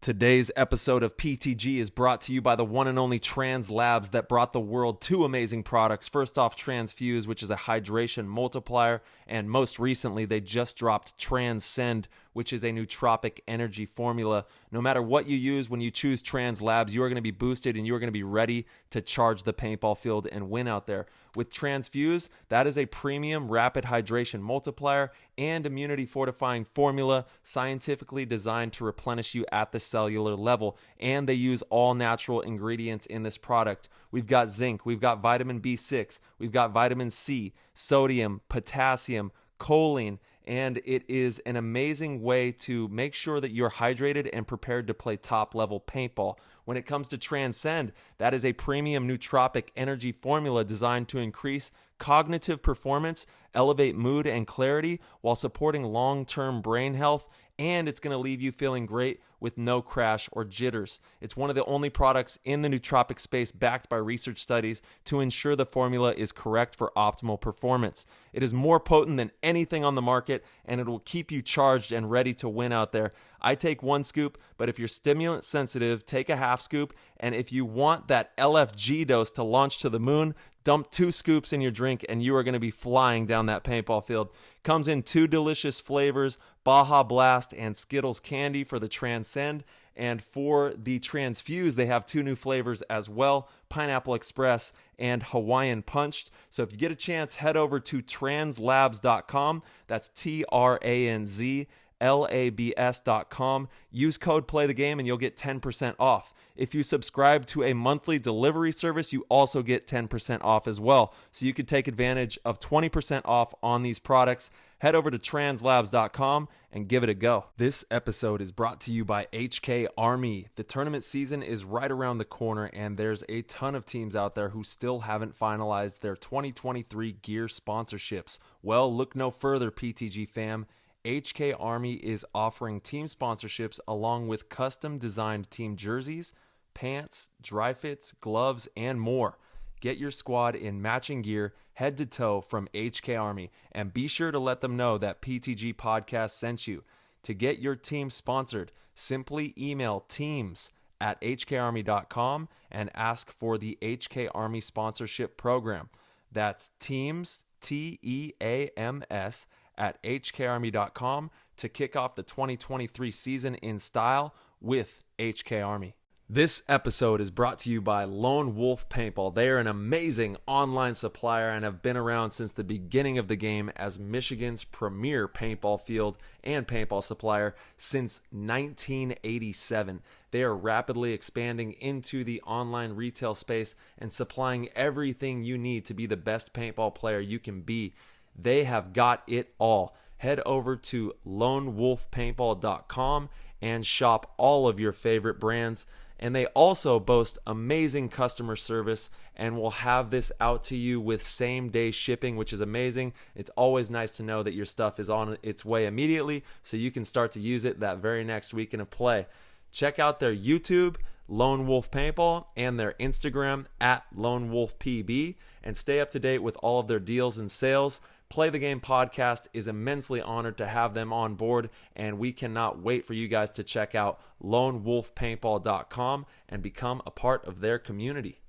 Today's episode of PTG is brought to you by the one and only Trans Labs that brought the world two amazing products. First off, Transfuse, which is a hydration multiplier, and most recently, they just dropped Transcend, which is a nootropic energy formula. No matter what you use, when you choose Trans Labs, you are going to be boosted and you are going to be ready to charge the paintball field and win out there. With Transfuse, that is a premium rapid hydration multiplier and immunity fortifying formula scientifically designed to replenish you at the cellular level. And they use all natural ingredients in this product. We've got zinc, we've got vitamin B6, we've got vitamin C, sodium, potassium, choline, and it is an amazing way to make sure that you're hydrated and prepared to play top-level paintball. When it comes to Transcend, that is a premium nootropic energy formula designed to increase cognitive performance, elevate mood and clarity while supporting long-term brain health, and it's going to leave you feeling great with no crash or jitters. It's one of the only products in the nootropic space backed by research studies to ensure the formula is correct for optimal performance. It is more potent than anything on the market, and it will keep you charged and ready to win out there. I take 1 scoop, but if you're stimulant sensitive, take a half scoop, and if you want that LFG dose to launch to the moon, dump 2 scoops in your drink and you are going to be flying down that paintball field. Comes in 2 delicious flavors, Baja Blast and Skittles Candy for the Transcend. And for the Transfuse, they have 2 new flavors as well, Pineapple Express and Hawaiian Punched. So if you get a chance, head over to translabs.com. That's TRANZLABS.com. Use code PLAYTHEGAME and you'll get 10% off. If you subscribe to a monthly delivery service, you also get 10% off as well. So you could take advantage of 20% off on these products. Head over to translabs.com and give it a go. This episode is brought to you by HK Army. The tournament season is right around the corner, and there's a ton of teams out there who still haven't finalized their 2023 gear sponsorships. Well, look no further, PTG fam. HK Army is offering team sponsorships along with custom designed team jerseys, pants, dry fits, gloves, and more. Get your squad in matching gear head to toe from HK Army, and be sure to let them know that PTG Podcast sent you. To get your team sponsored, simply email teams@hkarmy.com and ask for the HK Army sponsorship program. That's teams, TEAMS, at hkarmy.com to kick off the 2023 season in style with HK Army. This episode is brought to you by Lone Wolf Paintball. They are an amazing online supplier and have been around since the beginning of the game as Michigan's premier paintball field and paintball supplier since 1987. They are rapidly expanding into the online retail space and supplying everything you need to be the best paintball player you can be. They have got it all. Head over to lonewolfpaintball.com and shop all of your favorite brands. And they also boast amazing customer service and will have this out to you with same-day shipping, which is amazing. It's always nice to know that your stuff is on its way immediately so you can start to use it that very next weekend of play. Check out their YouTube, Lone Wolf Paintball, and their Instagram @LoneWolfPB, and stay up to date with all of their deals and sales. Play the Game Podcast is immensely honored to have them on board, and we cannot wait for you guys to check out lonewolfpaintball.com and become a part of their community.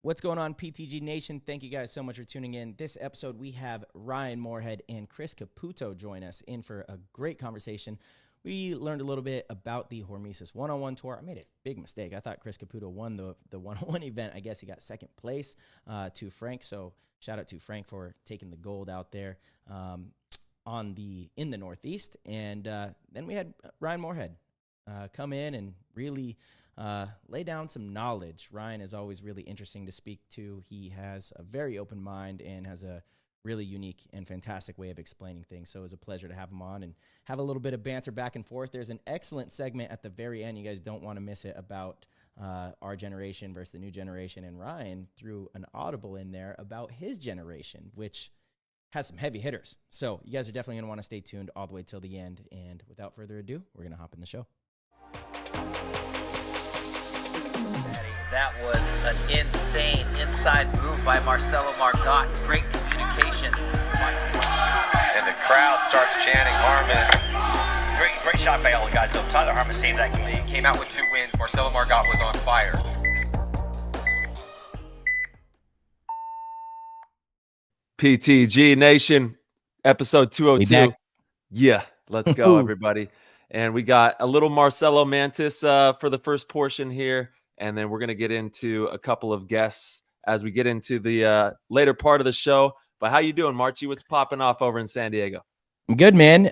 What's going on, PTG Nation? Thank you guys so much for tuning in. This episode, we have Ryan Moorhead and Chris Caputo join us in for a great conversation. We learned a little bit about the Hormesis one-on-one tour. I made a big mistake. I thought Chris Caputo won the one-on-one event. I guess he got second place to Frank. So shout out to Frank for taking the gold out there in the Northeast. And then we had Ryan Moorhead come in and really lay down some knowledge. Ryan is always really interesting to speak to. He has a very open mind and has a really unique and fantastic way of explaining things. So it was a pleasure to have him on and have a little bit of banter back and forth. There's an excellent segment at the very end. You guys don't want to miss it about our generation versus the new generation. And Ryan threw an audible in there about his generation, which has some heavy hitters. So you guys are definitely going to want to stay tuned all the way till the end. And without further ado, we're going to hop in the show. That was an insane inside move by Marcelo Margot. Great communication. And the crowd starts chanting Harmon. Great Great shot by all the guys, though. Tyler Harmon saved that game. He came out with 2 wins. Marcelo Margot was on fire. PTG Nation, episode 202. Yeah, let's go, everybody. And we got a little Marcelo Mantis for the first portion here, and then we're going to get into a couple of guests as we get into the later part of the show. But how you doing, Marchie? What's popping off over in San Diego? I'm good, man.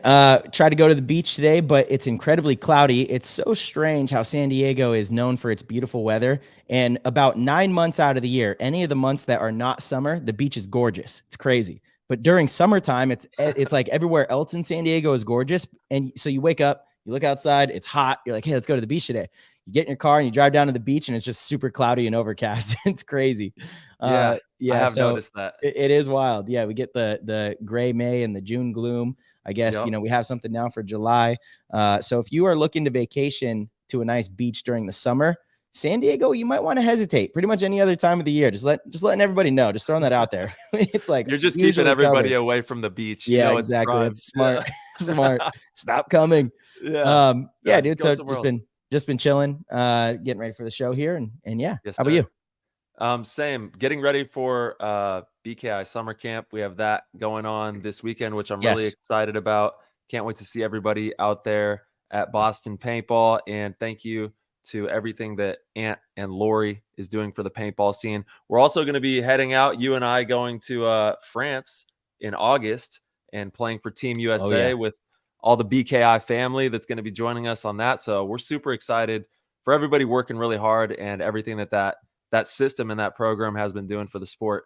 Tried to go to the beach today, but it's incredibly cloudy. It's so strange how San Diego is known for its beautiful weather. And about 9 months out of the year, any of the months that are not summer, the beach is gorgeous. It's crazy. But during summertime, it's like everywhere else in San Diego is gorgeous. And so you wake up, you look outside, it's hot. You're like, hey, let's go to the beach today. You get in your car and you drive down to the beach and it's just super cloudy and overcast. It's crazy. Yeah, I have noticed that. It is wild. Yeah, we get the gray May and the June gloom. I guess, Yep. we have something now for July. So if you are looking to vacation to a nice beach during the summer, San Diego, you might want to hesitate. Pretty much any other time of the year. Just letting everybody know. Just throwing that out there. It's like You're just keeping everybody away from the beach. Yeah, you know, exactly. That's smart. Yeah. Smart. Stop coming. Yeah. Dude. So just been chilling, getting ready for the show here, and yeah. Yes, how about you? Same. Getting ready for BKI summer camp. We have that going on this weekend, which I'm really excited about. Can't wait to see everybody out there at Boston Paintball. And thank you to everything that Ant and Lori is doing for the paintball scene. We're also going to be heading out, you and I going to France in August and playing for Team USA with all the BKI family that's going to be joining us on that. So we're super excited for everybody working really hard and everything that system and that program has been doing for the sport.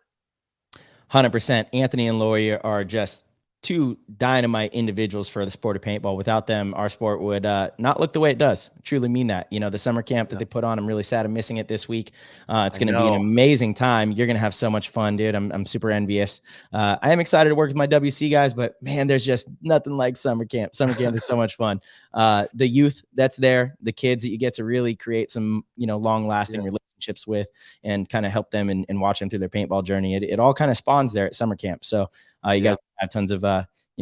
100%. Anthony and Lori are just two dynamite individuals for the sport of paintball. Without them, our sport would not look the way it does. I truly mean that. The summer camp that they put on, I'm really sad I'm missing it this week. It's going to be an amazing time. You're going to have so much fun, dude. I'm super envious. I am excited to work with my WC guys, but man, there's just nothing like summer camp. Summer camp is so much fun. The youth that's there, the kids that you get to really create some, long lasting relationships with and kind of help them and watch them through their paintball journey. It all kind of spawns there at summer camp. So you guys have tons of,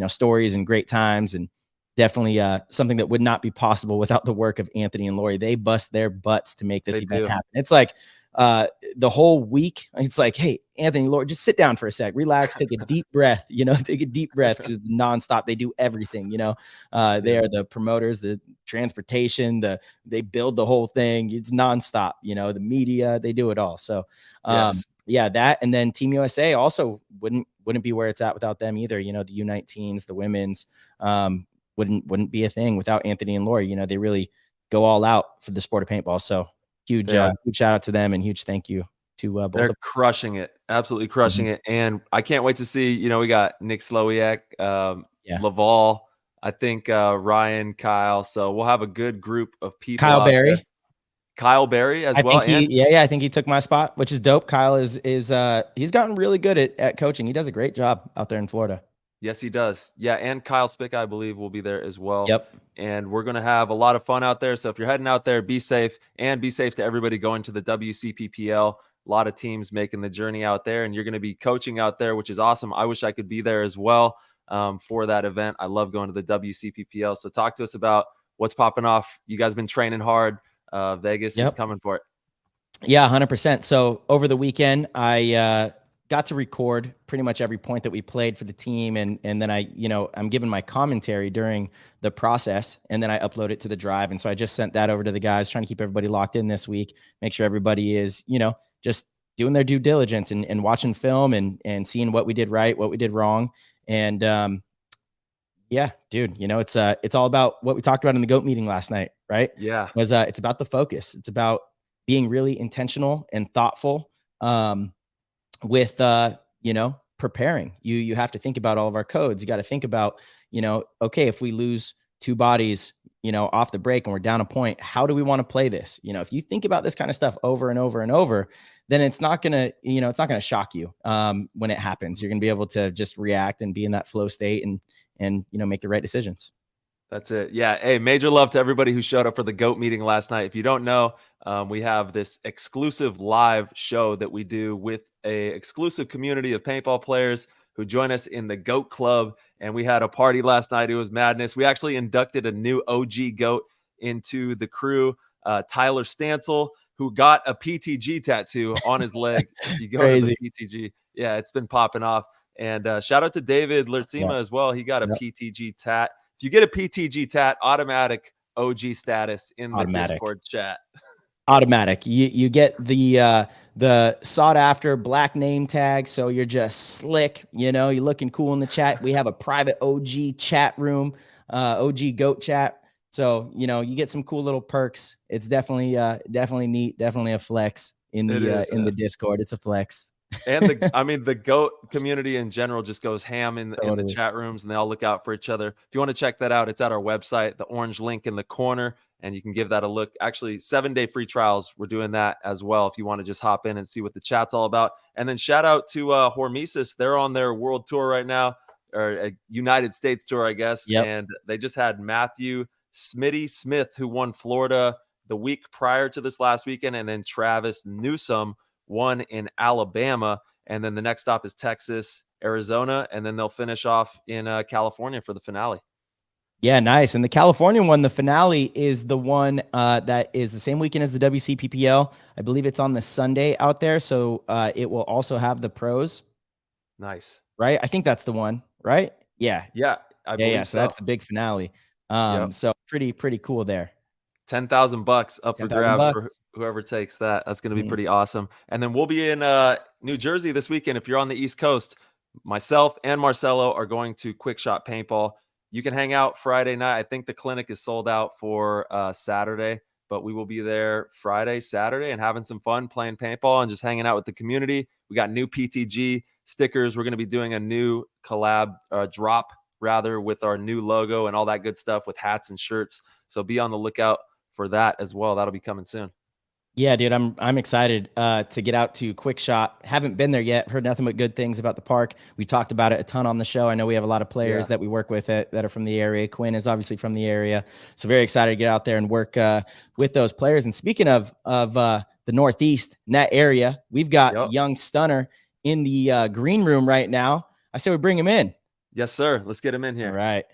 stories and great times, and definitely something that would not be possible without the work of Anthony and Lori. They bust their butts to make this event happen. It's like the whole week. It's like, hey, Anthony, Lori, just sit down for a sec, relax, take a deep breath, take a deep breath, because it's nonstop. They do everything, they are the promoters, the transportation, they build the whole thing. It's nonstop, the media, they do it all. So, that, and then Team USA also wouldn't be where it's at without them either. The U19s, the women's, wouldn't be a thing without Anthony and Lori. They really go all out for the sport of paintball. So huge shout out to them, and huge thank you to both. They're crushing it, absolutely crushing it. And I can't wait to see, we got Nick Slowiak, Laval, I think Ryan, Kyle. So we'll have a good group of people. Kyle Berry as well. I think he took my spot, which is dope. Kyle is he's gotten really good at coaching. He does a great job out there in Florida. Yes, he does. Yeah, and Kyle Spick, I believe, will be there as well. Yep. And we're going to have a lot of fun out there. So if you're heading out there, be safe, and be safe to everybody going to the WCPPL. A lot of teams making the journey out there, and you're going to be coaching out there, which is awesome. I wish I could be there as well for that event. I love going to the WCPPL. So talk to us about what's popping off. You guys been training hard. Vegas is coming for it. Yeah, 100%. So over the weekend, I got to record pretty much every point that we played for the team. And then I'm giving my commentary during the process, and then I upload it to the drive. And so I just sent that over to the guys, trying to keep everybody locked in this week, make sure everybody is, just doing their due diligence and watching film and seeing what we did right, what we did wrong. And yeah, dude, it's all about what we talked about in the GOAT meeting last night, right? Yeah. It's about the focus. It's about being really intentional and thoughtful with, preparing. You have to think about all of our codes. You got to think about, okay, if we lose two bodies, off the break and we're down a point, how do we want to play this? If you think about this kind of stuff over and over and over, then it's not going to shock you when it happens. You're going to be able to just react and be in that flow state and make the right decisions. That's it. Yeah. Hey, major love to everybody who showed up for the GOAT meeting last night. If you don't know, we have this exclusive live show that we do with a exclusive community of paintball players who join us in the GOAT Club. And we had a party last night. It was madness. We actually inducted a new OG GOAT into the crew, Tyler Stancil, who got a PTG tattoo on his leg. If you go to the PTG, yeah, it's been popping off. And shout out to David Lertima as well. He got a PTG tat. If you get a PTG tat, automatic OG status in the Discord chat. Automatic. You get the sought after black name tag, so you're just slick. You know, you're looking cool in the chat. We have a private OG chat room, OG GOAT chat. So you know, you get some cool little perks. It's definitely neat. Definitely a flex in the Discord. It's a flex. And the GOAT community in general just goes ham in the chat rooms, and they all look out for each other. If you want to check that out, it's at our website, the orange link in the corner, and you can give that a look. Actually, 7-day free trials. We're doing that as well if you want to just hop in and see what the chat's all about. And then shout out to Hormesis. They're on their world tour right now, or a United States tour, I guess. Yep. And they just had Matthew Smitty Smith, who won Florida the week prior to this last weekend, and then Travis Newsome won in Alabama, and then the next stop is Texas, Arizona, and then they'll finish off in California for the finale. Yeah, nice. And the California one, the finale is the one that is the same weekend as the WCPPL. I believe it's on the Sunday out there, so it will also have the pros. Nice, right? I think that's the one, right? Yeah, I believe so that's the big finale. So pretty cool there. $10,000 up for grabs for whoever takes that. That's going to be pretty awesome. And then we'll be in New Jersey this weekend. If you're on the East Coast, myself and Marcelo are going to Quick Shot Paintball. You can hang out Friday night. I think the clinic is sold out for Saturday, but we will be there Friday, Saturday, and having some fun playing paintball and just hanging out with the community. We got new PTG stickers. We're going to be doing a new collab drop rather with our new logo and all that good stuff with hats and shirts. So be on the lookout for that as well. That'll be coming soon. Yeah, dude, I'm excited to get out to Quick Shot. Haven't been there yet. Heard nothing but good things about the park. We talked about it a ton on the show. I know we have a lot of players that we work with that are from the area. Quinn is obviously from the area, so very excited to get out there and work with those players. And speaking of the Northeast in that area, we've got Young Stunner in the green room right now. I say we bring him in. Yes, sir. Let's get him in here. All right,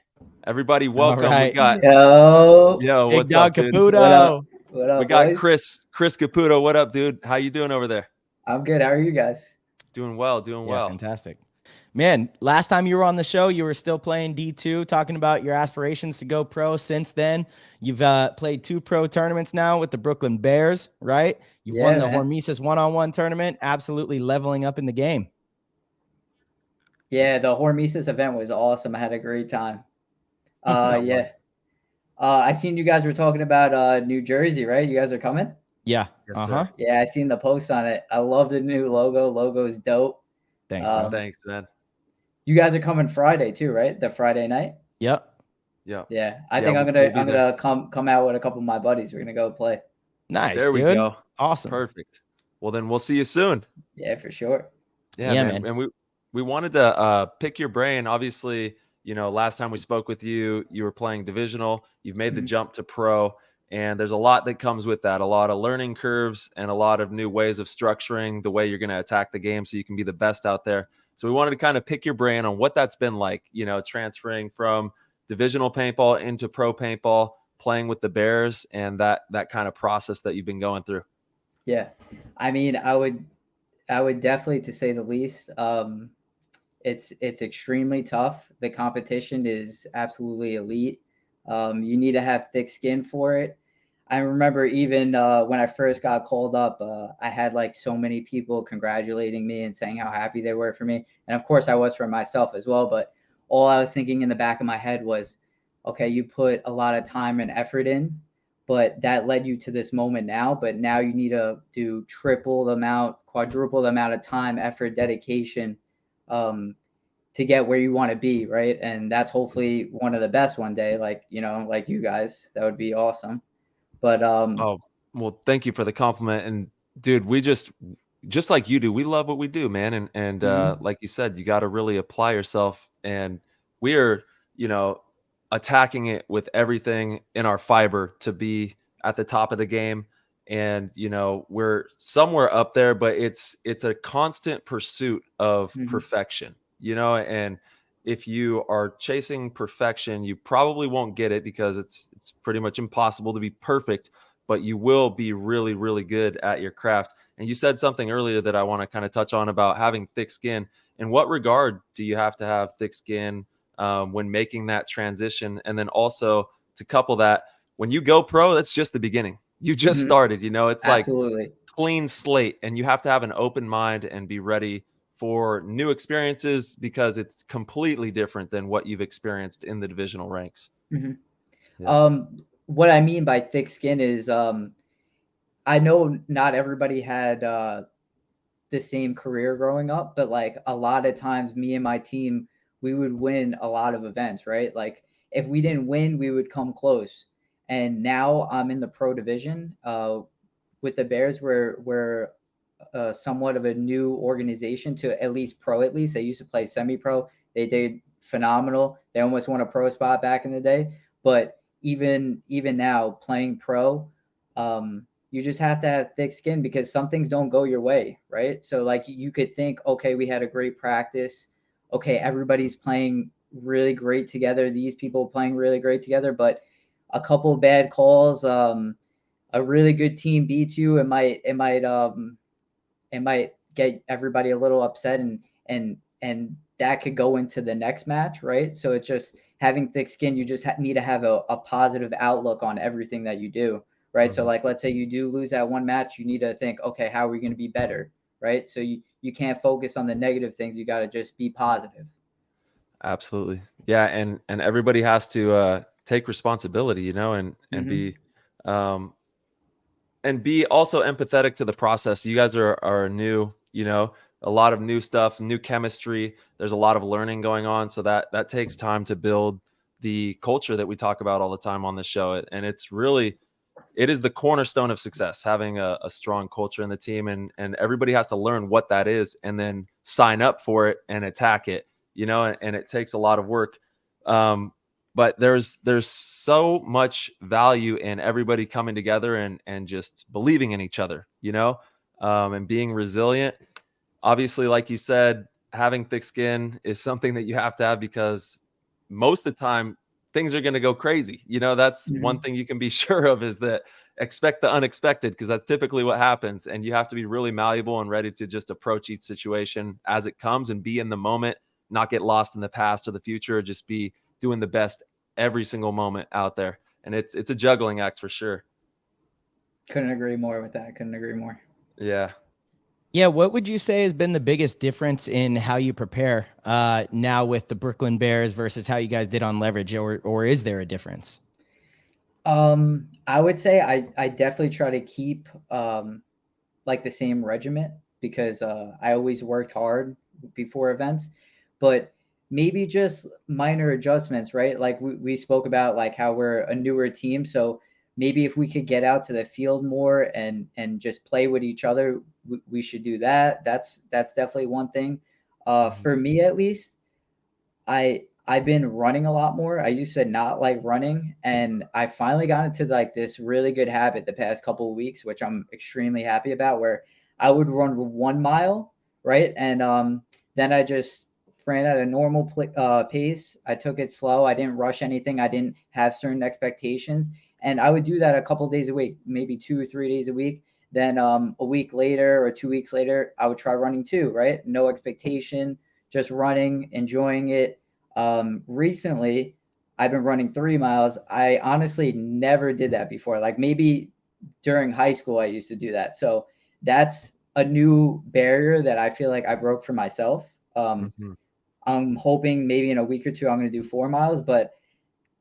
everybody, welcome. Right. We got yo, Big what's Dog up, dude? Caputo. What up, we got boys? Chris Caputo. What up, dude? How you doing over there? I'm good. How are you guys? Doing well. Fantastic. Man, last time you were on the show, you were still playing D2, talking about your aspirations to go pro. Since then, you've played 2 pro tournaments now with the Brooklyn Bears, right? You've won the Hormesis one-on-one tournament, absolutely leveling up in the game. Yeah, the Hormesis event was awesome. I had a great time. I seen you guys were talking about New Jersey, right? You guys are coming? Yeah. Yes, yeah, I seen the post on it. I love the new logo. Logo's dope. Thanks, man. Thanks, man. You guys are coming Friday too, right? The Friday night? Yep. Yeah. I think I'm gonna come out with a couple of my buddies. We're gonna go play. Nice. There dude. we go. Awesome. Perfect. Well, then we'll see you soon. Yeah, for sure. Yeah, man. And we wanted to pick your brain. Obviously, you know, last time we spoke with you, you were playing Divisional. You've made the jump to pro, and there's a lot that comes with that. A lot of learning curves and a lot of new ways of structuring the way you're going to attack the game so you can be the best out there. So we wanted to kind of pick your brain on what that's been like, you know, transferring from Divisional paintball into pro paintball, playing with the Bears, and that kind of process that you've been going through. Yeah. I mean, I would definitely, to say the least, it's extremely tough. The competition is absolutely elite. You need to have thick skin for it. I remember even when I first got called up, I had like so many people congratulating me and saying how happy they were for me. And of course I was for myself as well. But all I was thinking in the back of my head was, okay, you put a lot of time and effort in, but that led you to this moment now. But now you need to do triple the amount, quadruple the amount of time, effort, dedication, to get where you want to be, right? And that's hopefully one of the best one day, like, you know, like you guys. That would be awesome. But oh, well, thank you for the compliment. And dude, we just like you do, we love what we do, man. And like you said, you got to really apply yourself, and we are, you know, attacking it with everything in our fiber to be at the top of the game. And, you know, we're somewhere up there, but it's a constant pursuit of perfection. you know, and if you are chasing perfection, you probably won't get it because it's pretty much impossible to be perfect, but you will be really, really good at your craft. And you said something earlier that I want to kind of touch on about having thick skin. In what regard do you have to have thick skin when making that transition? And then also to couple that, when you go pro, that's just the beginning. You just Mhm. started, you know, it's like Absolutely. clean slate, and you have to have an open mind and be ready for new experiences because it's completely different than what you've experienced in the divisional ranks. Mhm. Yeah. What I mean by thick skin is, I know not everybody had the same career growing up, but like a lot of times, me and my team, we would win a lot of events, right? Like if we didn't win, we would come close. And now I'm in the pro division with the Bears. We're somewhat of a new organization to at least pro. At least they used to play semi-pro. They did phenomenal. They almost won a pro spot back in the day. But even now, playing pro, you just have to have thick skin because some things don't go your way, right? So like you could think, okay, we had a great practice. Okay, everybody's playing really great together. These people playing really great together, but a couple of bad calls, a really good team beats you. It might get everybody a little upset, and that could go into the next match, right? So it's just having thick skin. You just need to have a positive outlook on everything that you do, right? So Mhm. like, let's say you do lose that one match, you need to think, okay, how are we going to be better, right? So you can't focus on the negative things. You got to just be positive. Absolutely. Yeah, and everybody has to take responsibility, you know, Mm-hmm. um and be also empathetic to the process. You guys are new, you know, a lot of new stuff, new chemistry. There's a lot of learning going on, so that takes time to build the culture that we talk about all the time on the show. And it's really, it is the cornerstone of success, having a strong culture in the team, and everybody has to learn what that is and then sign up for it and attack it, you know, and it takes a lot of work. But there's so much value in everybody coming together and just believing in each other, you know, and being resilient. Obviously, like you said, having thick skin is something that you have to have because most of the time things are going to go crazy. You know, that's one Mm-hmm. thing you can be sure of, is that expect the unexpected, because that's typically what happens. And you have to be really malleable and ready to just approach each situation as it comes and be in the moment, not get lost in the past or the future, just be doing the best every single moment out there. And it's a juggling act for sure. Couldn't agree more with that. Couldn't agree more. Yeah. Yeah, what would you say has been the biggest difference in how you prepare now with the Brooklyn Bears versus how you guys did on leverage, or is there a difference? I would say I definitely try to keep like the same regiment because I always worked hard before events, but maybe just minor adjustments, right? Like we spoke about like how we're a newer team, so maybe if we could get out to the field more and just play with each other, we should do that. That's definitely one thing. Mhm. For me at least, I've been running a lot more. I used to not like running, and I finally got into like this really good habit the past couple of weeks, which I'm extremely happy about. Where I would run 1 mile, right, and then I just ran at a normal pace. I took it slow. I didn't rush anything. I didn't have certain expectations, and I would do that a couple days a week, maybe 2 or 3 days a week. Then a week later or 2 weeks later, I would try running too, right? No expectation, just running, enjoying it. Recently, I've been running 3 miles. I honestly never did that before. Like maybe during high school, I used to do that. So that's a new barrier that I feel like I broke for myself. Mhm. I'm hoping maybe in a week or two, I'm going to do 4 miles. But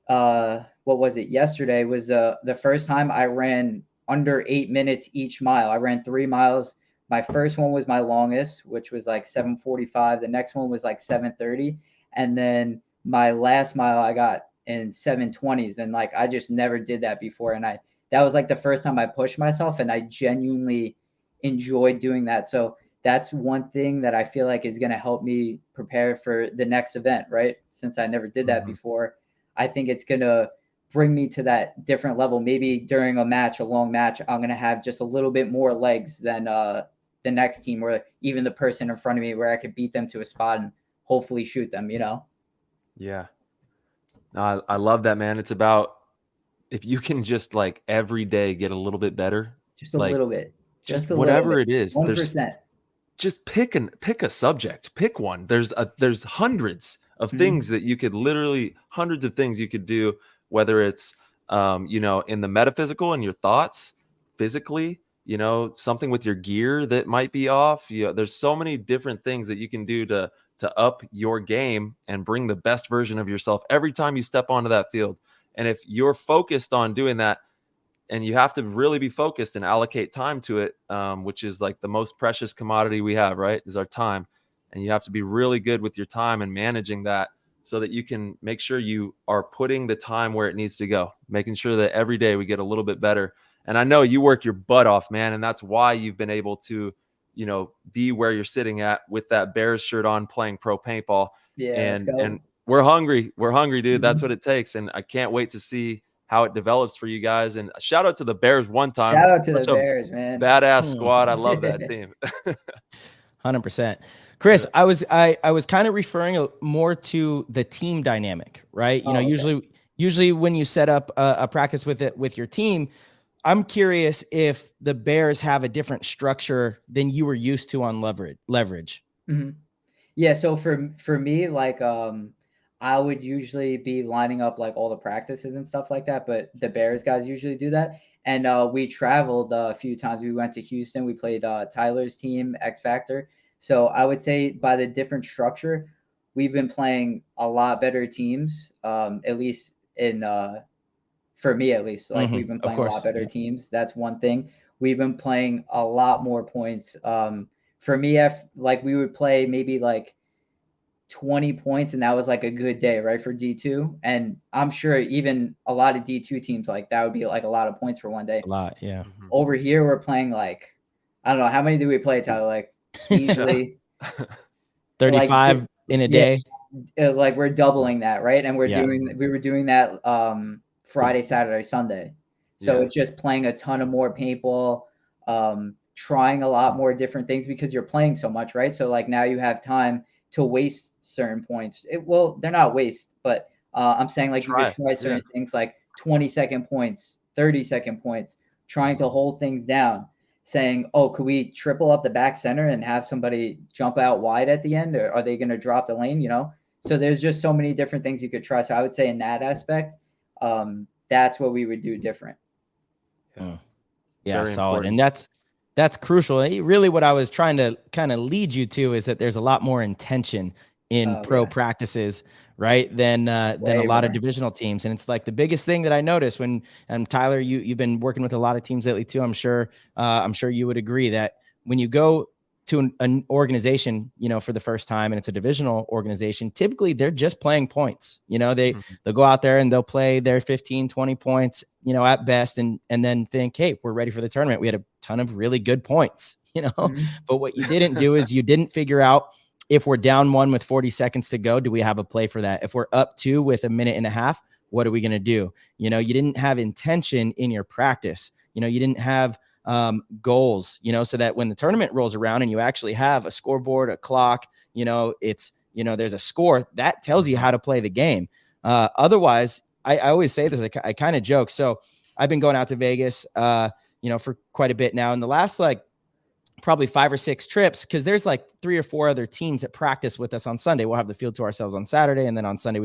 what was it? Yesterday was the first time I ran under 8 minutes each mile. I ran 3 miles. My first one was my longest, which was like 7:45. The next one was like 7:30, and then my last mile I got in 7:20s. And like I just never did that before, and I that was like the first time I pushed myself, and I genuinely enjoyed doing that. So that's one thing that I feel like is going to help me prepare for the next event, right? Since I never did that Mhm. before, I think it's going to bring me to that different level. Maybe during a match, a long match, I'm going to have just a little bit more legs than the next team or even the person in front of me, where I could beat them to a spot and hopefully shoot them, Yeah. No, I love that, man. It's about, if you can just like every day get a little bit better, Just a like little bit, just a whatever little bit. it is, 1%. just pick a subject, pick one. There's hundreds of things that you could hundreds of things you could do, whether it's, in the metaphysical and your thoughts, physically, something with your gear that might be off. There's so many different things that you can do to up your game and bring the best version of yourself every time you step onto that field. And if you're focused on doing that, and you have to really be focused and allocate time to it, which is like the most precious commodity we have, right? Is our time. And you have to be really good with your time and managing that so that you can make sure you are putting the time where it needs to go, making sure that every day we get a little bit better. And I know you work your butt off, man. And that's why you've been able to, be where you're sitting at with that Bears shirt on, playing pro paintball. Yeah, let's go. And we're hungry, dude. That's what it takes. And I can't wait to see how it develops for you guys. And shout out to the Bears one time. Shout out to the Bears, man. Badass squad. I love that team. 100%. Chris, I was kind of referring more to the team dynamic, right? Usually when you set up a practice with your team, I'm curious if the Bears have a different structure than you were used to on leverage. Mm-hmm. Yeah. So for me, like, I would usually be lining up like all the practices and stuff like that, but the Bears guys usually do that. And we traveled a few times. We went to Houston. We played Tyler's team, X Factor. So I would say by the different structure, we've been playing a lot better teams, at least for me, at least. Like, we've been playing a lot better teams. That's one thing. We've been playing a lot more points. For me, like we would play maybe like 20 points, and that was like a good day, right, for D2. And I'm sure even a lot of D2 teams, like that would be like a lot of points for one day. A lot, yeah. Over here, we're playing like, I don't know, how many do we play, Tyler? Like easily 35 like, in a day. Like we're doubling that, right? And we were doing that Friday, Saturday, Sunday. So it's just playing a ton of more paintball, trying a lot more different things because you're playing so much, right? So like now you have time to waste certain points. They're not waste, but I'm saying like you could try certain things like 20-second points, 30-second points, trying to hold things down, saying, oh, could we triple up the back center and have somebody jump out wide at the end, or are they going to drop the lane, So there's just so many different things you could try. So I would say in that aspect, that's what we would do different. Yeah, solid. And that's crucial. Really what I was trying to kind of lead you to is that there's a lot more intention in pro practices, right, than a lot of divisional teams. And it's like the biggest thing that I noticed when, and Tyler, you've been working with a lot of teams lately too. I'm sure you would agree that when you go to an organization, for the first time, and it's a divisional organization, typically they're just playing points. They'll go out there and they'll play their 15, 20 points, at best, and then think, hey, we're ready for the tournament. We had a ton of really good points, But what you didn't do is you didn't figure out, if we're down 1 with 40 seconds to go, do we have a play for that? If we're up 2 with a minute and a half, what are we going to do? You didn't have intention in your practice. You didn't have goals, so that when the tournament rolls around and you actually have a scoreboard, a clock, it's, there's a score that tells you how to play the game. Otherwise, I always say this, I kind of joke. So I've been going out to Vegas, for quite a bit now. In the last, probably 5 or 6 trips, because there's 3 or 4 other teams that practice with us on Sunday. We'll have the field to ourselves on Saturday. And then on Sunday,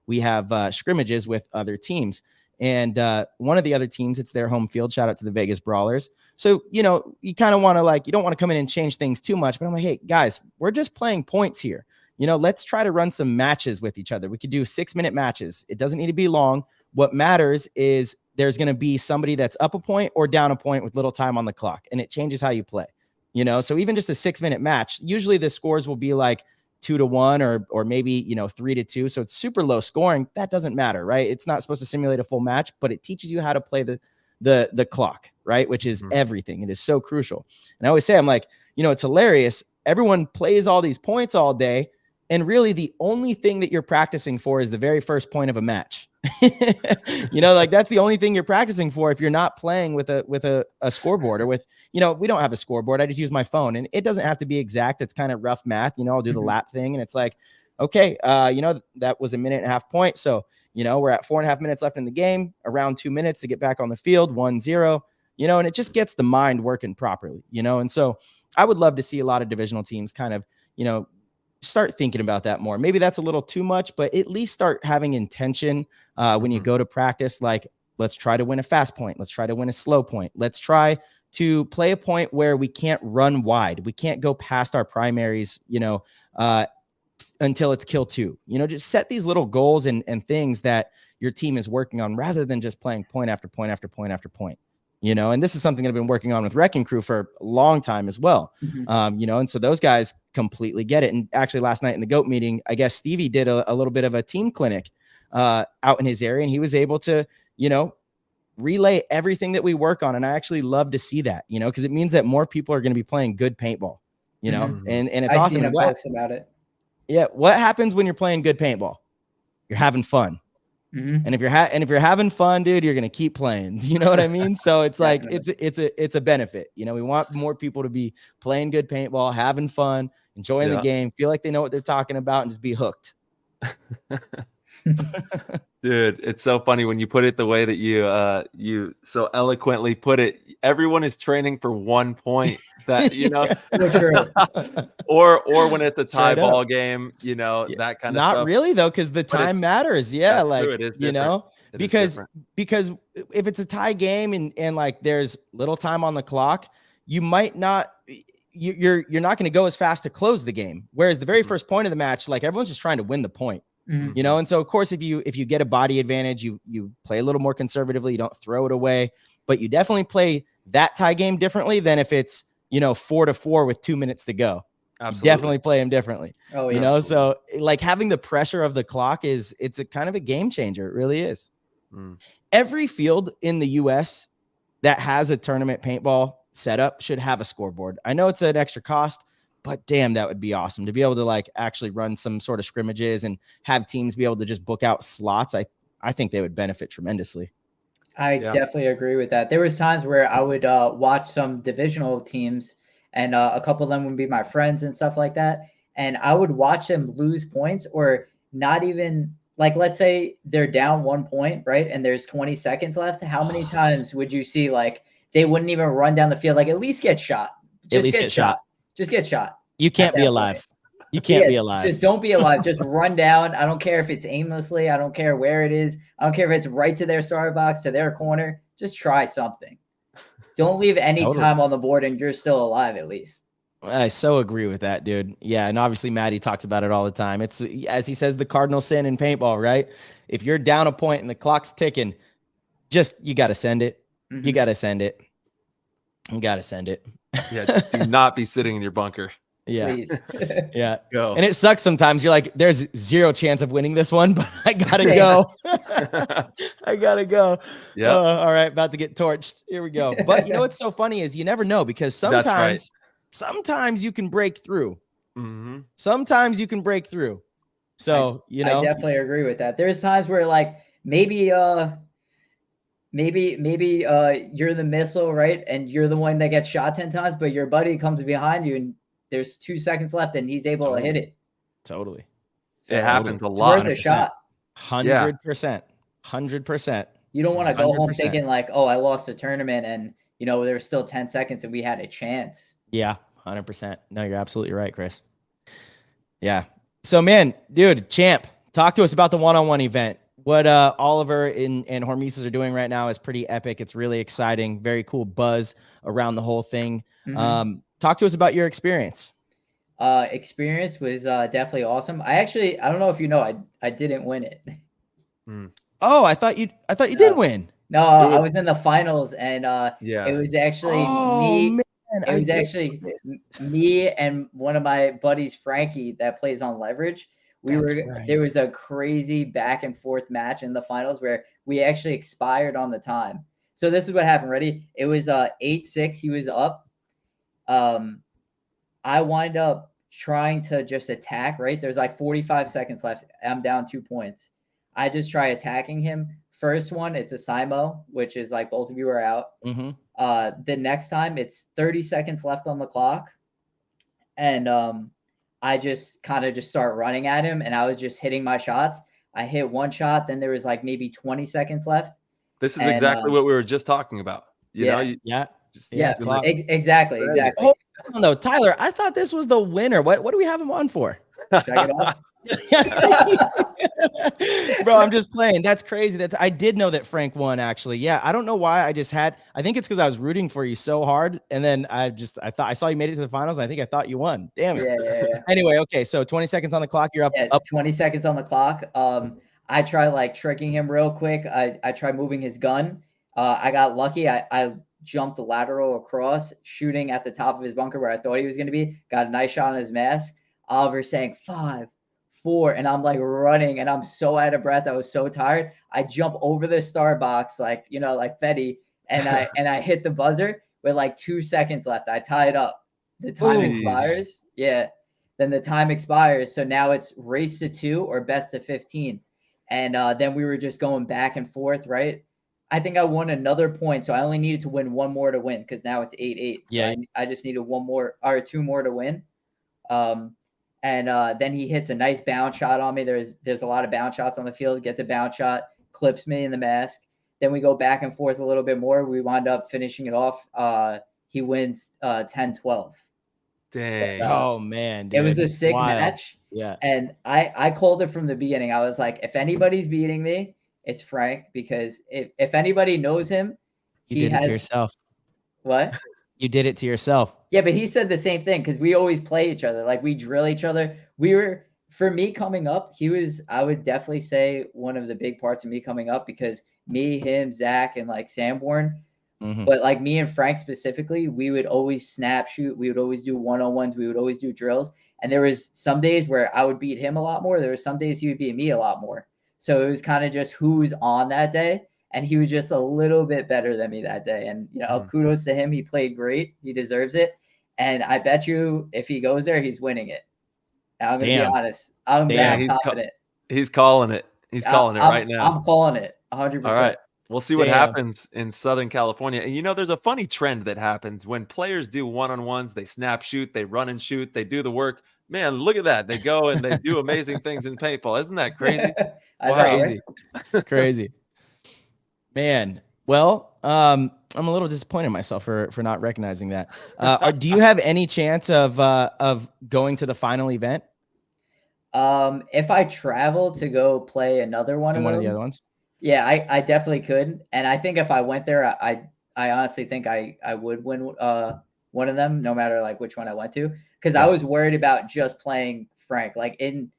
we have scrimmages with other teams. And one of the other teams, it's their home field. Shout out to the Vegas Brawlers. So, you kind of want to you don't want to come in and change things too much. But I'm like, hey, guys, we're just playing points here. Let's try to run some matches with each other. We could do 6-minute matches. It doesn't need to be long. What matters is there's going to be somebody that's up a point or down a point with little time on the clock. And it changes how you play. So even just a 6-minute match, usually the scores will be 2-1 or maybe, 3-2. So it's super low scoring. That doesn't matter, right? It's not supposed to simulate a full match, but it teaches you how to play the clock, right? Which is everything. It is so crucial. And I always say, I'm like, it's hilarious. Everyone plays all these points all day. And really the only thing that you're practicing for is the very first point of a match. That's the only thing you're practicing for. If you're not playing with a scoreboard or with, we don't have a scoreboard. I just use my phone, and it doesn't have to be exact. It's kind of rough math. I'll do the lap thing, and it's like, okay, that was a 1.5 point. So, we're at 4.5 minutes left in the game, around 2 minutes to get back on the field, 1-0, and it just gets the mind working properly, and so I would love to see a lot of divisional teams kind of, start thinking about that more. Maybe that's a little too much, but at least start having intention when you go to practice. Like, let's try to win a fast point. Let's try to win a slow point. Let's try to play a point where we can't run wide. We can't go past our primaries, until it's kill 2. Just set these little goals and things that your team is working on rather than just playing point after point after point after point. And this is something that I've been working on with Wrecking Crew for a long time as well. And so those guys completely get it. And actually last night in the GOAT meeting, I guess Stevie did a little bit of a team clinic out in his area, and he was able to, relay everything that we work on. And I actually love to see that, because it means that more people are going to be playing good paintball, and it's awesome. I've seen a post about it. Yeah. What happens when you're playing good paintball? You're having fun. And if you're having fun, dude, you're going to keep playing. You know what I mean? So it's like, it's a benefit. We want more people to be playing good paintball, having fun, enjoying the game, feel like they know what they're talking about, and just be hooked. Dude, it's so funny when you put it the way that you so eloquently put it. Everyone is training for 1 point. That or when it's a tie ball game, that kind of stuff. Not really though, because the time matters. Yeah, like true. It is different. because if it's a tie game and like there's little time on the clock, you might not. You're not going to go as fast to close the game. Whereas the very first point of the match, like everyone's just trying to win the point. And so of course, if you get a body advantage, you play a little more conservatively, you don't throw it away, but you definitely play that tie game differently than if it's, 4-4 with 2 minutes to go. Absolutely. You definitely play them differently. Oh, yeah. So like having the pressure of the clock it's a kind of a game changer. It really is. Every field in the US that has a tournament paintball setup should have a scoreboard. I know it's an extra cost, but damn, that would be awesome to be able to like actually run some sort of scrimmages and have teams be able to just book out slots. I think they would benefit tremendously. I definitely agree with that. There was times where I would watch some divisional teams, and a couple of them would be my friends and stuff like that. And I would watch them lose points or not even like, let's say they're down 1 point, right? And there's 20 seconds left. How many times would you see like they wouldn't even run down the field? Like at least get shot. Just get shot. Just get shot. You can't be alive. Point. You can't be alive. Just don't be alive. Just run down. I don't care if it's aimlessly. I don't care where it is. I don't care if it's right to their start box, to their corner. Just try something. Don't leave any time on the board and you're still alive at least. I so agree with that, dude. Yeah, and obviously Maddie talks about it all the time. It's, as he says, the cardinal sin in paintball, right? If you're down a point and the clock's ticking, you got to send it. You got to send it. You got to send it. Yeah, do not be sitting in your bunker. Yeah. Yeah. Go. And it sucks sometimes. You're like, there's zero chance of winning this one, but I gotta go. I gotta go. Yeah. All right. About to get torched. Here we go. But what's so funny is you never know, because sometimes you can break through. Sometimes you can break through. So, I definitely agree with that. There's times where like maybe you're the missile, right? And you're the one that gets shot 10 times, but your buddy comes behind you and there's 2 seconds left and he's able to hit it. Totally. It happens a lot. It's worth a shot. 100%. 100%. You don't want to go home thinking like, oh, I lost the tournament and, there was still 10 seconds and we had a chance. Yeah, 100%. No, you're absolutely right, Chris. Yeah. So, man, dude, champ, talk to us about the one-on-one event. What Oliver and Hormesis are doing right now is pretty epic. It's really exciting. Very cool buzz around the whole thing. Talk to us about your experience. Experience was definitely awesome. I don't know if I didn't win it. Oh, I thought you did win. No, I was in the finals, and it was actually me. Man, it was actually me and one of my buddies, Frankie, that plays on Leverage. There was a crazy back and forth match in the finals where we actually expired on the time. So this is what happened. Ready? It was 8-6. He was up. I wind up trying to just attack, right? There's like 45 seconds left. I'm down 2 points. I just try attacking him. First one, it's a Simo, which is like both of you are out. The next time it's 30 seconds left on the clock. And I just kind of just start running at him, and I was just hitting my shots. I hit one shot, then there was like maybe 20 seconds left. This is And, exactly what we were just talking about. You know, Yeah. yeah, Clock. exactly. Hold on, though, Tyler. I thought this was the winner. What do we have him on for? Should I get off? Bro, I'm just playing. That's crazy. I did know that Frank won, actually. Yeah, I don't know why. I think it's because I was rooting for you so hard, and then I thought I saw you made it to the finals. And I thought you won. Damn it. Yeah. Anyway, okay, so 20 seconds on the clock. You're up. Yeah, 20 seconds on the clock. I try like tricking him real quick. I try moving his gun. I got lucky. I jumped the lateral across, shooting at the top of his bunker where I thought he was going to be. Got a nice shot on his mask. Oliver saying 5, 4, and I'm like running, and I'm so out of breath. I was so tired. I jump over the star box like Fetty, and I hit the buzzer with like 2 seconds left. I tie it up. The time expires. Yeah. Then the time expires. So now it's race to 2 or best of 15. And then we were just going back and forth, right? I think I won another point, so I only needed to win one more to win because now it's 8-8. So yeah, I just needed 2 more to win. And then he hits a nice bounce shot on me. There's a lot of bounce shots on the field. Gets a bounce shot, clips me in the mask. Then we go back and forth a little bit more. We wind up finishing it off. He wins 10-12. Dang. Oh man, dude. It was a sick match. Yeah. And I called it from the beginning. I was like, if anybody's beating me, it's Frank, because if anybody knows him, you did it to yourself. What? You did it to yourself. Yeah, but he said the same thing because we always play each other. Like we drill each other. For me coming up, I would definitely say one of the big parts of me coming up, because me, him, Zach, and like Sanborn. Mm-hmm. But like me and Frank specifically, we would always snap shoot. We would always do one-on-ones. We would always do drills. And there was some days where I would beat him a lot more. There was some days he would beat me a lot more. So it was kind of just who's on that day. And he was just a little bit better than me that day. And, kudos to him. He played great. He deserves it. And I bet you if he goes there, he's winning it. And I'm going to be honest. I'm that confident. He's calling it. He's calling it right now. I'm calling it 100%. All right. We'll see what happens in Southern California. And, there's a funny trend that happens when players do one-on-ones. They snap shoot, they run and shoot, they do the work. Man, look at that. They go and they do amazing things in paintball. Isn't that crazy? Crazy. Crazy. Man. Well, I'm a little disappointed in myself for not recognizing that. Do you have any chance of going to the final event? If I travel to go play another one of the other ones? Yeah, I definitely could. And I think if I went there, I honestly think I would win one of them, no matter like which one I went to. Because I was worried about just playing Frank. Like in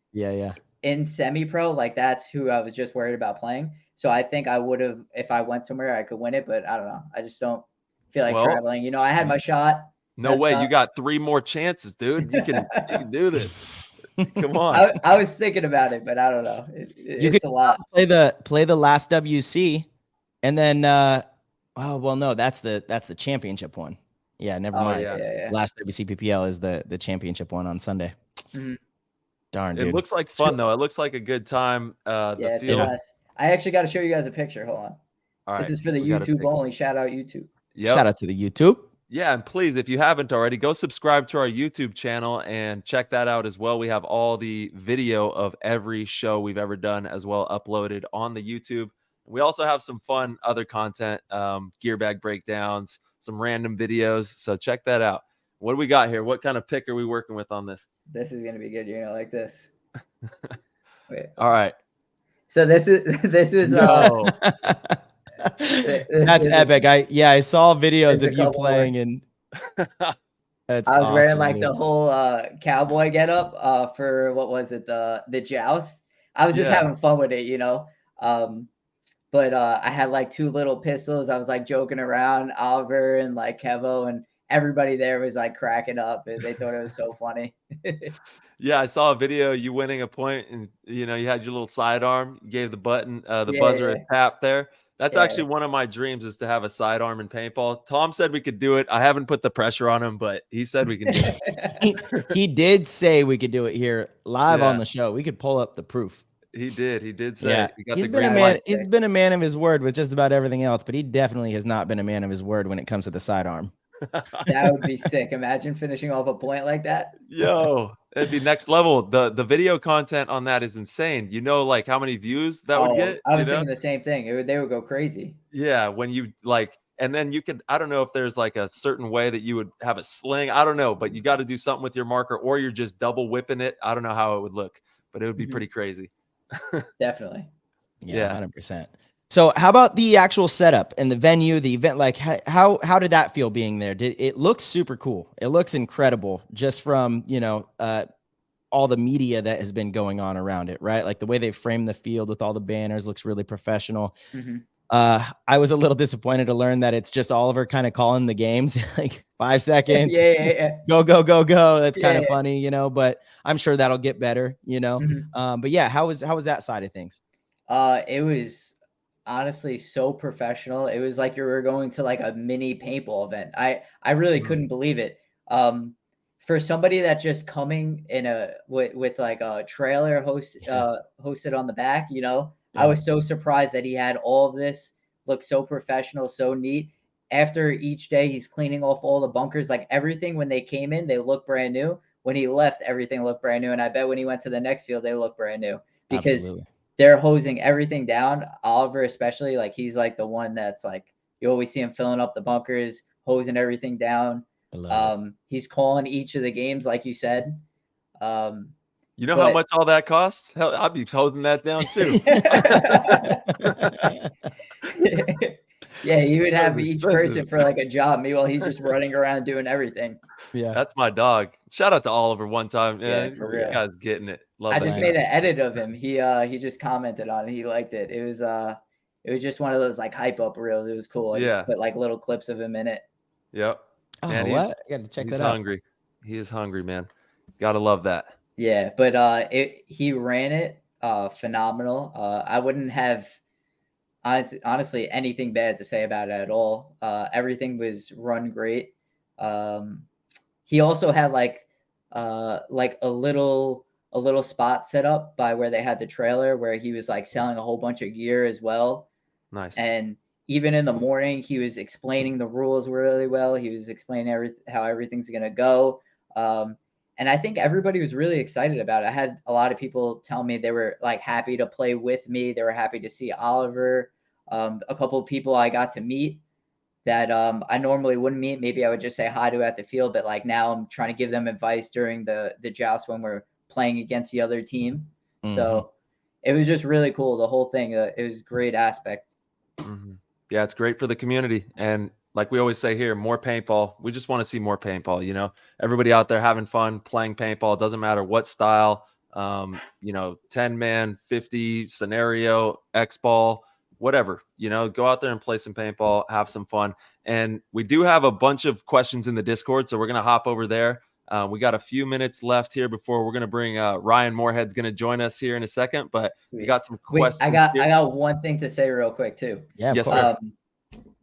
semi-pro, like that's who I was just worried about playing. So I think I would have, if I went somewhere, I could win it. But I don't know. I just don't feel like traveling. I had my shot. No way. You got 3 more chances, dude. You can do this. Come on. I was thinking about it, but I don't know. It's a lot. Play the last WC, and then no, that's the championship one. Yeah, never mind. Yeah. Last WC PPL is the championship one on Sunday. Mm-hmm. Darn, dude. It looks like fun though. It looks like a good time. The field. It does. I actually got to show you guys a picture. Hold on. All right. This is for the YouTube only. Shout out YouTube. Yep. Shout out to the YouTube. Yeah, and please, if you haven't already, go subscribe to our YouTube channel and check that out as well. We have all the video of every show we've ever done as well uploaded on the YouTube. We also have some fun other content, gear bag breakdowns, some random videos. So check that out. What do we got here? What kind of pick are we working with on this? This is going to be good. You're going to like this. Wait. All right. So this was no. That's epic. I saw videos of you playing and I was wearing like the whole cowboy getup for what was it, the joust. I was just having fun with it, but I had like 2 little pistols. I was like joking around. Oliver and like Kevo and everybody there was like cracking up, and they thought it was so funny. Yeah, I saw a video you winning a point, and you had your little sidearm. You gave the buzzer a tap there. That's actually one of my dreams, is to have a sidearm in paintball. Tom said we could do it. I haven't put the pressure on him, but he said we can do it. He did say we could do it here live on the show. We could pull up the proof. He did. He did say he got he's been a man of his word with just about everything else, but he definitely has not been a man of his word when it comes to the sidearm. That would be sick. Imagine finishing off a point like that. Yo, it'd be next level. The video content on that is insane. You know, like how many views that would Oh, get, I you was know? thinking the same thing. They would go crazy. Yeah, when you like, and then you could, I don't know if there's like a certain way that you would have a sling. I don't know, but you got to do something with your marker, or you're just double whipping it. I don't know how it would look, but it would be Mhm. pretty crazy. Definitely. Yeah, Yeah. 100%. So how about the actual setup and the venue, the event? Like how did that feel being there? It looks super cool. It looks incredible just from, all the media that has been going on around it, right? Like the way they framed the field with all the banners looks really professional. Mhm. I was a little disappointed to learn that it's just Oliver kind of calling the games, like 5 seconds, Yeah. go, go, go, go. That's kind of Yeah. funny, but I'm sure that'll get better, Mhm. But yeah, how was that side of things? It was honestly so professional. It was like you were going to like a mini paintball event. I really Mhm. couldn't believe it. For somebody that's just coming in with like a trailer hosted on the back, I Yeah. was so surprised that he had all of this look so professional, so neat. After each day, he's cleaning off all the bunkers, like everything. When they came in, they looked brand new. When he left, everything looked brand new. And I bet when he went to the next field, they look brand new because Absolutely. they're hosing everything down. Oliver, especially, like he's like the one that's like you always see him filling up the bunkers, hosing everything down. I love it. He's calling each of the games, like you said. Um, You know how but much all that costs? Hell, I'd be holding that down too. yeah, he would That have is each expensive. person for like a job. Meanwhile, he's just running around doing everything. Yeah. That's my dog. Shout out to Oliver one time. Yeah, Yeah, for you real. guys getting it. Love I that just guy. made an edit of him. He just commented on it. He liked it. It was just one of those like hype up reels. It was cool. I just Yeah. put like little clips of him in it. Yep. Man, Oh, what? I got to check he's that out. hungry. He is hungry, man. Gotta love that. Yeah, but he ran it phenomenal. I wouldn't have honestly anything bad to say about it at all. Everything was run great. Um, he also had like a little spot set up by where they had the trailer where he was like selling a whole bunch of gear as well. Nice. And even in the morning, he was explaining the rules really well. He was explaining how everything's gonna go. Um, and I think everybody was really excited about it. I had a lot of people tell me they were like happy to play with me. They were happy to see Oliver. A couple of people I got to meet that I normally wouldn't meet. Maybe I would just say hi to at the field, but like now I'm trying to give them advice during the joust when we're playing against the other team. So it was just really cool. The whole thing. It was a great aspect. Mhm. Yeah, it's great for the community. And like we always say here, more paintball. We just want to see more paintball. Everybody out there having fun playing paintball. It doesn't matter what style, 10-man, 50 scenario, X ball, whatever. Go out there and play some paintball, have some fun. And we do have a bunch of questions in the Discord, so we're going to hop over there. We got a few minutes left here before we're going to bring Ryan Moorhead's going to join us here in a second, but we got some Wait, questions I got here. I got one thing to say real quick too. Yeah, of Yes, course. sir.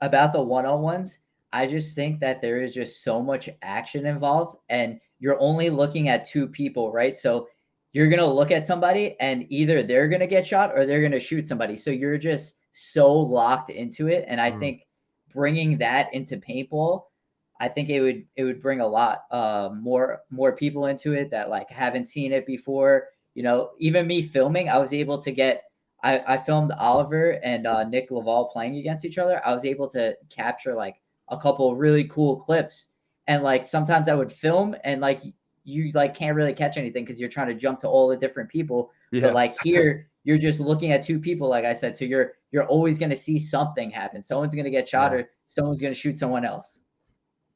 About the one-on-ones. I just think that there is just so much action involved, and you're only looking at two people, right? So you're gonna look at somebody, and either they're gonna get shot or they're gonna shoot somebody. So you're just so locked into it, and I think bringing that into paintball, I think it would bring a lot more people into it that like haven't seen it before. Even me filming, I was able to get. I filmed Oliver and Nick Laval playing against each other. I was able to capture like a couple of really cool clips, and like sometimes I would film and like you like can't really catch anything because you're trying to jump to all the different people. Yeah. But like here, you're just looking at two people, like I said. So you're always gonna see something happen. Someone's gonna get shot or someone's gonna shoot someone else.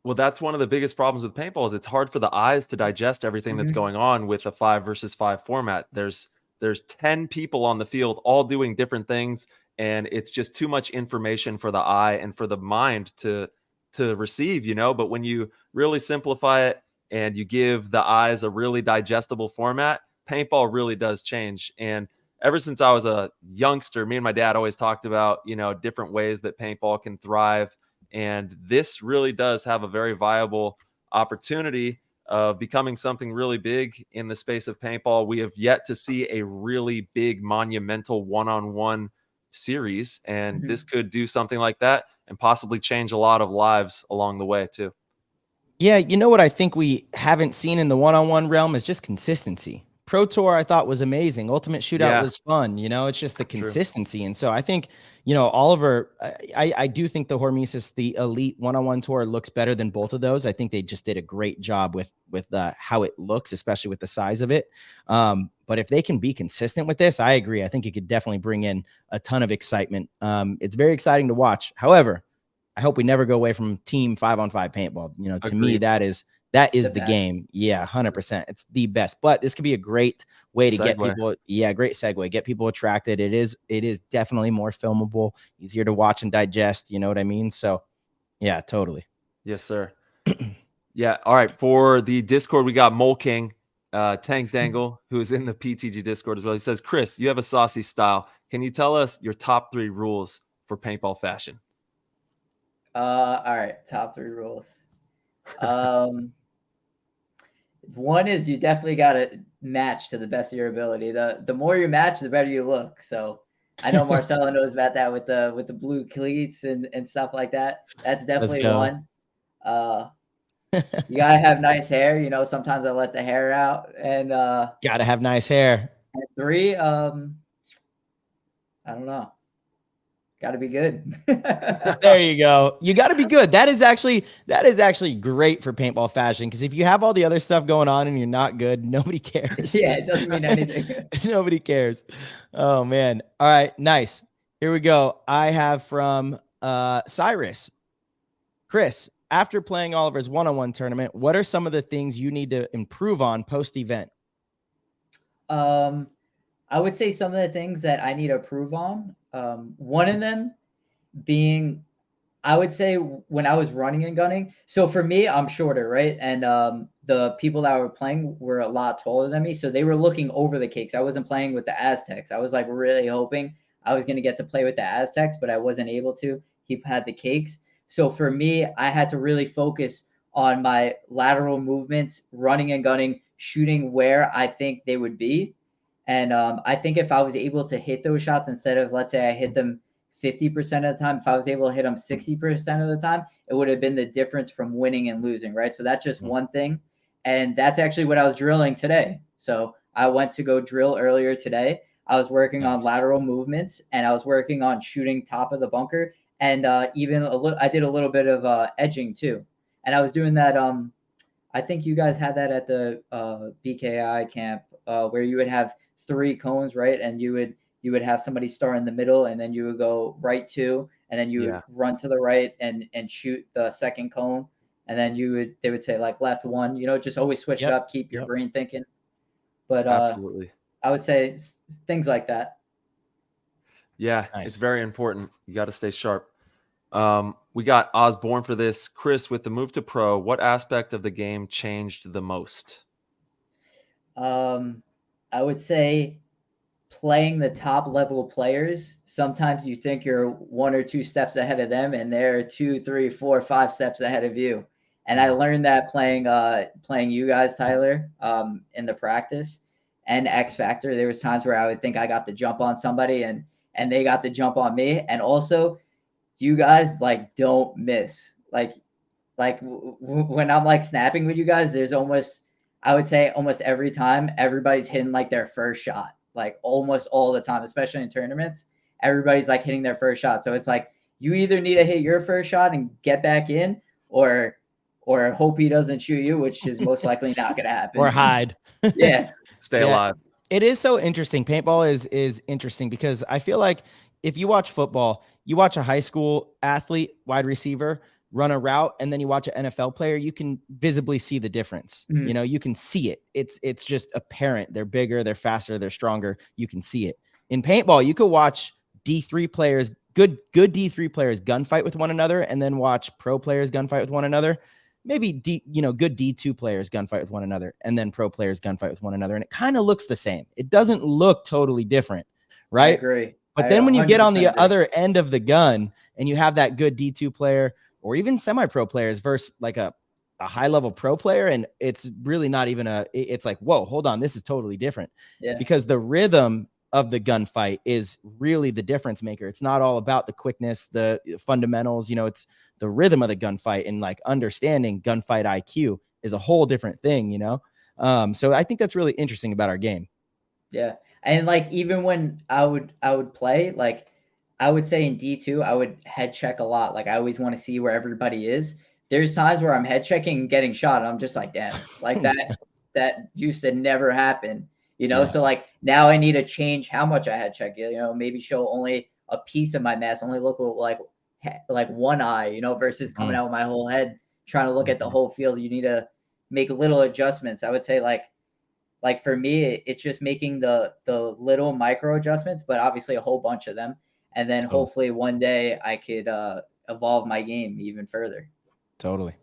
Well, that's one of the biggest problems with paintball is it's hard for the eyes to digest everything that's going on with a 5 versus 5 format. There's 10 people on the field all doing different things, and it's just too much information for the eye and for the mind to receive, but when you really simplify it and you give the eyes a really digestible format, paintball really does change. And ever since I was a youngster, me and my dad always talked about, different ways that paintball can thrive. And this really does have a very viable opportunity of becoming something really big in the space of paintball. We have yet to see a really big monumental one-on-one series, and this could do something like that and possibly change a lot of lives along the way too. Yeah, you know what I think we haven't seen in the one-on-one realm is just consistency. Pro Tour I thought was amazing. Ultimate Shootout Yeah, was fun. It's just the true. consistency. And so I think, Oliver, I do think the Hormesis, the Elite one-on-one tour looks better than both of those. I think they just did a great job with how it looks, especially with the size of it. But if they can be consistent with this, I agree. I think it could definitely bring in a ton of excitement. It's very exciting to watch. However, I hope we never go away from team 5-on-5 paintball. To me, Agreed. that is the game. Yeah, 100%. It's the best. But this could be a great way to get Segue. people. Yeah, great segue. Get people attracted. It is definitely more filmable, easier to watch and digest. You know what I mean? So, yeah, totally. Yes, sir. Yeah. All right. For the Discord, we got Mole King, Tank Dangle, who's in the PTG Discord as well. He says, Chris, you have a saucy style. Can you tell us your top 3 rules for paintball fashion? All right, top 3 rules. One is you definitely got to match to the best of your ability. The more you match, the better you look. So I know Marcelo knows about that with the blue cleats and stuff like that. That's definitely one. You gotta have nice hair. Sometimes I let the hair out. And gotta have nice hair. And 3, I don't know. Got to be good. There you go. You got to be good. That is actually great for paintball fashion, because if you have all the other stuff going on and you're not good, nobody cares. Yeah, it doesn't mean anything. Nobody cares. Oh man. All right, nice. Here we go. I have from Cyrus. Chris, after playing Oliver's one-on-one tournament, what are some of the things you need to improve on post-event? I would say some of the things that I need to improve on. One of them being, I would say, when I was running and gunning. So for me, I'm shorter, right? And the people that were playing were a lot taller than me. So they were looking over the cakes. I wasn't playing with the Aztecs. I was like really hoping I was going to get to play with the Aztecs, but I wasn't able to. He had the cakes. So for me, I had to really focus on my lateral movements, running and gunning, shooting where I think they would be. And I think if I was able to hit those shots, instead of, let's say I hit them 50% of the time, if I was able to hit them 60% of the time, it would have been the difference from winning and losing, right? So that's just one thing. And that's actually what I was drilling today. So I went to go drill earlier today. I was working on lateral movements, and I was working on shooting top of the bunker. And even I did a little bit of edging too. And I was doing that. I think you guys had that at the BKI camp where you would have 3 cones, right? And you would have somebody start in the middle, and then you would go right 2, and then you would run to the right and shoot the second cone, and then they would say like left 1. Just always switch it up, keep your brain thinking. But absolutely, I would say things like that. Yeah, nice. It's very important. You got to stay sharp. We got Osborne for this. Chris, with the move to pro, what aspect of the game changed the most? I would say playing the top level players. Sometimes you think you're 1 or 2 steps ahead of them, and they're 2, 3, 4, 5 steps ahead of you. And I learned that playing you guys, Tyler, in the practice and X Factor. There was times where I would think I got the jump on somebody, and they got the jump on me. And also, you guys don't miss. When I'm snapping with you guys, there's I would say almost every time everybody's hitting their first shot, almost all the time, especially in tournaments. Everybody's hitting their first shot. So it's you either need to hit your first shot and get back in, or hope he doesn't shoot you, which is most likely not going to happen. Or hide. Yeah. Stay alive. It is so interesting. Paintball is interesting because I feel like if you watch football, you watch a high school athlete, wide receiver, run a route, and then you watch an NFL player, you can visibly see the difference. Mm-hmm. You can see it. It's just apparent. They're bigger, they're faster, they're stronger. You can see it. In paintball, you could watch D3 players, good D3 players gunfight with one another, and then watch pro players gunfight with one another. Maybe good D2 players gunfight with one another, and then pro players gunfight with one another. And it kind of looks the same. It doesn't look totally different, right? I agree. But then when you get on the other end of the gun and you have that good D2 player or even semi-pro players versus a high-level pro player, and it's really not even it's whoa, hold on, this is totally different. Yeah. Because the rhythm of the gunfight is really the difference maker. It's not all about the quickness, the fundamentals, it's the rhythm of the gunfight, and like understanding gunfight IQ is a whole different thing, So I think that's really interesting about our game. Yeah. And like, even when I would play, like I would say in D2, I would head check a lot. Like I always want to see where everybody is. There's times where I'm head checking and getting shot, and I'm just like, damn, like that used to never happen, Yeah. So like now I need to change how much I head check, maybe show only a piece of my mask, only look like one eye, versus coming out with my whole head, trying to look at the whole field. You need to make little adjustments. I would say like for me, it's just making the little micro adjustments, but obviously a whole bunch of them. And then hopefully one day I could evolve my game even further. Totally.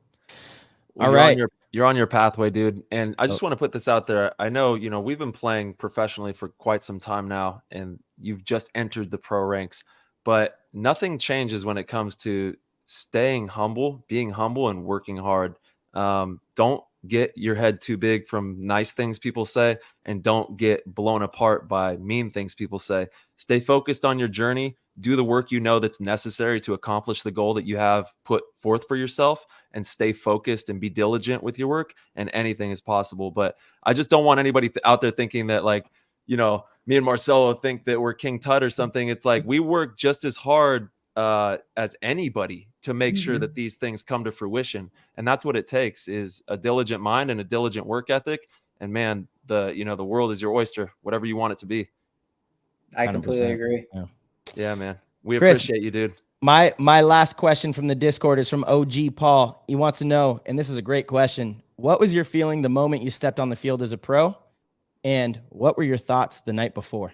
Well, All right. You're on your pathway, dude. And I just want to put this out there. I know, we've been playing professionally for quite some time now, and you've just entered the pro ranks, but nothing changes when it comes to staying humble, being humble, and working hard. Don't get your head too big from nice things people say, and don't get blown apart by mean things people say. Stay focused on your journey. Do the work that's necessary to accomplish the goal that you have put forth for yourself, and stay focused and be diligent with your work, and anything is possible. But I just don't want anybody out there thinking that me and Marcelo think that we're King Tut or something. It's like we work just as hard as anybody to make sure that these things come to fruition. And that's what it takes, is a diligent mind and a diligent work ethic. And man, the world is your oyster, whatever you want it to be. I completely 100%. agree. Yeah, man. We Chris, appreciate you, dude. My last question from the Discord is from OG Paul. He wants to know, and this is a great question, what was your feeling the moment you stepped on the field as a pro? And what were your thoughts the night before?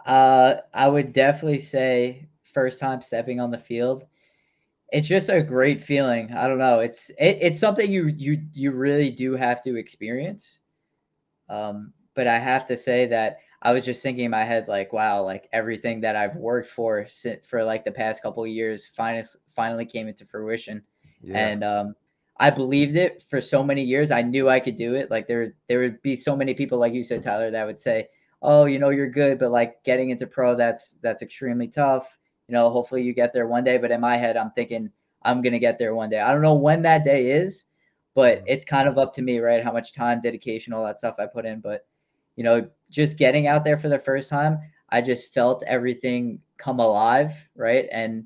I would definitely say first time stepping on the field. It's just a great feeling. I don't know. It's something you really do have to experience. But I have to say that I was just thinking in my head, like, wow, like everything that I've worked for like the past couple of years finally came into fruition. Yeah. And I believed it for so many years. I knew I could do it. Like there would be so many people, like you said, Tyler, that would say, oh, you're good, but like getting into pro, that's extremely tough. Hopefully you get there one day. But in my head, I'm thinking I'm going to get there one day. I don't know when that day is, but it's kind of up to me, right? How much time, dedication, all that stuff I put in. But, just getting out there for the first time, I just felt everything come alive, right? And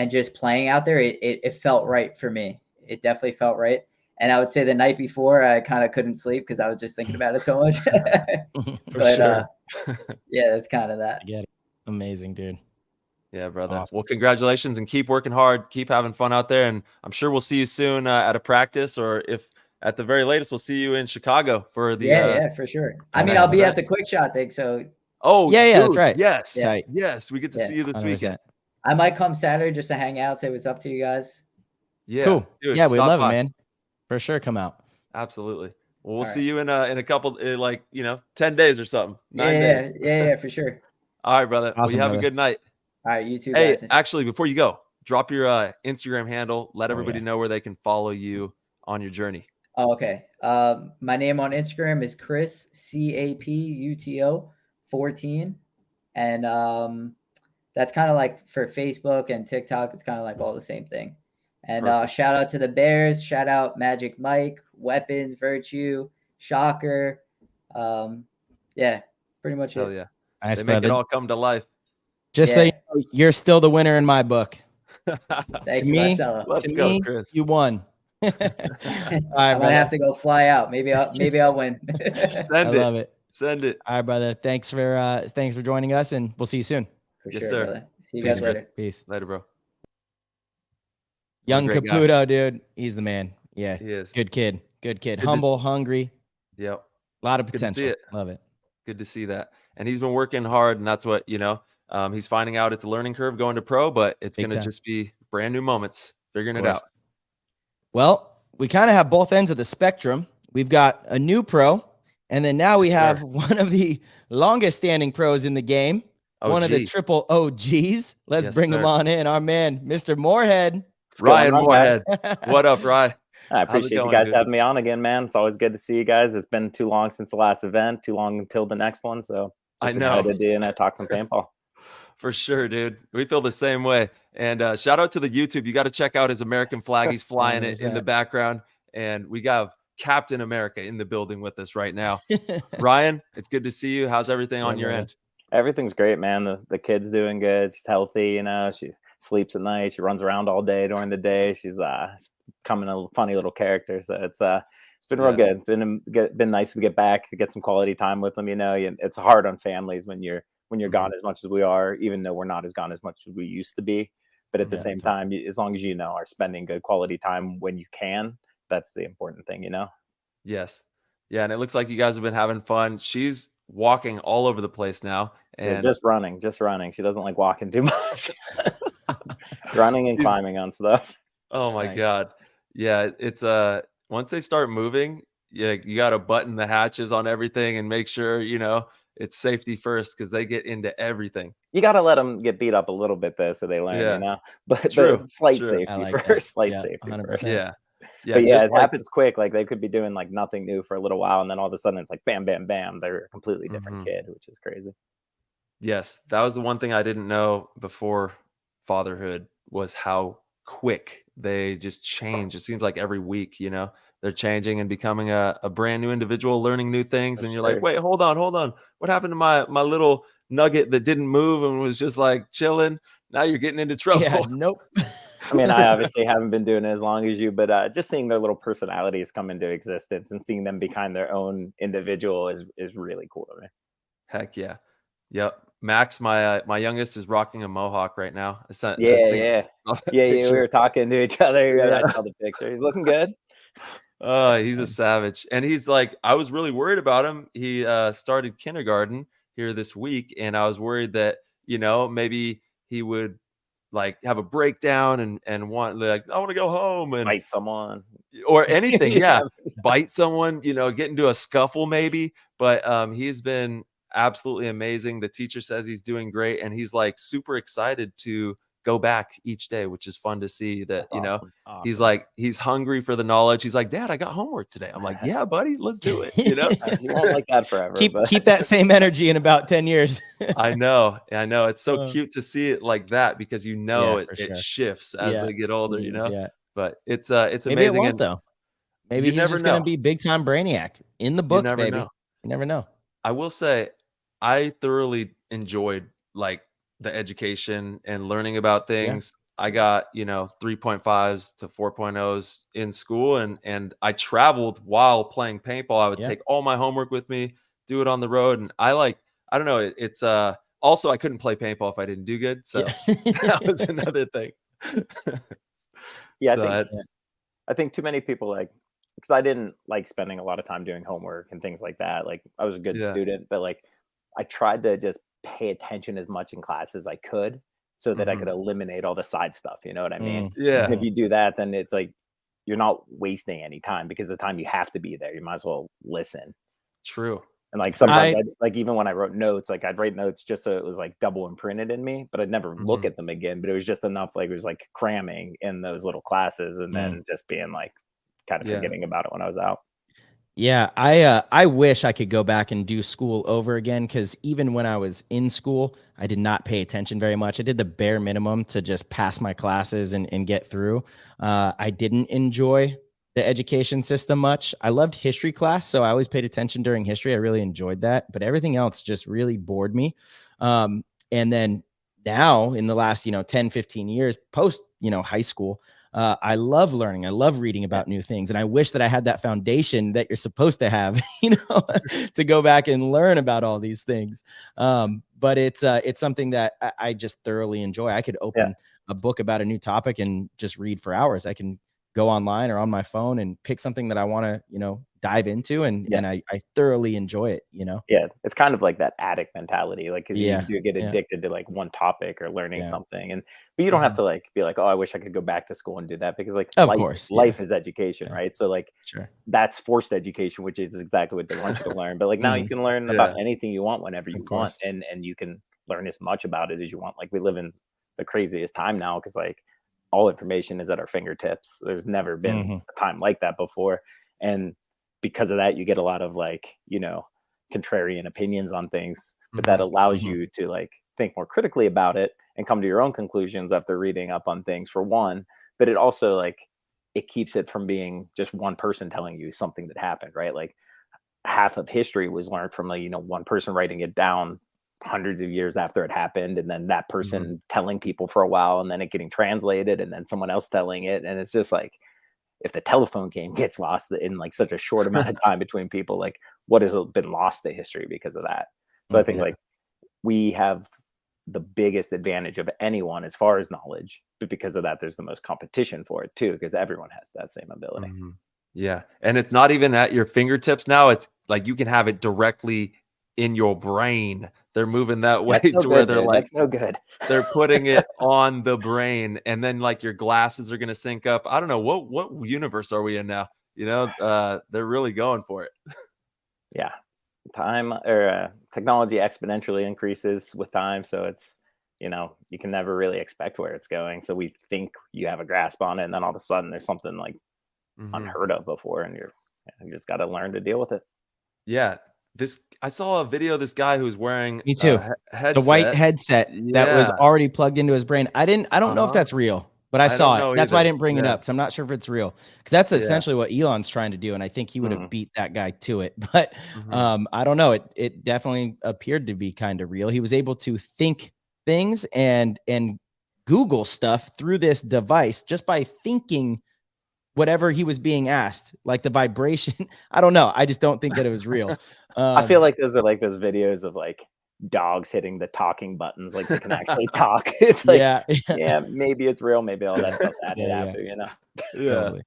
just playing out there, it felt right for me. It definitely felt right. And I would say the night before, I kind of couldn't sleep because I was just thinking about it so much. But sure. Yeah, that's kind of that. I get it. Amazing, dude. Yeah, brother. Awesome. Well, congratulations, and keep working hard. Keep having fun out there. And I'm sure we'll see you soon at a practice, or if at the very latest, we'll see you in Chicago for the. Yeah, for sure. I mean, I'll be at the Quick Shot thing. So. Oh, yeah, dude, that's right. Yes. Yeah. Yes. We get to see you this 100%. Weekend. I might come Saturday just to hang out, say what's up to you guys. Yeah. Cool. Dude, yeah, we love it, man. For sure. Come out. Absolutely. Well, we'll see you in a couple, 10 days or something. 9 days. Yeah, for sure. All right, brother. Awesome, well, you have a good night. All right, you too, hey, guys. Actually, before you go, drop your Instagram handle. Let everybody know where they can follow you on your journey. Oh, okay. My name on Instagram is Chris Caputo 14, and that's kind of like for Facebook and TikTok. It's kind of like all the same thing. And shout out to the Bears. Shout out Magic Mike, Weapons, Virtue, Shocker. Yeah, pretty much Hell it. Yeah. Nice, they make it all come to life. Just so you know, you're still the winner in my book. Thank you, Marcelo. Let's go, Chris. You won. All right, I might have to go fly out. Maybe I'll win. Love it. Send it. All right, brother. Thanks for joining us, and we'll see you soon. Yes, sir. Brother. See you guys later. Peace. Later, bro. Young Caputo, dude. He's the man. Yeah. He is. Good kid. Humble, hungry. Yep. A lot of potential. Good to see it. Love it. Good to see that. And he's been working hard, and that's what, he's finding out it's a learning curve going to pro, but it's going to just be brand new moments, figuring it out. Well, we kind of have both ends of the spectrum. We've got a new pro, and then now we have one of the longest standing pros in the game, one of the triple OGs. Let's bring him on in. Our man, Mr. Moorhead. Ryan Moorhead. What up, Ryan? I How's it appreciate you going, guys dude? having me on again, man. It's always good to see you guys. It's been too long since the last event, too long until the next one. So I just know. excited to talk some paintball. For sure, dude. We feel the same way. And shout out to the YouTube. You got to check out his American flag. He's flying it in the 100%. background. And we got Captain America in the building with us right now. Ryan, it's good to see you. How's everything on your brother. end? Everything's great, man. The kid's doing good. She's healthy, she sleeps at night. She runs around all day during the day. She's becoming a funny little character. So it's been real Yes. good. Been nice to get back to get some quality time with them. It's hard on families when you're gone as much as we are, even though we're not as gone as much as we used to be. But at the same time, as long as are spending good quality time when you can, that's the important thing, Yes. Yeah. And it looks like you guys have been having fun. She's walking all over the place now. And just running. She doesn't like walking too much. Running and climbing on stuff. Oh my Nice. God. Yeah. It's once they start moving, you got to button the hatches on everything and make sure, it's safety first because they get into everything. You got to let them get beat up a little bit though, so they learn, But True. slight True. safety I like first, that. slight Yeah, safety 100%. first. Yeah. Yeah. But just it happens quick. Like they could be doing like nothing new for a little while, and then all of a sudden it's like bam, bam, bam. They're a completely different kid, which is crazy. Yes, that was the one thing I didn't know before Fatherhood was how quick they just change. It seems like every week, they're changing and becoming a brand new individual, learning new things. And you're like, wait, hold on. What happened to my little nugget that didn't move and was just like chilling? Now you're getting into trouble. Yeah, nope. I mean, I obviously haven't been doing it as long as you, but just seeing their little personalities come into existence and seeing them become their own individual is really cool to me. Heck yeah. Yep. Max, my youngest, is rocking a mohawk right now. Yeah. We were talking to each other. Yeah. I saw the picture. He's looking good. He's a savage. And he's like, I was really worried about him. He started kindergarten here this week, and I was worried that, maybe he would like have a breakdown and want like, I want to go home and bite someone or anything. Yeah. Bite someone, get into a scuffle maybe. But he's been absolutely amazing. The teacher says he's doing great, and he's like super excited to go back each day, which is fun to see that. That's awesome. He's like, he's hungry for the knowledge. He's like, Dad, I got homework today. I'm like, yeah, buddy, let's do it. You won't like that forever. Keep that same energy in about 10 years. I know. It's so cute to see it like that because it shifts as they get older. Yeah. But it's Maybe amazing. It won't, though. Maybe he's just going to be big time brainiac in the books, baby. You never know. I will say, I thoroughly enjoyed like the education and learning about things. I got, 3.5s to 4.0s in school and I traveled while playing paintball. I would take all my homework with me, do it on the road. And I don't know. It's also I couldn't play paintball if I didn't do good. So that was another thing. I think too many people because I didn't like spending a lot of time doing homework and things like that. Like I was a good student, but like I tried to just pay attention as much in class as I could so that I could eliminate all the side stuff. You know what I mean? Yeah. And if you do that, then it's like you're not wasting any time because the time you have to be there, you might as well listen. True. And like sometimes even when I wrote notes, like I'd write notes just so it was like double imprinted in me, but I'd never look at them again. But it was just enough, like it was like cramming in those little classes and then just being like kind of forgetting about it when I was out. Yeah, I wish I could go back and do school over again because even when I was in school, I did not pay attention very much. I did the bare minimum to just pass my classes and get through. I didn't enjoy the education system much. I loved history class, so I always paid attention during history. I really enjoyed that, but everything else just really bored me. And then now in the last, 10, 15 years post, high school, I love learning. I love reading about new things. And I wish that I had that foundation that you're supposed to have, to go back and learn about all these things. But it's something that I just thoroughly enjoy. I could open a book about a new topic and just read for hours. I can go online or on my phone and pick something that I want to, dive into. And I thoroughly enjoy it, Yeah. It's kind of like that addict mentality. Like, cause you do get addicted to like one topic or learning something. But you don't have to like be like, oh, I wish I could go back to school and do that because like life is education, right? So like that's forced education, which is exactly what they want you to learn. But like now you can learn about anything you want whenever you want. And you can learn as much about it as you want. Like we live in the craziest time now because like all information is at our fingertips. There's never been a time like that before. And because of that, you get a lot of like, contrarian opinions on things, but that allows you to like think more critically about it and come to your own conclusions after reading up on things, for one. But it also like, it keeps it from being just one person telling you something that happened, right? Like half of history was learned from one person writing it down hundreds of years after it happened, and then that person telling people for a while, and then it getting translated, and then someone else telling it. And it's just like, if the telephone game gets lost in like such a short amount of time between people, like what has been lost to history because of that? So I think like we have the biggest advantage of anyone as far as knowledge, but because of that, there's the most competition for it too, because everyone has that same ability. Yeah. And it's not even at your fingertips now. It's like you can have it directly in your brain. They're moving that way to where they're like, that's no good. They're putting it on the brain, and then like your glasses are going to sync up. I don't know what universe are we in now? They're really going for it. Yeah. Time or technology exponentially increases with time. So it's, you can never really expect where it's going. So we think you have a grasp on it, and then all of a sudden there's something like unheard of before, and you just got to learn to deal with it. Yeah. I saw a video of this guy who's wearing me too the white headset that was already plugged into his brain. I don't know if that's real, but I saw it. That's why I didn't bring it up, because I'm not sure if it's real, because that's essentially what Elon's trying to do, and I think he would have beat that guy to it. But I don't know. It definitely appeared to be kind of real. He was able to think things and Google stuff through this device just by thinking whatever he was being asked, like the vibration. I don't know. I just don't think that it was real. I feel like those are like those videos of like dogs hitting the talking buttons, like they can actually talk. It's like, yeah, maybe it's real. Maybe all that stuff's added after, Totally.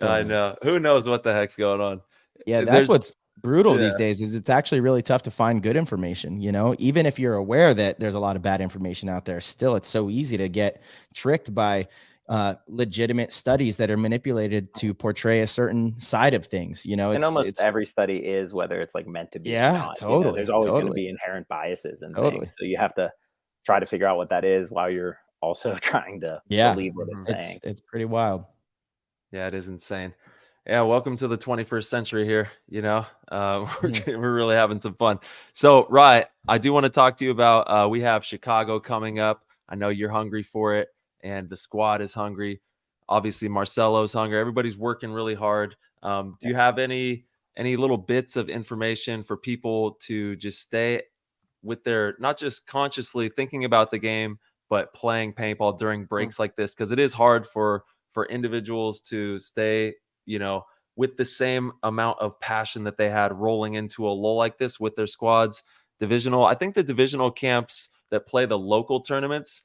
I know. Who knows what the heck's going on? Yeah, that's what's brutal these days, is it's actually really tough to find good information. Even if you're aware that there's a lot of bad information out there, still it's so easy to get tricked by legitimate studies that are manipulated to portray a certain side of things. And almost every study is, whether it's like meant to be or not. Totally. There's always going to be inherent biases and things, so you have to try to figure out what that is while you're also trying to believe what it's saying. It's pretty wild. Yeah, it is insane. Yeah, welcome to the 21st century here. We're really having some fun. So, Rye, I do want to talk to you about we have Chicago coming up. I know you're hungry for it, and the squad is hungry. Obviously, Marcelo's hungry. Everybody's working really hard. Do you have any little bits of information for people to just stay with their, not just consciously thinking about the game, but playing paintball during breaks like this? Because it is hard for individuals to stay, with the same amount of passion that they had rolling into a lull like this with their squads. Divisional, I think the divisional camps that play the local tournaments,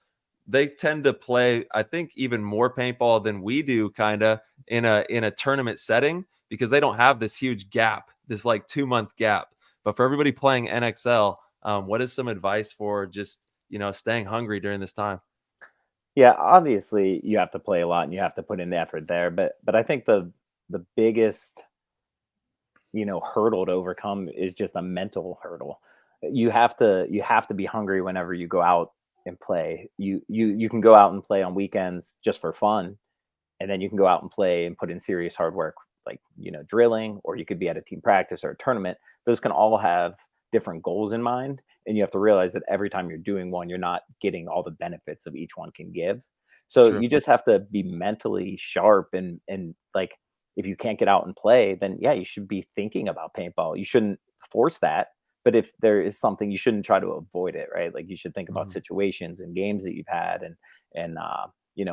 they tend to play, I think, even more paintball than we do, kind of in a tournament setting, because they don't have this huge gap, this like 2-month gap. But for everybody playing NXL, what is some advice for just, staying hungry during this time? Yeah, obviously you have to play a lot and you have to put in the effort there. But I think the biggest, hurdle to overcome is just a mental hurdle. You have to be hungry whenever you go out and play. You can go out and play on weekends just for fun, and then you can go out and play and put in serious hard work, like drilling, or you could be at a team practice or a tournament. Those can all have different goals in mind, and you have to realize that every time you're doing one, you're not getting all the benefits of each one can give. So you just have to be mentally sharp, and like, if you can't get out and play, then you should be thinking about paintball. You shouldn't force that. But if there is something, you shouldn't try to avoid it, right? Like, you should think about situations and games that you've had, and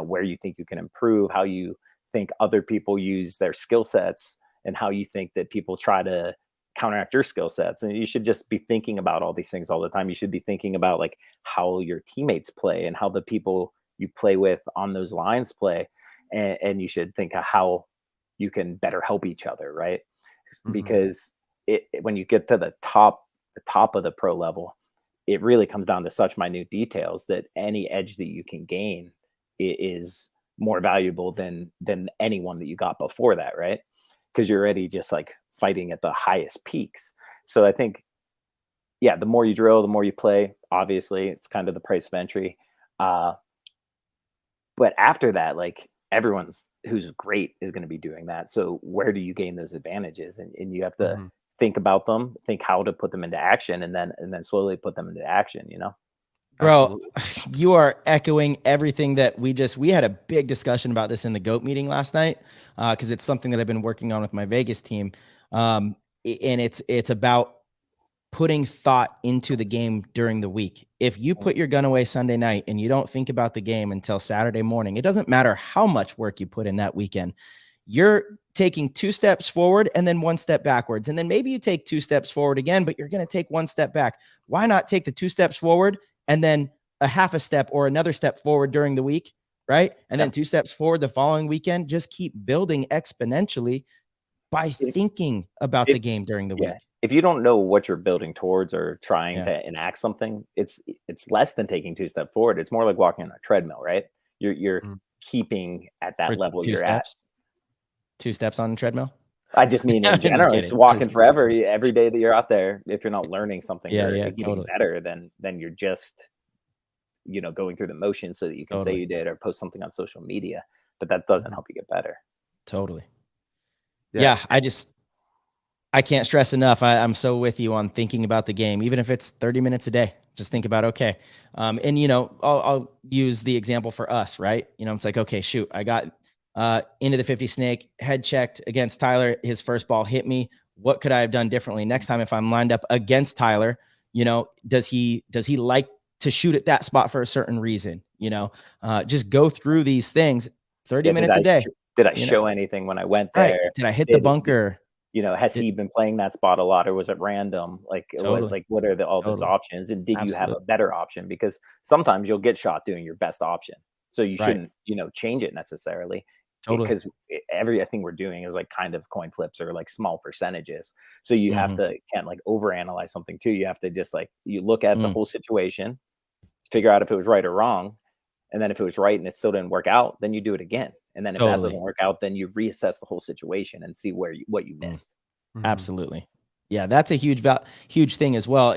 where you think you can improve, how you think other people use their skill sets, and how you think that people try to counteract your skill sets. And you should just be thinking about all these things all the time. You should be thinking about like how your teammates play and how the people you play with on those lines play, and you should think of how you can better help each other, right? Because when you get to the top of the pro level, it really comes down to such minute details that any edge that you can gain is more valuable than anyone that you got before that, right? Because you're already just like fighting at the highest peaks. So I think, the more you drill, the more you play. Obviously, it's kind of the price of entry. But after that, like everyone's who's great is going to be doing that. So where do you gain those advantages? And you have to think about them, think how to put them into action, and then slowly put them into action, you know? Bro, you are echoing everything that we had a big discussion about this in the GOAT meeting last night. Cause it's something that I've been working on with my Vegas team. And it's about putting thought into the game during the week. If you put your gun away Sunday night and you don't think about the game until Saturday morning, it doesn't matter how much work you put in that weekend. You're taking 2 steps forward and then 1 step backwards. And then maybe you take 2 steps forward again, but you're going to take 1 step back. Why not take the 2 steps forward and then a half a step or another step forward during the week, right? And then 2 steps forward the following weekend. Just keep building exponentially by thinking about the game during the week. If you don't know what you're building towards or trying to enact something, it's less than taking 2 steps forward. It's more like walking on a treadmill, right? You're keeping at that level you're at. 2 steps on the treadmill? I just mean in general, just walking forever every day that you're out there. If you're not learning something or getting better, then you're just, you know, going through the motions so that you can say you did or post something on social media, but that doesn't help you get better. Totally. Yeah. I can't stress enough. I'm so with you on thinking about the game, even if it's 30 minutes a day. Just think about, okay. And, you know, I'll use the example for us, right? You know, it's like, okay, shoot, I got into the 50 snake, head checked against Tyler. His first ball hit me. What could I have done differently next time if I'm lined up against Tyler? You know, does he like to shoot at that spot for a certain reason? You know, just go through these things 30 minutes a day. Did I show anything when I went there? Right. Did I hit the bunker? You know, has he been playing that spot a lot, or was it random? Like, what are all those options? And did you have a better option? Because sometimes you'll get shot doing your best option. So you shouldn't, you know, change it necessarily. Because everything we're doing is like kind of coin flips or like small percentages. So you have to can't like overanalyze something too. You have to just like, you look at the whole situation, figure out if it was right or wrong. And then if it was right and it still didn't work out, then you do it again. And then if that doesn't work out, then you reassess the whole situation and see what you missed. Absolutely. Yeah, that's a huge thing as well.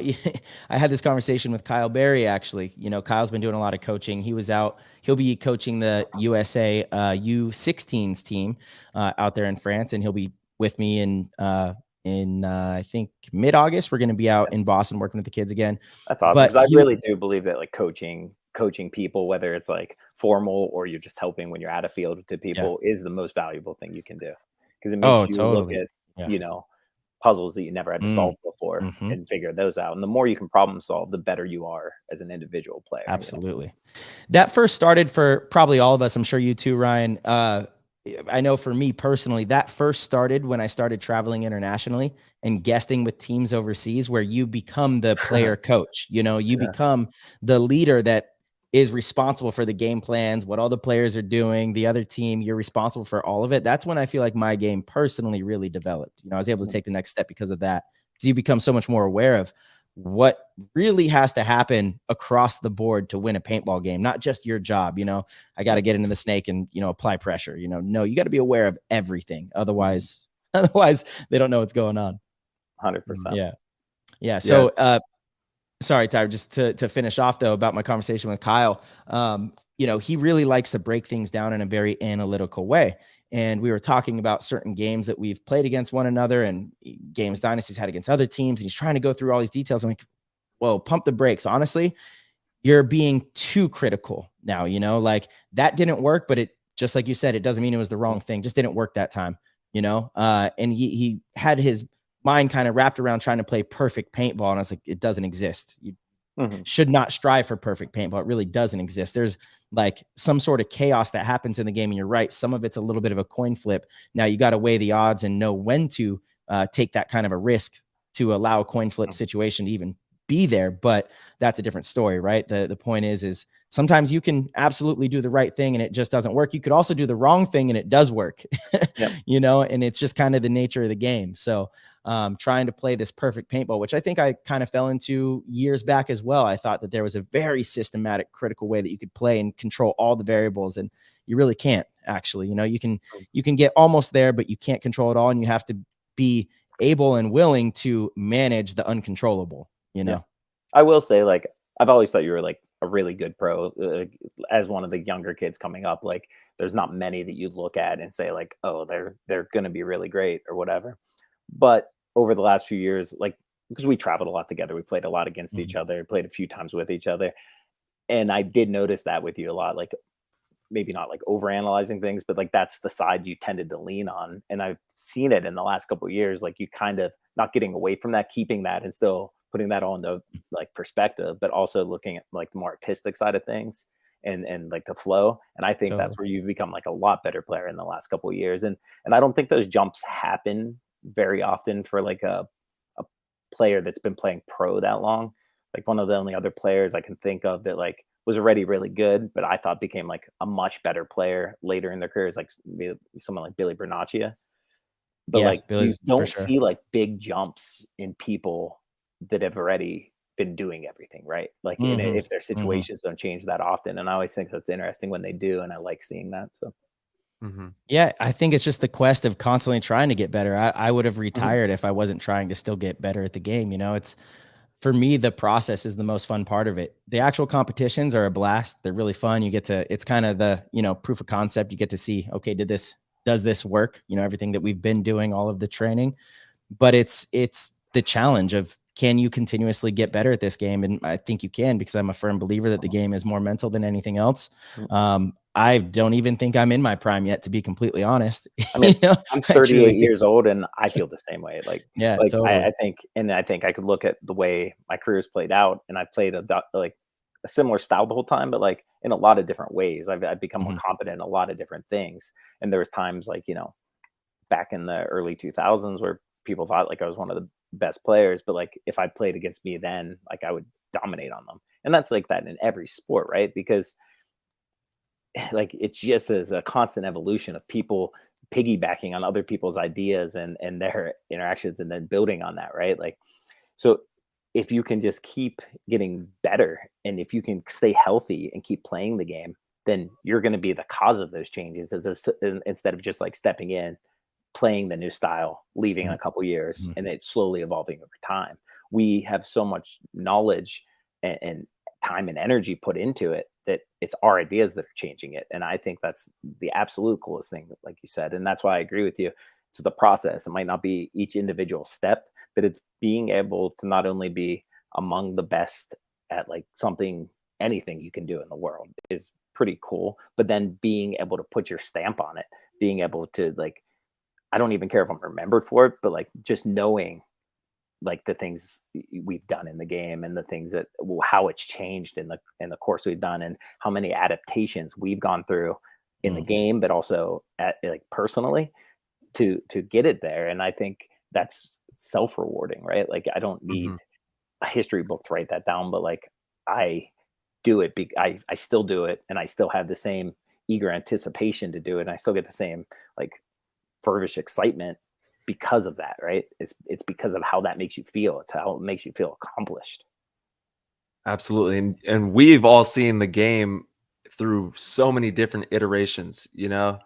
I had this conversation with Kyle Berry, actually. You know, Kyle's been doing a lot of coaching. He'll be coaching the USA U16s team out there in France, and he'll be with me in I think mid-August. We're going to be out in Boston working with the kids again. That's awesome. Because I really do believe that like coaching people, whether it's like formal or you're just helping when you're at a field to people, is the most valuable thing you can do. Because it makes you look at, you know, puzzles that you never had to solve before and figure those out. And the more you can problem solve, the better you are as an individual player. Absolutely. You know? That first started for probably all of us. I'm sure you too, Ryan. I know for me personally, that first started when I started traveling internationally and guesting with teams overseas, where you become the player coach. You know, you become the leader that is responsible for the game plans, what all the players are doing, the other team, you're responsible for all of it. That's when I feel like my game personally really developed. You know, I was able to take the next step because of that. So you become so much more aware of what really has to happen across the board to win a paintball game, not just your job. You know, I got to get into the snake and, you know, apply pressure. You know, no, you got to be aware of everything. Otherwise they don't know what's going on. 100%. Yeah. So, sorry, Tyler, just to finish off though, about my conversation with Kyle, you know, he really likes to break things down in a very analytical way. And we were talking about certain games that we've played against one another and games Dynasty's had against other teams. And he's trying to go through all these details. I'm like, whoa, pump the brakes. Honestly, you're being too critical now, you know, like that didn't work, but it, just like you said, it doesn't mean it was the wrong thing. Just didn't work that time, you know? And he had his mind kind of wrapped around trying to play perfect paintball. And I was like, it doesn't exist. You should not strive for perfect paintball. It really doesn't exist. There's like some sort of chaos that happens in the game. And you're right. Some of it's a little bit of a coin flip. Now you got to weigh the odds and know when to take that kind of a risk to allow a coin flip situation to even be there. But that's a different story, right? The point is sometimes you can absolutely do the right thing and it just doesn't work. You could also do the wrong thing and it does work, you know, and it's just kind of the nature of the game. So trying to play this perfect paintball, which I think I kind of fell into years back as well. I thought that there was a very systematic, critical way that you could play and control all the variables, and you really can't actually. You know, you can get almost there, but you can't control it all, and you have to be able and willing to manage the uncontrollable. You know, I will say, like, I've always thought you were like a really good pro. As one of the younger kids coming up, like there's not many that you look at and say like, oh, they're going to be really great or whatever. But over the last few years, like, because we traveled a lot together, we played a lot against each other, played a few times with each other. And I did notice that with you a lot, like maybe not like overanalyzing things, but like that's the side you tended to lean on. And I've seen it in the last couple of years, like you kind of not getting away from that, keeping that and still putting that all into like perspective, but also looking at like the more artistic side of things and like the flow. And I think that's where you've become like a lot better player in the last couple of years. And I don't think those jumps happen very often for like a player that's been playing pro that long. Like one of the only other players I can think of that like was already really good, but I thought became like a much better player later in their careers, like someone like Billy Bernaccia. But like you don't see like big jumps in people that have already been doing everything right. Like if their situations don't change that often, and I always think that's interesting when they do, and I like seeing that. So. Yeah, I think it's just the quest of constantly trying to get better. I would have retired if I wasn't trying to still get better at the game. You know, it's for me, the process is the most fun part of it. The actual competitions are a blast. They're really fun. You get to, it's kind of the, you know, proof of concept. You get to see, okay, does this work? You know, everything that we've been doing, all of the training, but it's the challenge of, can you continuously get better at this game? And I think you can, because I'm a firm believer that the game is more mental than anything else. I don't even think I'm in my prime yet, to be completely honest. I mean, you know, I'm 38 years old and I feel the same way. Like, yeah, like totally. I think I could look at the way my career's played out, and I played like a similar style the whole time, but like in a lot of different ways. I've become more competent in a lot of different things. And there was times like, you know, back in the early 2000s where people thought like I was one of the best players, but like if I played against me then, like I would dominate on them. And that's like that in every sport, right? Because like it's just as a constant evolution of people piggybacking on other people's ideas and their interactions and then building on that, right? Like, so if you can just keep getting better and if you can stay healthy and keep playing the game, then you're going to be the cause of those changes instead of just like stepping in, playing the new style, leaving in a couple years, and it's slowly evolving over time. We have so much knowledge and time and energy put into it that it's our ideas that are changing it. And I think that's the absolute coolest thing, like you said. And that's why I agree with you. It's the process. It might not be each individual step, but it's being able to not only be among the best at like anything you can do in the world is pretty cool, but then being able to put your stamp on it, being able to like, I don't even care if I'm remembered for it, but like just knowing like the things we've done in the game and the things that how it's changed in the course we've done and how many adaptations we've gone through in the game, but also at like personally to get it there. And I think that's self-rewarding, right? Like I don't need a history book to write that down, but like I do it. I still do it, and I still have the same eager anticipation to do it. And I still get the same like fervish excitement because of that, right? It's because of how that makes you feel. It's how it makes you feel accomplished. Absolutely. And we've all seen the game through so many different iterations, you know.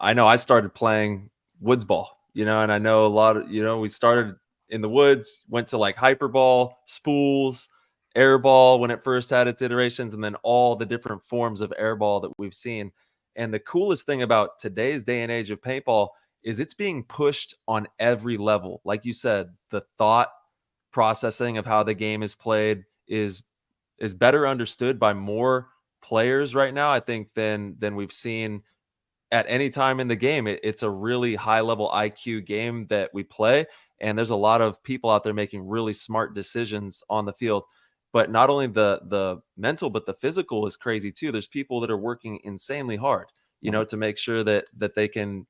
I know I started playing woods ball, you know, and I know a lot of, you know, we started in the woods, went to like hyperball, spools, airball when it first had its iterations, and then all the different forms of airball that we've seen. And the coolest thing about today's day and age of paintball is it's being pushed on every level. Like you said, the thought processing of how the game is played is better understood by more players right now, I think, than we've seen at any time in the game. It's a really high level IQ game that we play, and there's a lot of people out there making really smart decisions on the field. But not only the mental, but the physical is crazy too. There's people that are working insanely hard, you know, to make sure that they can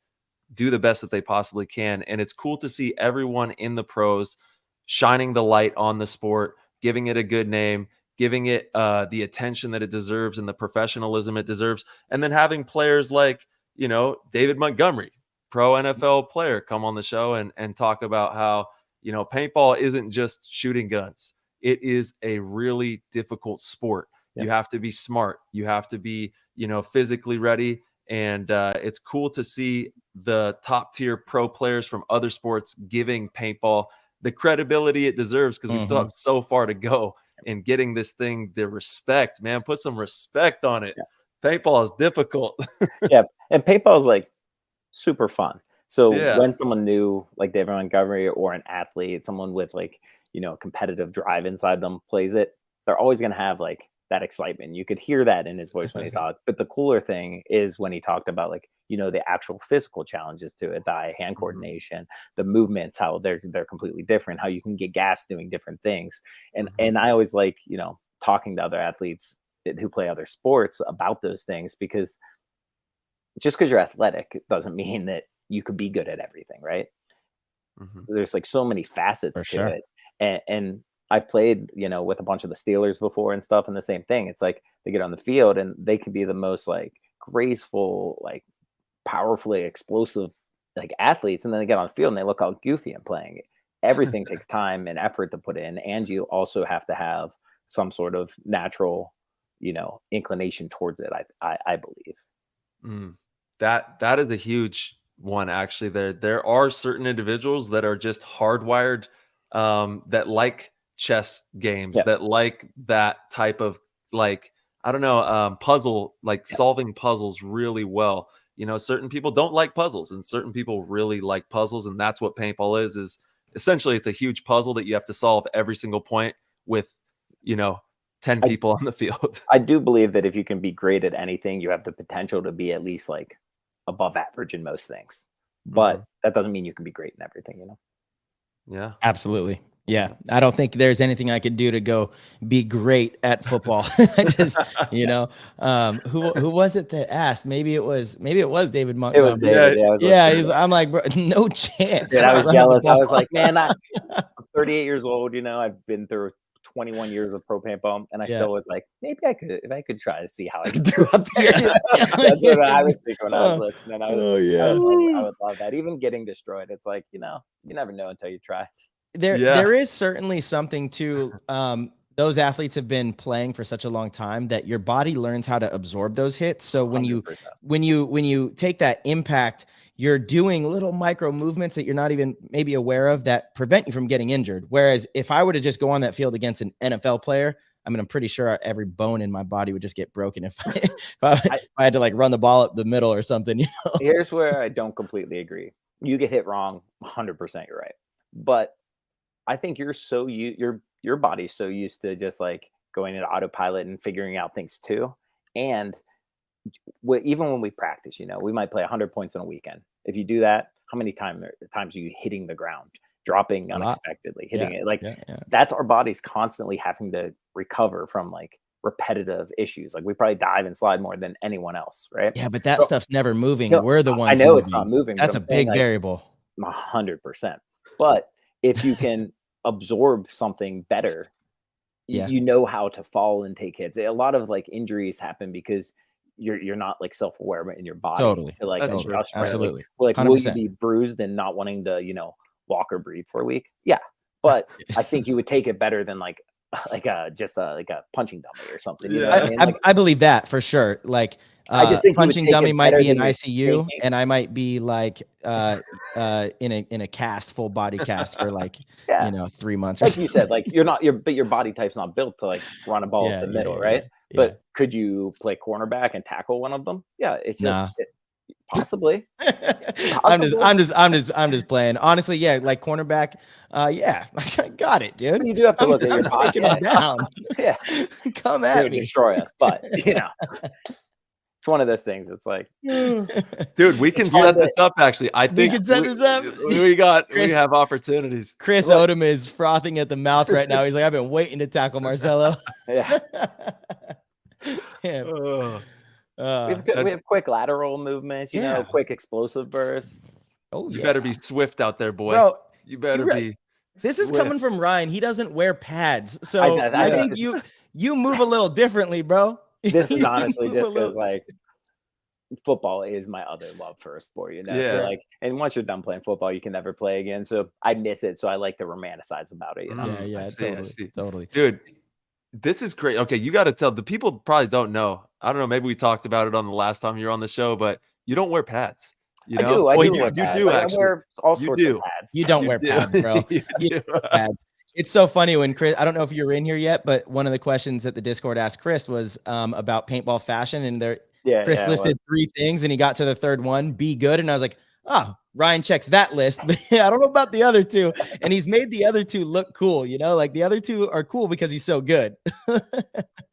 do the best that they possibly can. And it's cool to see everyone in the pros shining the light on the sport, giving it a good name, giving it the attention that it deserves and the professionalism it deserves. And then having players like, you know, David Montgomery, pro NFL player, come on the show and talk about how, you know, paintball isn't just shooting guns. It is a really difficult sport. Yeah. You have to be smart. You have to be, you know, physically ready. And it's cool to see the top tier pro players from other sports giving paintball the credibility it deserves, because we still have so far to go and getting this thing the respect, man. Put some respect on it. Paintball is difficult. Yeah, and paintball is like super fun. So Yeah. when someone new, like David Montgomery, or an athlete, someone with like, you know, competitive drive inside them plays it, they're always going to have like that excitement. You could hear that in his voice when he talked. But the cooler thing is when he talked about like, you know, the actual physical challenges to it, the eye-hand coordination, the movements, how they're completely different, how you can get gas doing different things. And I always like, you know, talking to other athletes who play other sports about those things, because just because you're athletic doesn't mean that you could be good at everything, right? There's like so many facets to it. And I've played, you know, with a bunch of the Steelers before and stuff, and the same thing. It's like they get on the field and they could be the most like graceful, like powerfully explosive like athletes, and then they get on the field and they look all goofy and playing. Everything takes time and effort to put in, and you also have to have some sort of natural, you know, inclination towards it. I believe. That is a huge one, actually. There are certain individuals that are just hardwired, that like chess games, that like that type of, like, I don't know, puzzle, like solving puzzles really well. You know, certain people don't like puzzles, and certain people really like puzzles, and that's what paintball is essentially it's a huge puzzle that you have to solve every single point with, you know, 10 people on the field. I do believe that if you can be great at anything, you have the potential to be at least like above average in most things. But that doesn't mean you can be great in everything, you know? Yeah. Absolutely. Yeah. I don't think there's anything I could do to go be great at football. I just, you know, who was it that asked? Maybe it was David Montgomery. It was David. Yeah. I'm like, bro, no chance. Dude, I was jealous. I was like, man, I'm 38 years old. You know, I've been through 21 years of pro paintball, and I still was like, maybe if I could try to see how I could do up there. That's what I was thinking when I was listening. I would love that. Even getting destroyed, it's like, you know, you never know until you try. There is certainly something to those athletes have been playing for such a long time that your body learns how to absorb those hits. So when 100%. you take that impact, you're doing little micro movements that you're not even maybe aware of that prevent you from getting injured. Whereas if I were to just go on that field against an NFL player, I mean, I'm pretty sure every bone in my body would just get broken if I had to like run the ball up the middle or something. You know? Here's where I don't completely agree. You get hit wrong, 100%. You're right, but I think your body's so used to just like going into autopilot and figuring out things too. And even when we practice, you know, we might play 100 points in a weekend. If you do that, how many times are you hitting the ground, dropping unexpectedly, hitting it? Like that's our body's constantly having to recover from like repetitive issues. Like we probably dive and slide more than anyone else, right? Yeah, but that stuff's never moving. We're the ones. I know moving. It's not moving. That's a big variable. 100%. But if you can absorb something better, you know how to fall and take hits. A lot of like injuries happen because you're not like self-aware in your body. Totally. To like adjust. Absolutely. Like will you be bruised and not wanting to, you know, walk or breathe for a week? Yeah. But I think you would take it better than like a punching dummy or something. You know what I mean? I believe that for sure. Like I just think punching dummy might be in ICU, and I might be like in a cast, full body cast for like you know 3 months. Like you said, like but your body type's not built to like run a ball up the middle, right? But could you play cornerback and tackle one of them? Yeah, it's just possibly. I'm just playing. Honestly, yeah, like cornerback. Yeah, I got it, dude. You do have to look at your body. Taking them down. Yeah, come at me, destroy us. But you know, it's one of those things. It's like, dude, we can set this up. Actually, I think we can set this up. We have opportunities. Chris Odom is frothing at the mouth right now. He's like, I've been waiting to tackle Marcelo. Yeah. Damn. We have quick lateral movements, you know, quick explosive bursts. Oh, you better be swift out there, boy. Bro, you better be. This is coming from Ryan. He doesn't wear pads, so I think you move a little differently, bro. This is honestly just because like football is my other love for a sport, you know. So like, and once you're done playing football, you can never play again. So I miss it. So I like to romanticize about it, you know. Yeah, totally, dude. This is great. Okay, you got to tell the people probably don't know. I don't know. Maybe we talked about it on the last time you were on the show, but you don't wear pads. You know? I do. You do actually. I wear all sorts of pads. You don't wear pads, bro. You wear pads. It's so funny when Chris, I don't know if you're in here yet, but one of the questions that the Discord asked Chris was about paintball fashion, and Chris listed 3 things, and he got to the third one, be good, and I was like, oh, Ryan checks that list, but I don't know about the other 2, and he's made the other 2 look cool, like the other 2 are cool because he's so good.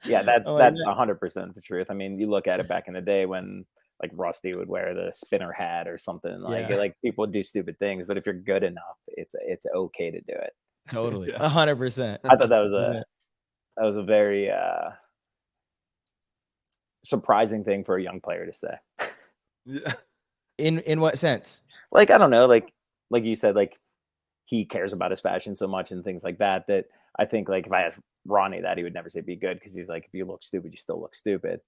Yeah, that's 100% the truth. I mean, you look at it back in the day when like Rusty would wear the spinner hat or something, like people would do stupid things, but if you're good enough, it's okay to do it. Totally. 100%. I thought that was a very surprising thing for a young player to say. Yeah. In what sense? Like, I don't know, like you said, like he cares about his fashion so much and things like that, that I think like if I asked Ronnie that, he would never say be good, because he's like, if you look stupid, you still look stupid.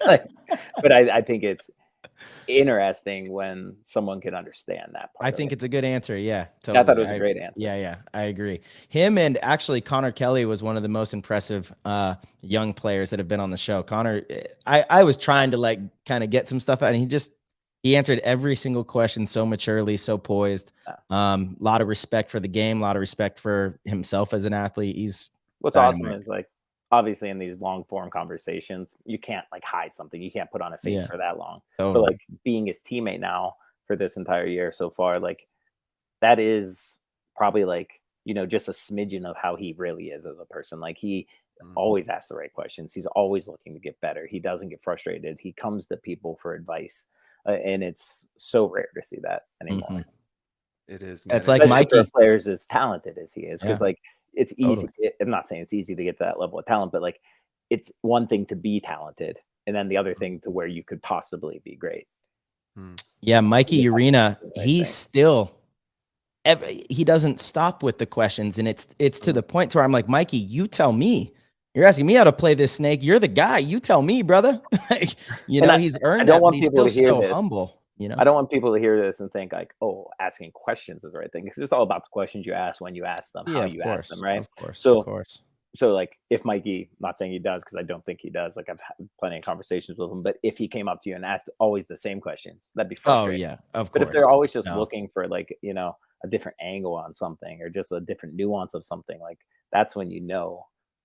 But I think it's interesting when someone can understand that part. I think it's a good answer. Yeah, totally. I thought it was a great answer. Yeah, I agree. Him and actually Connor Kelly was one of the most impressive young players that have been on the show. Connor, I was trying to like kind of get some stuff out, and he answered every single question so maturely, so poised. Lot of respect for the game, a lot of respect for himself as an athlete. What's awesome is like, obviously in these long form conversations, you can't like hide something. You can't put on a face for that long. Totally. But like being his teammate now for this entire year so far, like that is probably like, just a smidgen of how he really is as a person. Like he always asks the right questions. He's always looking to get better. He doesn't get frustrated. He comes to people for advice. And it's so rare to see that anymore. Mm-hmm. It is. It's like Mikey. For players as talented as he is, because like it's easy. Totally. I'm not saying it's easy to get to that level of talent, but like it's one thing to be talented, and then the other thing to where you could possibly be great. Yeah, Mikey Urena, he doesn't stop with the questions, and it's to the point where I'm like, Mikey, you tell me. You're asking me how to play this snake. You're the guy. You tell me, brother. He's earned that, but he's still so humble. I don't want people to hear this and think like, oh, asking questions is the right thing. It's just all about the questions you ask, when you ask them, how you ask them, right? Of course. So like if Mikey, not saying he does, because I don't think he does, like I've had plenty of conversations with him, but if he came up to you and asked always the same questions, that'd be frustrating. Oh yeah, of course. But if they're always just looking for like, a different angle on something or just a different nuance of something, like that's when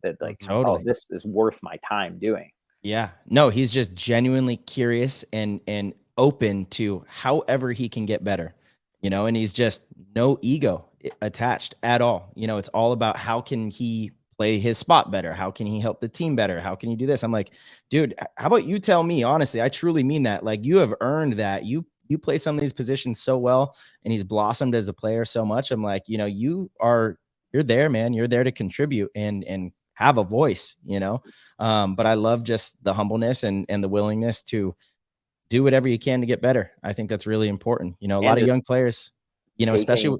that like, totally. Oh, this is worth my time doing. Yeah. No, he's just genuinely curious and open to however he can get better, and he's just no ego attached at all. It's all about how can he play his spot better? How can he help the team better? How can you do this? I'm like, dude, how about you tell me? Honestly, I truly mean that. Like you have earned that. You play some of these positions so well, and he's blossomed as a player so much. I'm like, you're there, man. You're there to contribute and have a voice, but I love just the humbleness and the willingness to do whatever you can to get better. I think that's really important. A lot of young players, especially.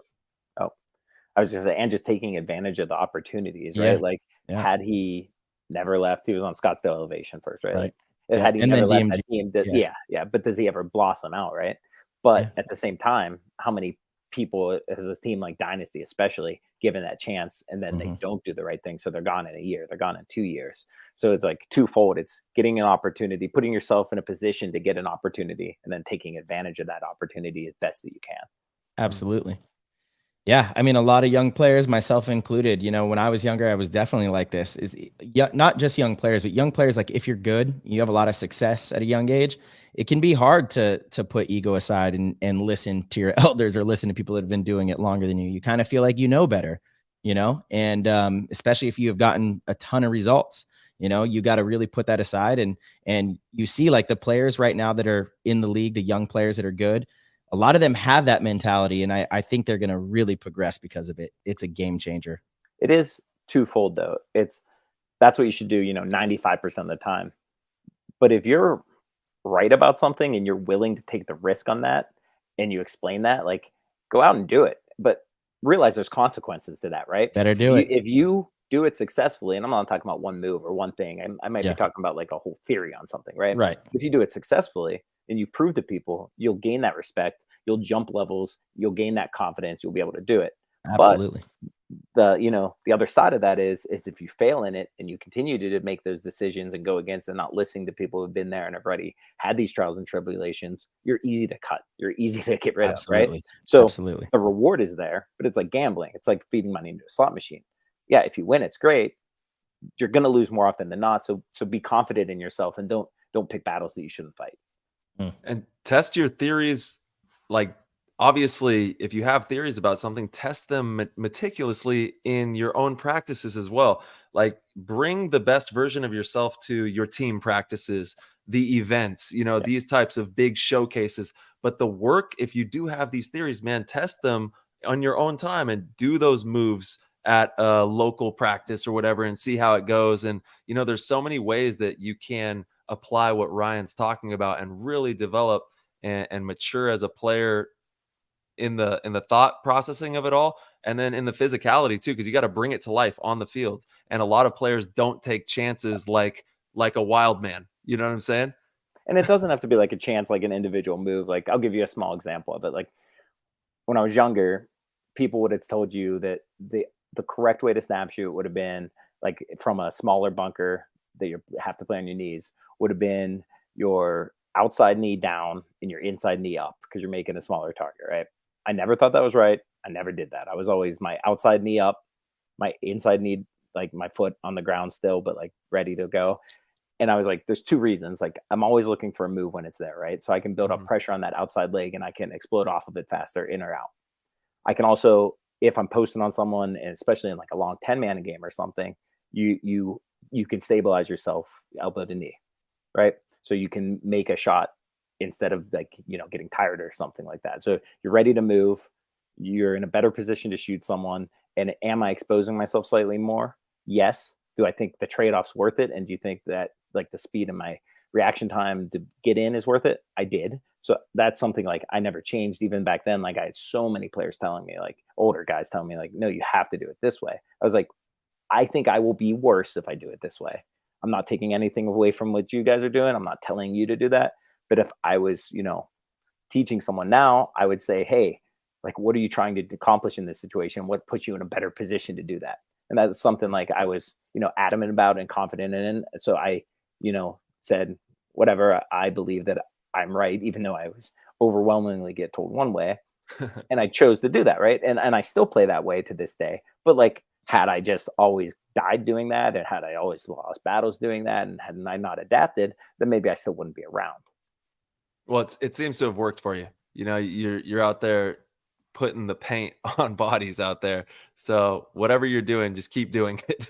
I was just saying, and just taking advantage of the opportunities, right? Like had he never left, he was on Scottsdale Elevation first, right? Like had he never left that team, but does he ever blossom out, right? But at the same time, how many people as a team like Dynasty, especially given that chance, and then they don't do the right thing, so they're gone in a year, they're gone in 2 years. So it's like twofold. It's getting an opportunity, putting yourself in a position to get an opportunity, and then taking advantage of that opportunity as best that you can. Absolutely. Yeah, I mean, a lot of young players, myself included, when I was younger, I was definitely like this. Not just young players, but young players, like if you're good, you have a lot of success at a young age, it can be hard to put ego aside and listen to your elders or listen to people that have been doing it longer than you. You kind of feel like better, and especially if you have gotten a ton of results, you got to really put that aside. And you see like the players right now that are in the league, the young players that are good, a lot of them have that mentality, and I think they're going to really progress because of it. It's a game changer. It is twofold, though. That's what you should do, 95% of the time. But if you're right about something and you're willing to take the risk on that, and you explain that, like, go out and do it. But realize there's consequences to that, right? Better do it. If you do it successfully, and I'm not talking about one move or one thing. I might be talking about like a whole theory on something, right? Right. If you do it successfully, and you prove to people, you'll gain that respect, you'll jump levels, you'll gain that confidence, you'll be able to do it. Absolutely. But the other side of that is if you fail in it and you continue to make those decisions and go against and not listening to people who've been there and have already had these trials and tribulations, you're easy to cut. You're easy to get rid of, right? So Absolutely. the reward is there, but it's like gambling. It's like feeding money into a slot machine. Yeah, if you win, it's great. You're going to lose more often than not. So be confident in yourself and don't pick battles that you shouldn't fight. And test your theories. Like, obviously, if you have theories about something, test them meticulously in your own practices as well. Like, bring the best version of yourself to your team practices, the events, these types of big showcases. But the work, if you do have these theories, man, test them on your own time and do those moves at a local practice or whatever and see how it goes. And, there's so many ways that you can apply what Ryan's talking about and really develop and mature as a player in the thought processing of it all, and then in the physicality too, because you got to bring it to life on the field. And a lot of players don't take chances like a wild man. You know what I'm saying? And it doesn't have to be like a chance, like an individual move. Like, I'll give you a small example of it. Like, when I was younger, people would have told you that the correct way to snap shoot would have been like from a smaller bunker that you have to play on your knees, would have been your outside knee down and your inside knee up because you're making a smaller target, right? I never thought that was right. I never did that. I was always my outside knee up, my inside knee, like my foot on the ground still, but like ready to go. And I was like, there's two reasons. Like, I'm always looking for a move when it's there, right? So I can build up pressure on that outside leg and I can explode off of it faster, in or out. I can also, if I'm posting on someone, and especially in like a long 10-man game or something, you can stabilize yourself elbow to knee, right? So you can make a shot instead of like, getting tired or something like that. So you're ready to move. You're in a better position to shoot someone. And am I exposing myself slightly more? Yes. Do I think the trade-off's worth it? And do you think that like the speed of my reaction time to get in is worth it? I did. So that's something like I never changed even back then. Like, I had so many players telling me, like older guys telling me like, no, you have to do it this way. I was like, I think I will be worse if I do it this way. I'm not taking anything away from what you guys are doing. I'm not telling you to do that. But if I was, teaching someone now, I would say, hey, like, what are you trying to accomplish in this situation? What puts you in a better position to do that? And that's something like I was, adamant about and confident in. So I, said, whatever, I believe that I'm right, even though I was overwhelmingly get told one way. And I chose to do that, right? And I still play that way to this day. But like, had I just always died doing that, and had I always lost battles doing that, and had I not adapted, then maybe I still wouldn't be around. Well, it seems to have worked for you. You're out there putting the paint on bodies out there. So whatever you're doing, just keep doing it.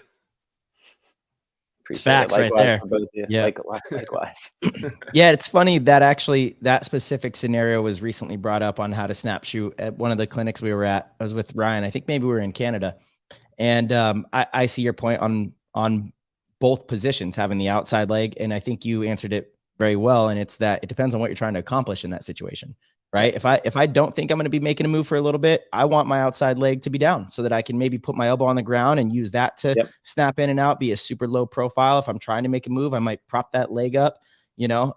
It's facts right there. Yeah. Likewise. Yeah, it's funny that actually that specific scenario was recently brought up on how to snap shoot at one of the clinics we were at. I was with Ryan. I think maybe we were in Canada. And I see your point on both positions, having the outside leg. And I think you answered it very well. And it's that it depends on what you're trying to accomplish in that situation, right? If I don't think I'm going to be making a move for a little bit, I want my outside leg to be down so that I can maybe put my elbow on the ground and use that to snap in and out, be a super low profile. If I'm trying to make a move, I might prop that leg up.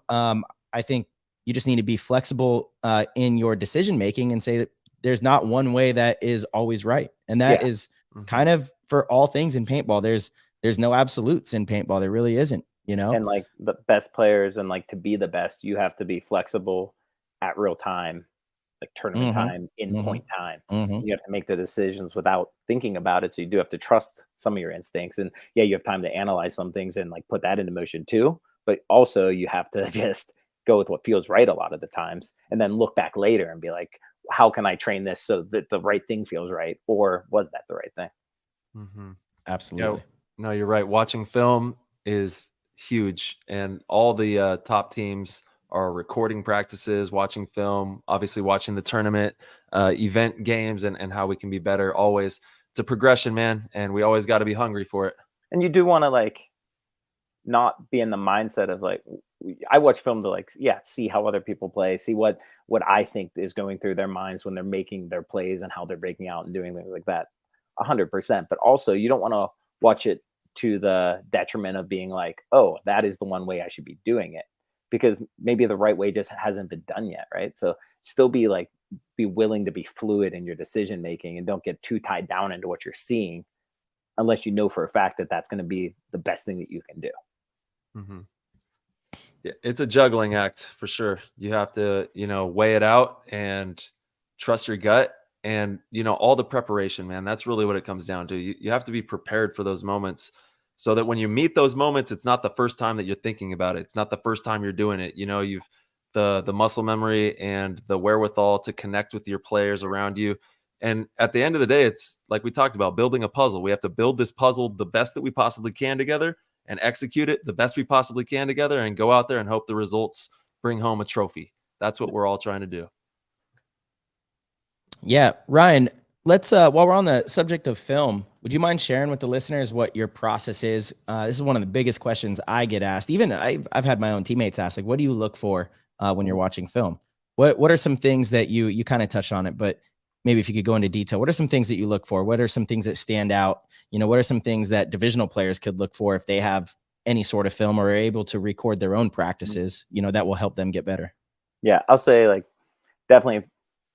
I think you just need to be flexible in your decision-making and say that there's not one way that is always right. And that is kind of for all things in paintball. There's no absolutes in paintball. There really isn't, And like the best players, and like to be the best, you have to be flexible at real time, like tournament time, in point time. You have to make the decisions without thinking about it. So you do have to trust some of your instincts. And yeah, you have time to analyze some things and like put that into motion too. But also you have to just go with what feels right a lot of the times, and then look back later and be like, how can I train this so that the right thing feels right? Or was that the right thing? Absolutely. No, you're right. Watching film is huge. And all the top teams are recording practices, watching film, obviously watching the tournament, event games, and how we can be better. Always. It's a progression, man. And we always got to be hungry for it. And you do want to like not be in the mindset of like, I watch film to like, see how other people play, see what I think is going through their minds when they're making their plays and how they're breaking out and doing things like that. 100%. But also you don't want to watch it to the detriment of being like, oh, that is the one way I should be doing it, because maybe the right way just hasn't been done yet. Right. So still be like be willing to be fluid in your decision making and don't get too tied down into what you're seeing unless you know for a fact that that's going to be the best thing that you can do. Mm-hmm. Yeah, it's a juggling act for sure. You have to, weigh it out and trust your gut and, all the preparation, man. That's really what it comes down to. You have to be prepared for those moments so that when you meet those moments, it's not the first time that you're thinking about it. It's not the first time you're doing it. You've the muscle memory and the wherewithal to connect with your players around you. And at the end of the day, it's like we talked about, building a puzzle. We have to build this puzzle the best that we possibly can together and execute it the best we possibly can together and go out there and hope the results bring home a trophy. That's what we're all trying to do. Yeah. Ryan, let's, while we're on the subject of film, would you mind sharing with the listeners what your process is? This is one of the biggest questions I get asked. Even I've had my own teammates ask, like, what do you look for when you're watching film? What are some things that you kind of touched on it, but maybe if you could go into detail, what are some things that you look for? What are some things that stand out? What are some things that divisional players could look for if they have any sort of film or are able to record their own practices, that will help them get better? Yeah, I'll say, like, definitely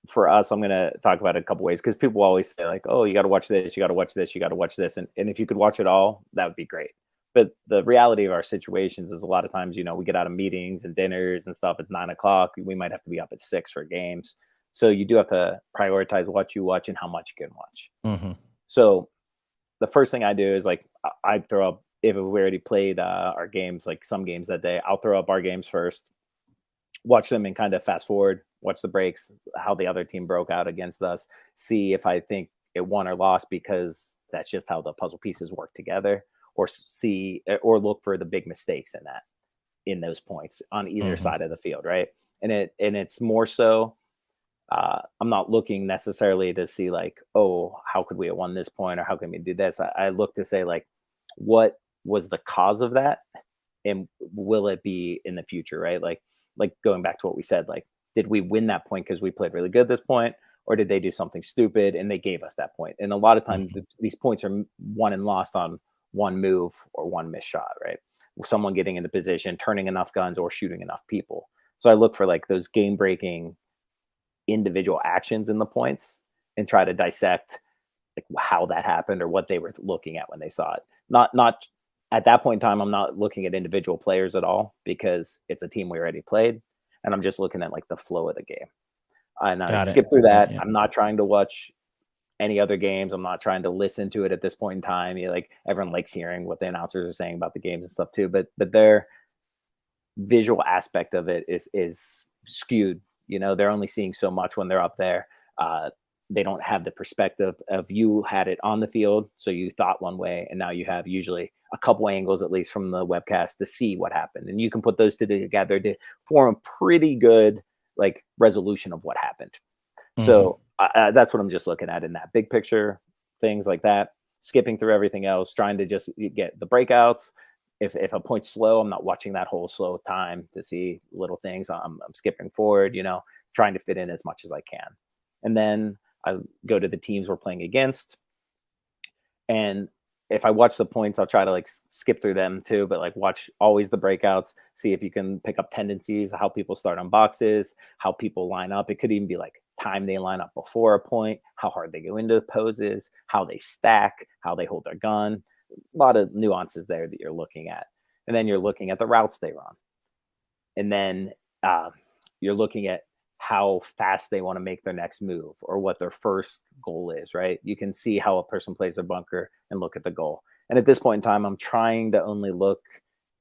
for us, I'm going to talk about it a couple ways, because people always say, like, oh, you got to watch this, you got to watch this, you got to watch this. And if you could watch it all, that would be great. But the reality of our situations is a lot of times, we get out of meetings and dinners and stuff. It's 9 o'clock. We might have to be up at 6 for games. So you do have to prioritize what you watch and how much you can watch. Mm-hmm. So the first thing I do is, like, I throw up, if we already played our games, like some games that day, I'll throw up our games first, watch them and kind of fast forward, watch the breaks, how the other team broke out against us, see if I think it won or lost, because that's just how the puzzle pieces work together, or look for the big mistakes in those points on either side of the field. Right. And it's more so, I'm not looking necessarily to see, like, oh, how could we have won this point, or how can we do this? I look to say, like, what was the cause of that, and will it be in the future? Right. Like going back to what we said, like, did we win that point because we played really good this point, or did they do something stupid and they gave us that point? And a lot of times these points are won and lost on one move or one missed shot, right? Someone getting into position, turning enough guns, or shooting enough people. So I look for, like, those game breaking individual actions in the points and try to dissect, like, how that happened or what they were looking at when they saw it. Not at that point in time, I'm not looking at individual players at all, because it's a team we already played, and I'm just looking at, like, the flow of the game. And I skip through that. Yeah. I'm not trying to watch any other games. I'm not trying to listen to it at this point in time. Like, everyone likes hearing what the announcers are saying about the games and stuff too, but their visual aspect of it is skewed. They're only seeing so much when they're up there. They don't have the perspective of, you had it on the field, so you thought one way, and now you have usually a couple angles, at least from the webcast, to see what happened. And you can put those two together to form a pretty good, like, resolution of what happened. So that's what I'm just looking at in that big picture, things like that, skipping through everything else, trying to just get the breakouts. If a point's slow, I'm not watching that whole slow time to see little things. I'm skipping forward, trying to fit in as much as I can. And then I go to the teams we're playing against. And if I watch the points, I'll try to, like, skip through them too, but, like, watch always the breakouts, see if you can pick up tendencies, how people start on boxes, how people line up. It could even be, like, time they line up before a point, how hard they go into poses, how they stack, how they hold their gun. A lot of nuances there that you're looking at. And then you're looking at the routes they run. And then you're looking at how fast they want to make their next move, or what their first goal is, right? You can see how a person plays their bunker and look at the goal. And at this point in time, I'm trying to only look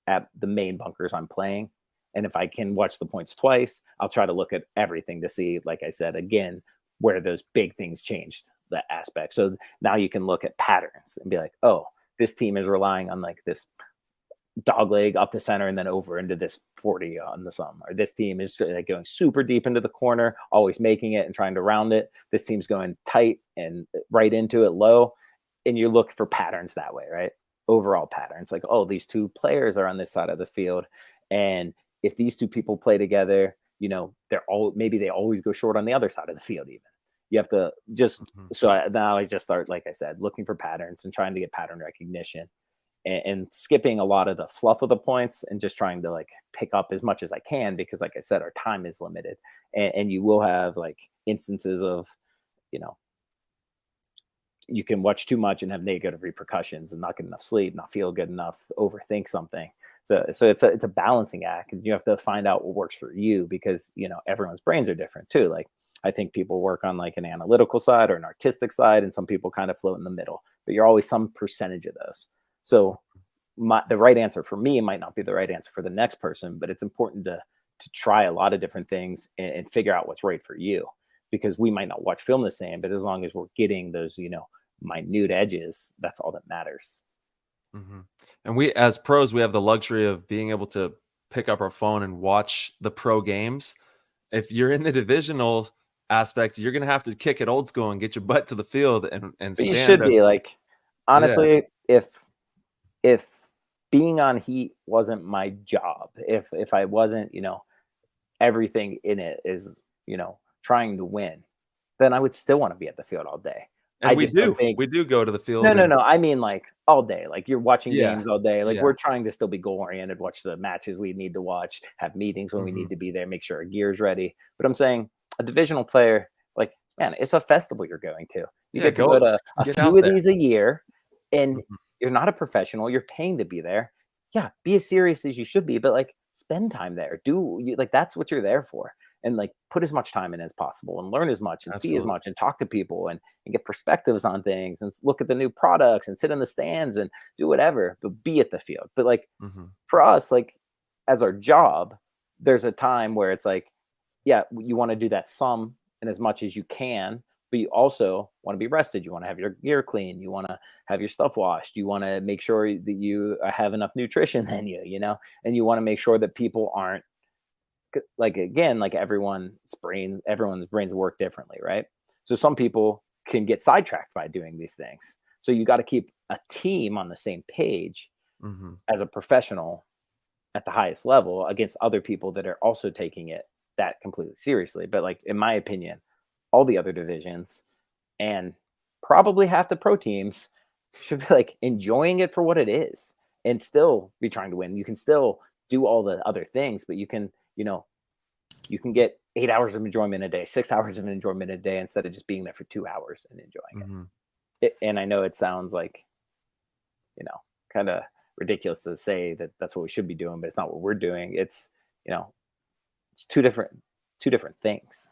at the main bunkers I'm playing. And if I can watch the points twice, I'll try to look at everything to see, like I said, again, where those big things changed the aspect. So now you can look at patterns and be like, oh, this team is relying on, like, this dog leg up the center and then over into this 40 on the sum, or this team is, like, going super deep into the corner, always making it and trying to round it. This team's going tight and right into it low. And you look for patterns that way, right? Overall patterns, like, oh, these two players are on this side of the field, and if these two people play together, maybe they always go short on the other side of the field. Even you have to just now I just start, like I said, looking for patterns and trying to get pattern recognition. and skipping a lot of the fluff of the points and just trying to like pick up as much as I can, because like I said, our time is limited, and you will have like instances of, you know, you can watch too much and have negative repercussions and not get enough sleep, not feel good enough, overthink something. So it's a balancing act, and you have to find out what works for you, because, you know, everyone's brains are different too. Like, I think people work on like an analytical side or an artistic side, and some people kind of float in the middle, but you're always some percentage of those. So the right answer for me might not be the right answer for the next person, but it's important to try a lot of different things and figure out what's right for you, because we might not watch film the same, but as long as we're getting those, you know, minute edges, that's all that matters. Mm-hmm. And we, as pros, we have the luxury of being able to pick up our phone and watch the pro games. If you're in the divisional aspect, you're going to have to kick it old school and get your butt to the field and but stand. You should be like, honestly, if being on heat wasn't my job, if I wasn't, you know, everything in it is, you know, trying to win, then I would still want to be at the field all day. And we do go to the field. No. I mean, like all day, like you're watching games all day. Like we're trying to still be goal oriented, watch the matches we need to watch, have meetings when we need to be there, make sure our gear's ready. But I'm saying a divisional player, like, man, it's a festival you're going to. You get to go to a few of these a year, and you're not a professional. You're paying to be there. Yeah, be as serious as you should be, but like spend time there. Like that's what you're there for. And like put as much time in as possible and learn as much and see as much and talk to people and get perspectives on things and look at the new products and sit in the stands and do whatever, but be at the field. But like for us, like as our job, there's a time where it's like, yeah, you want to do that some and as much as you can, but you also want to be rested. You want to have your gear clean. You want to have your stuff washed. You want to make sure that you have enough nutrition in you, you know, and you want to make sure that people aren't, like, again, like everyone's brains work differently, right? So some people can get sidetracked by doing these things. So you got to keep a team on the same page as a professional at the highest level against other people that are also taking it that completely seriously. But like, in my opinion, all the other divisions and probably half the pro teams should be like enjoying it for what it is and still be trying to win. You can still do all the other things, but you can, you know, you can get 8 hours of enjoyment a day, 6 hours of enjoyment a day, instead of just being there for 2 hours and enjoying it. And I know it sounds like, you know, kind of ridiculous to say that that's what we should be doing, but it's not what we're doing. It's, you know, it's two different things.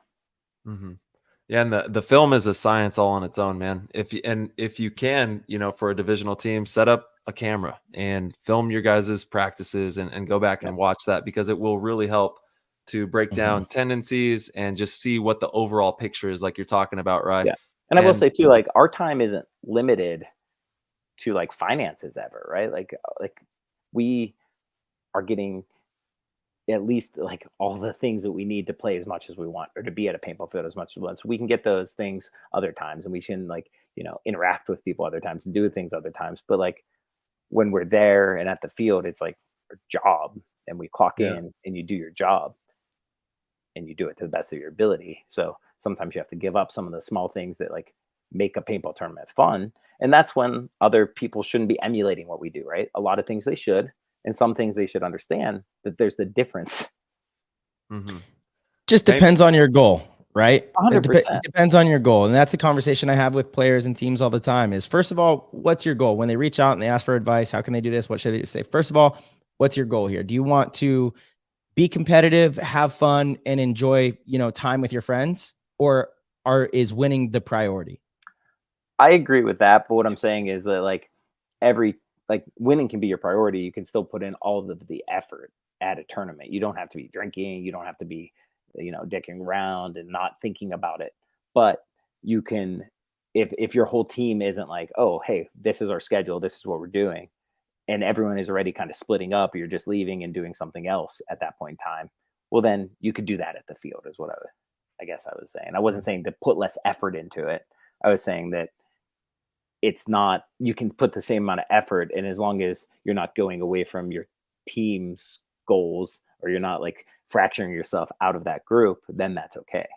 Yeah, and the film is a science all on its own, man. If you can, you know, for a divisional team, set up a camera and film your guys' practices and go back and watch that, because it will really help to break down tendencies and just see what the overall picture is, like you're talking about, right? Yeah. And I will say too, like our time isn't limited to like finances ever, right? Like we are getting at least like all the things that we need to play as much as we want, or to be at a paintball field as much as we want. So we can get those things other times, and we can, like, you know, interact with people other times and do things other times. But like when we're there and at the field, it's like our job, and we clock in and you do your job and you do it to the best of your ability. So sometimes you have to give up some of the small things that like make a paintball tournament fun. And that's when other people shouldn't be emulating what we do, right? A lot of things they should, and some things they should understand that there's the difference. Just depends on your goal, right? 100%. It depends on your goal. And that's the conversation I have with players and teams all the time is, first of all, what's your goal? When they reach out and they ask for advice, how can they do this? What should they say? First of all, what's your goal here? Do you want to be competitive, have fun, and enjoy, you know, time with your friends, or is winning the priority? I agree with that, but what I'm saying is that like winning can be your priority. You can still put in all of the effort at a tournament. You don't have to be drinking. You don't have to be, you know, dicking around and not thinking about it. But you can, if your whole team isn't like, oh, hey, this is our schedule, this is what we're doing, and everyone is already kind of splitting up, you're just leaving and doing something else at that point in time, well, then you could do that at the field, is what I guess I was saying. I wasn't saying to put less effort into it. I was saying that it's not, you can put the same amount of effort, and as long as you're not going away from your team's goals, or you're not like fracturing yourself out of that group, then that's okay.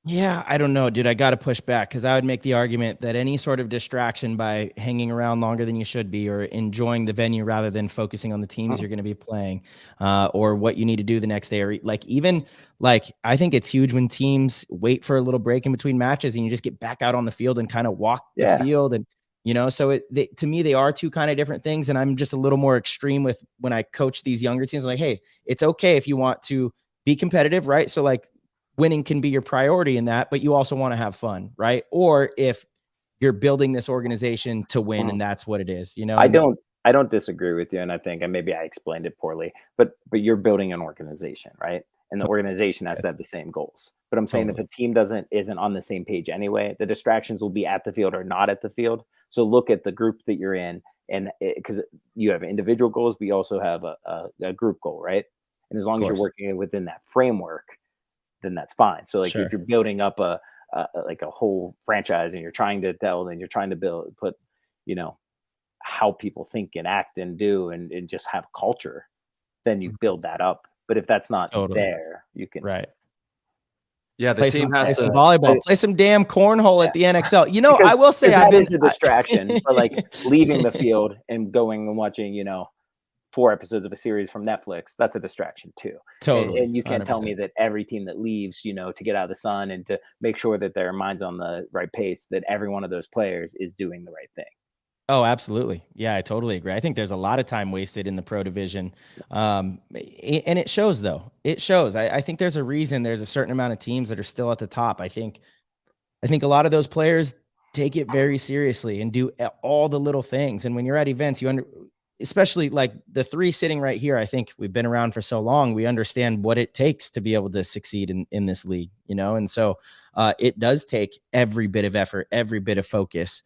Yeah, I don't know, dude. I got to push back because I would make the argument that any sort of distraction by hanging around longer than you should be or enjoying the venue rather than focusing on the teams you're going to be playing or what you need to do the next day, or I think it's huge when teams wait for a little break in between matches and you just get back out on the field and kind of walk the field. And, so to me, they are two kind of different things. And I'm just a little more extreme with when I coach these younger teams. I'm like, hey, it's okay if you want to be competitive, right? So like, winning can be your priority in that, but you also want to have fun, right? Or if you're building this organization to win and that's what it is, I don't disagree with you. And I think, and maybe I explained it poorly, but you're building an organization, right? And the organization has to have the same goals. But I'm saying if a team isn't on the same page anyway, the distractions will be at the field or not at the field. So look at the group that you're in, and because you have individual goals, but you also have a group goal, right? And as long as you're working within that framework, then that's fine. So like if you're building up a whole franchise and you're trying to put, how people think and act and do and just have culture, then you build that up. But if that's not there, you can Yeah, the team has some volleyball, play some damn cornhole at the NXL. Because, I will say that is a distraction, but like leaving the field and going and watching, 4 episodes of a series from Netflix, that's a distraction too. Totally. And you can't 100%. Tell me that every team that leaves, to get out of the sun and to make sure that their mind's on the right pace, that every one of those players is doing the right thing. Oh, absolutely. Yeah, I totally agree. I think there's a lot of time wasted in the pro division. And it shows though. It shows. I think there's a reason there's a certain amount of teams that are still at the top. I think a lot of those players take it very seriously and do all the little things. And when you're at events, especially like the 3 sitting right here, I think we've been around for so long. We understand what it takes to be able to succeed in this league, And so it does take every bit of effort, every bit of focus,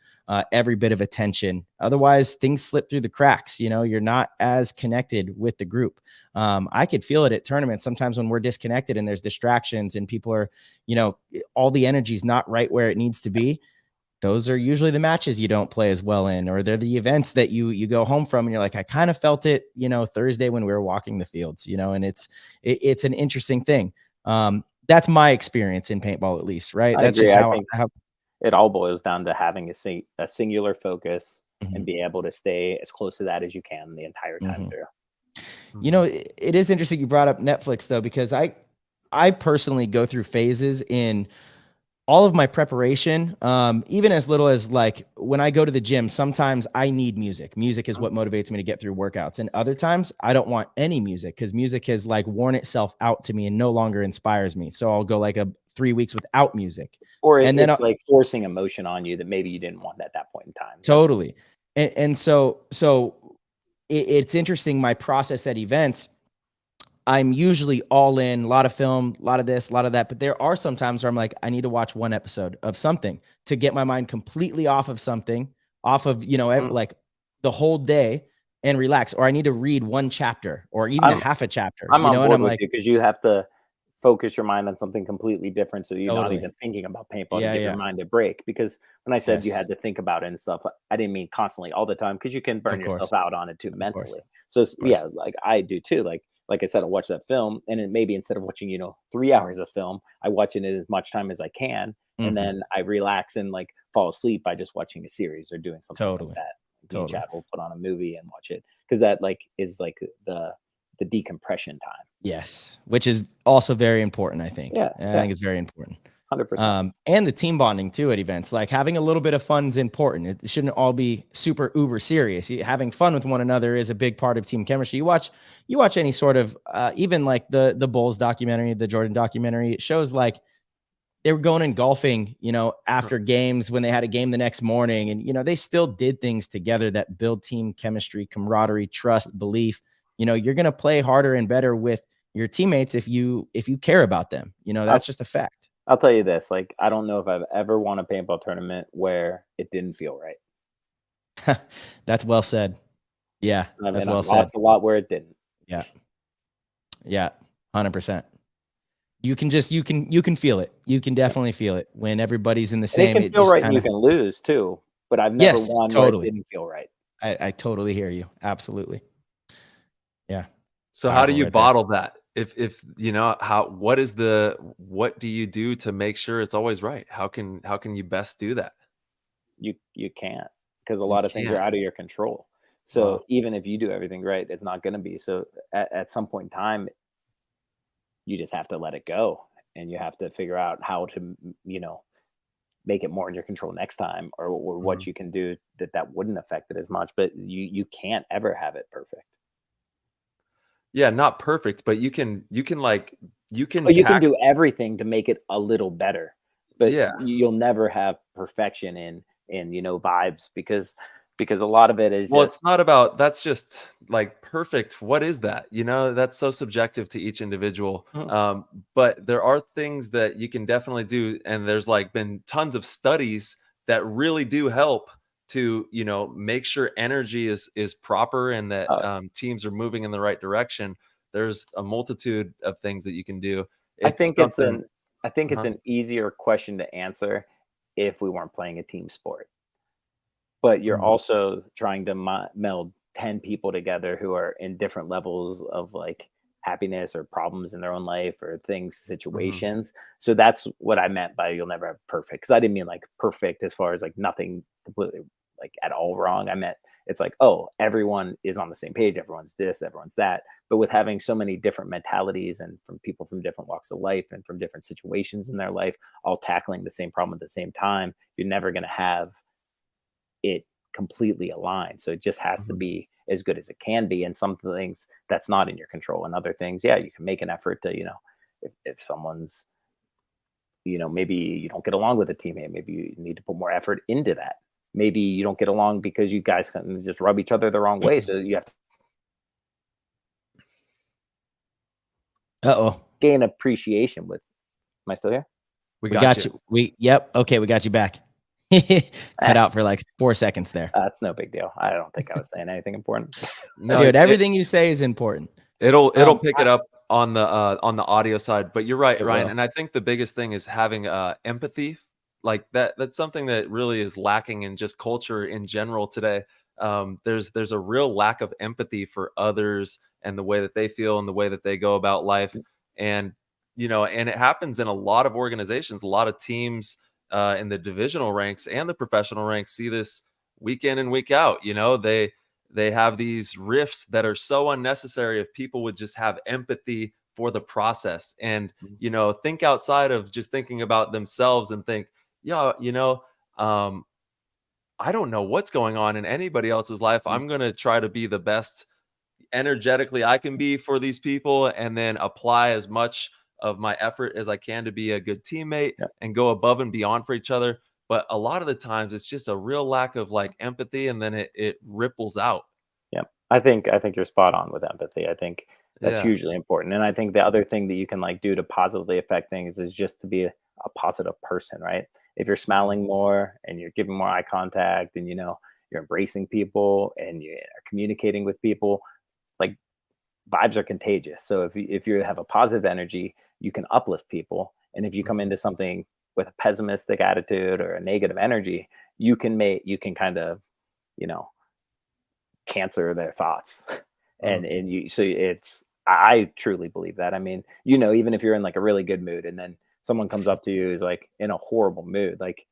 every bit of attention. Otherwise things slip through the cracks. You're not as connected with the group. I could feel it at tournaments sometimes when we're disconnected and there's distractions and people are, all the energy is not right where it needs to be. Those are usually the matches you don't play as well in, or they're the events that you go home from and you're like, I kind of felt it, Thursday when we were walking the fields, and it's an interesting thing. That's my experience in paintball, at least, right? That's agree. Just how it all boils down to having a singular focus and be able to stay as close to that as you can the entire time through. It is interesting you brought up Netflix though, because I personally go through phases in all of my preparation, even as little as like when I go to the gym, sometimes I need music. Music is what motivates me to get through workouts. And other times I don't want any music because music has like worn itself out to me and no longer inspires me. So I'll go like 3 weeks without music. Then it's like forcing emotion on you that maybe you didn't want at that point in time. Totally. And so it's interesting. My process at events, I'm usually all in, a lot of film, a lot of this, a lot of that. But there are some times where I'm like, I need to watch 1 episode of something to get my mind completely off of something, off of, like the whole day and relax. Or I need to read 1 chapter or even a half a chapter. I'm on board with you because you have to focus your mind on something completely different. So you're not even thinking about paintball to get your mind a break. Because when I said you had to think about it and stuff, I didn't mean constantly all the time because you can burn yourself out on it too mentally. So yeah, like I do too. Like I said, I watch that film and then maybe instead of watching, 3 hours of film, I watch it in as much time as I can. And then I relax and like fall asleep by just watching a series or doing something like that. Chat will put on a movie and watch it because that like is like the decompression time. Yes. Which is also very important, I think. I think it's very important. 100%. And the team bonding too at events, like having a little bit of fun is important. It shouldn't all be super uber serious. Having fun with one another is a big part of team chemistry. You watch any sort of, even like the Bulls documentary, the Jordan documentary, it shows like they were going and golfing, after games when they had a game the next morning and, they still did things together that build team chemistry, camaraderie, trust, belief. You're going to play harder and better with your teammates if you care about them, that's just a fact. I'll tell you this, like, I don't know if I've ever won a paintball tournament where it didn't feel right. That's well said. Yeah, that's well said. Lost a lot where it didn't. Yeah, 100%. You can feel it. You can definitely feel it when everybody's in the same. It can feel right and you can lose too, but I've never won where it didn't feel right. I totally hear you. Absolutely. Yeah. So how do you bottle that? if you know what do you do to make sure it's always right? How can you best do that? You can't, because a lot of things are out of your control. So even if you do everything right, it's not going to be. So at some point in time, you just have to let it go, and you have to figure out how to, make it more in your control next time, or what you can do that wouldn't affect it as much. But you can't ever have it perfect. Yeah, not perfect, but you can do everything to make it a little better. But you'll never have perfection in vibes, because a lot of it is it's not about, that's just like perfect. What is that? That's so subjective to each individual. But there are things that you can definitely do, and there's like been tons of studies that really do help to make sure energy is proper, and that teams are moving in the right direction. There's a multitude of things that you can do. I think it's an easier question to answer if we weren't playing a team sport. But you're also trying to meld 10 people together who are in different levels of like happiness or problems in their own life or situations. So that's what I meant by you'll never have perfect. Because I didn't mean like perfect as far as like nothing completely like at all wrong. I meant it's like, oh, everyone is on the same page. Everyone's this, everyone's that. But with having so many different mentalities, and from people from different walks of life and from different situations in their life, all tackling the same problem at the same time, you're never going to have it completely aligned. So it just has to be as good as it can be. And some things that's not in your control, and other things, you can make an effort to, if someone's, maybe you don't get along with a teammate, maybe you need to put more effort into that. Maybe you don't get along because you guys can just rub each other the wrong way. So you have to gain appreciation with. Am I still here? We got you. Yep. Okay. We got you back. Cut out for like 4 seconds there. That's no big deal. I don't think I was saying anything important. No, dude, everything you say is important. It'll pick it up on the audio side. But you're right, Ryan. And I think the biggest thing is having empathy. Like that's something that really is lacking in just culture in general today. There's a real lack of empathy for others and the way that they feel and the way that they go about life. And and it happens in a lot of organizations. A lot of teams in the divisional ranks and the professional ranks see this week in and week out. They have these rifts that are so unnecessary. If people would just have empathy for the process and think outside of just thinking about themselves, and think, I don't know what's going on in anybody else's life. I'm going to try to be the best energetically I can be for these people, and then apply as much of my effort as I can to be a good teammate and go above and beyond for each other. But a lot of the times it's just a real lack of like empathy, and then it ripples out. Yeah. I think you're spot on with empathy. I think that's hugely important. And I think the other thing that you can like do to positively affect things is just to be a positive person, right? If you're smiling more and you're giving more eye contact, and you're embracing people and you're communicating with people, like vibes are contagious. So if you have a positive energy, you can uplift people. And if you come into something with a pessimistic attitude or a negative energy, you can kind of, cancer their thoughts. I truly believe that. I mean, even if you're in like a really good mood, and then someone comes up to you who's like in a horrible mood, like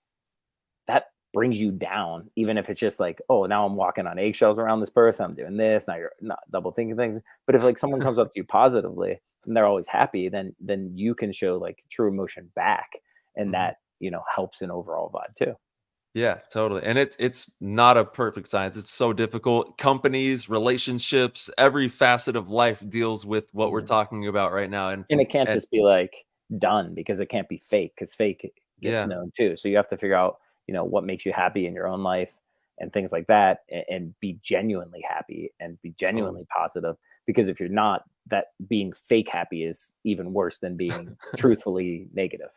that brings you down, even if it's just like, oh, now I'm walking on eggshells around this person, I'm doing this, now you're not double thinking things. But if like someone comes up to you positively and they're always happy, then you can show like true emotion back, and that helps in overall vibe too. Yeah, totally. And it's not a perfect science. It's so difficult. Companies, relationships, every facet of life deals with what we're talking about right now. And it can't just be like done, because it can't be fake, because fake gets known too. So you have to figure out, what makes you happy in your own life and things like that, and be genuinely happy and be genuinely positive. Because if you're not, that being fake happy is even worse than being truthfully negative.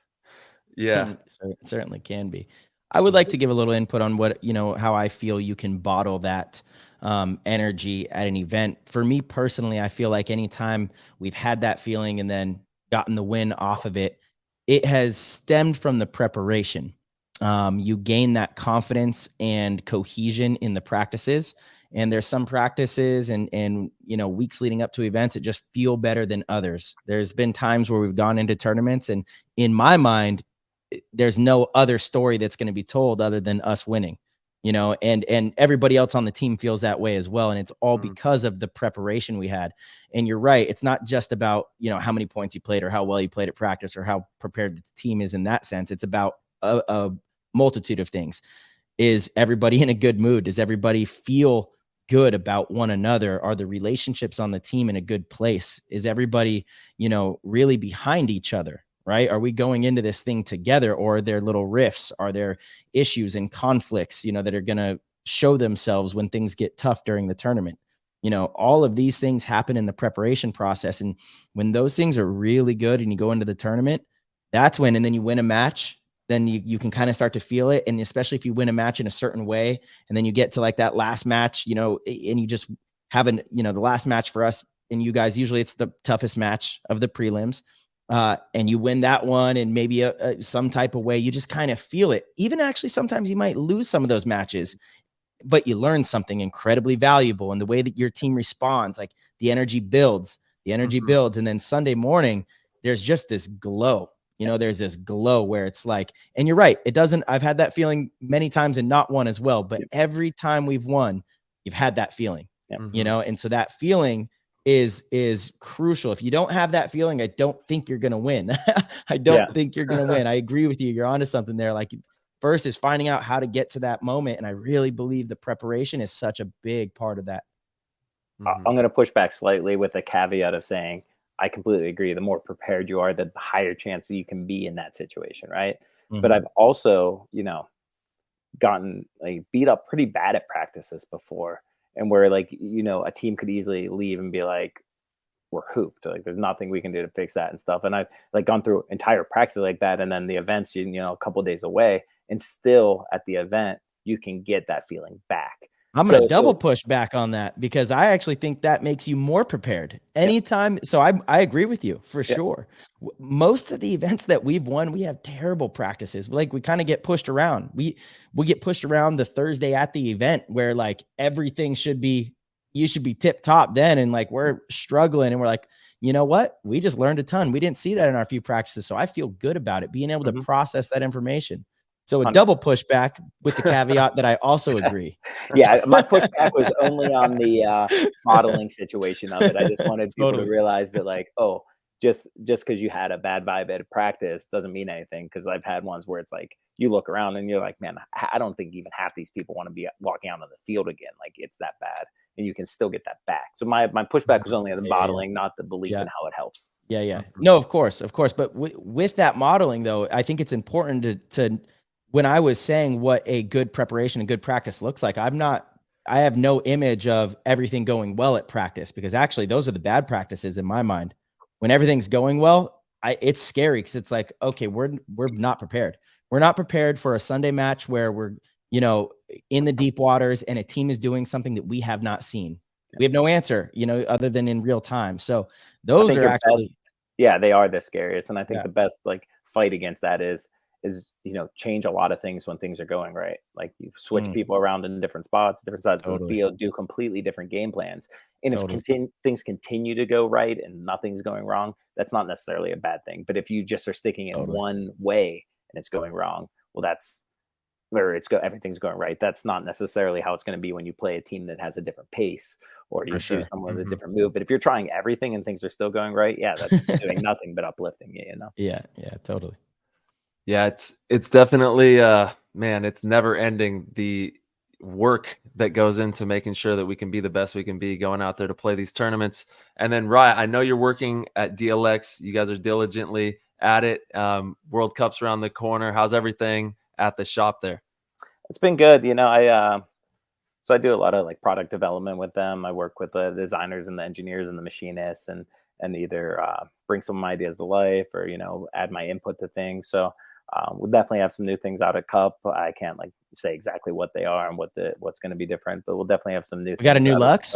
Yeah, it certainly can be. I would like to give a little input on what, how I feel you can bottle that energy at an event. For me personally, I feel like anytime we've had that feeling and then gotten the win off of it, it has stemmed from the preparation. You gain that confidence and cohesion in the practices, And there's some practices and weeks leading up to events that just feel better than others. There's been times where we've gone into tournaments, and in my mind, there's no other story that's going to be told other than us winning, and everybody else on the team feels that way as well. And it's all because of the preparation we had. And you're right. It's not just about, how many points you played or how well you played at practice or how prepared the team is in that sense. It's about a multitude of things. Is everybody in a good mood? Does everybody feel good about one another? Are the relationships on the team in a good place? Is everybody, really behind each other? Right? Are we going into this thing together, or are there little rifts? Are there issues and conflicts, that are going to show themselves when things get tough during the tournament? All of these things happen in the preparation process. And when those things are really good and you go into the tournament, that's when, and then you win a match, then you can kind of start to feel it. And especially if you win a match in a certain way, and then you get to like that last match, and you just haven't, the last match for us and you guys, usually it's the toughest match of the prelims. And you win that one, and maybe some type of way, you just kind of feel it. Even actually, sometimes you might lose some of those matches, but you learn something incredibly valuable. And the way that your team responds, like the energy builds, and then Sunday morning, there's just this glow. There's this glow where it's like, and you're right, it doesn't. I've had that feeling many times and not won as well, but every time we've won, you've had that feeling. And so that feeling is crucial. If you don't have that feeling, I don't think you're going to win. I don't think you're going to win. I agree with you. You're onto something there. Like, first is finding out how to get to that moment. And I really believe the preparation is such a big part of that. I'm going to push back slightly with a caveat of saying, I completely agree. The more prepared you are, the higher chance you can be in that situation. Right. But I've also, gotten like beat up pretty bad at practices before. And where like, a team could easily leave and be like, we're hooped. Like there's nothing we can do to fix that and stuff. And I've like gone through entire practices like that. And then the events, a couple of days away, and still at the event, you can get that feeling back. I'm going to double push back on that, because I actually think that makes you more prepared anytime. So I agree with you for sure. Most of the events that we've won, we have terrible practices. Like we kind of get pushed around. We get pushed around the Thursday at the event where like everything you should be tip top then. And like, we're struggling and we're like, you know what? We just learned a ton. We didn't see that in our few practices. So I feel good about it, being able to process that information. So a double pushback with the caveat that I also agree. My pushback was only on the modeling situation of it. I just wanted people to realize that like, oh, just because you had a bad vibe at practice doesn't mean anything. Because I've had ones where it's like you look around and you're like, man, I don't think even half these people want to be walking out on the field again. Like it's that bad, and you can still get that back. So my pushback was only on the modeling, not the belief in how it helps. No, of course. But with that modeling though, I think it's important to when I was saying what a good preparation and good practice looks like, I have no image of everything going well at practice, because actually those are the bad practices in my mind. When everything's going well, it's scary, because it's like, okay, we're not prepared. We're not prepared for a Sunday match where we're, in the deep waters and a team is doing something that we have not seen. We have no answer, other than in real time. So those are actually, they are the scariest. And I think the best like fight against that is change a lot of things when things are going right. Like you switch people around in different spots, different sides of the field, do completely different game plans. And if things continue to go right and nothing's going wrong, that's not necessarily a bad thing. But if you just are sticking in one way and it's going wrong, well, that's where everything's going right. That's not necessarily how it's going to be when you play a team that has a different pace, or you do someone with a different move. But if you're trying everything and things are still going right, that's doing nothing but uplifting you, Yeah, totally. Yeah, it's definitely man, it's never ending, the work that goes into making sure that we can be the best we can be going out there to play these tournaments. And then Rye, I know you're working at DLX. You guys are diligently at it. World Cup's around the corner. How's everything at the shop there? It's been good. So I do a lot of like product development with them. I work with the designers and the engineers and the machinists, and either bring some of my ideas to life or, add my input to things. So we'll definitely have some new things out at Cup. I can't like say exactly what they are and what's going to be different, but we'll definitely have some new. We got a new Lux.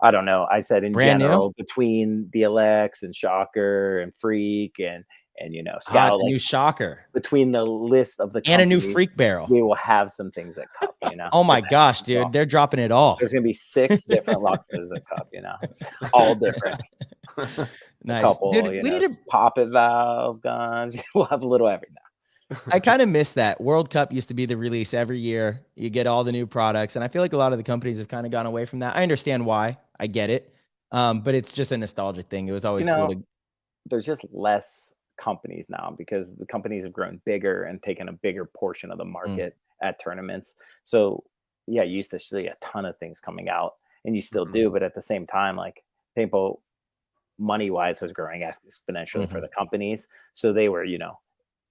I don't know. I said in brand general new? Between DLX and Shocker and Freak and and Scout, it's a new shocker between the list of the and a new freak barrel. We will have some things at Cup, Oh my gosh, dude, they're dropping it all. There's gonna be 6 different Luxes at Cup, it's all different. Nice. A couple, dude, we need to pop it valve guns. We'll have a little everything. I kind of miss that. World Cup used to be the release every year. You get all the new products, and I feel like a lot of the companies have kind of gone away from that. I understand why. I get it. But it's just a nostalgic thing. It was always cool to. There's just less companies now because the companies have grown bigger and taken a bigger portion of the market at tournaments. So yeah, you used to see a ton of things coming out, and you still do. But at the same time, like paintball, money-wise, was growing exponentially for the companies. So they were,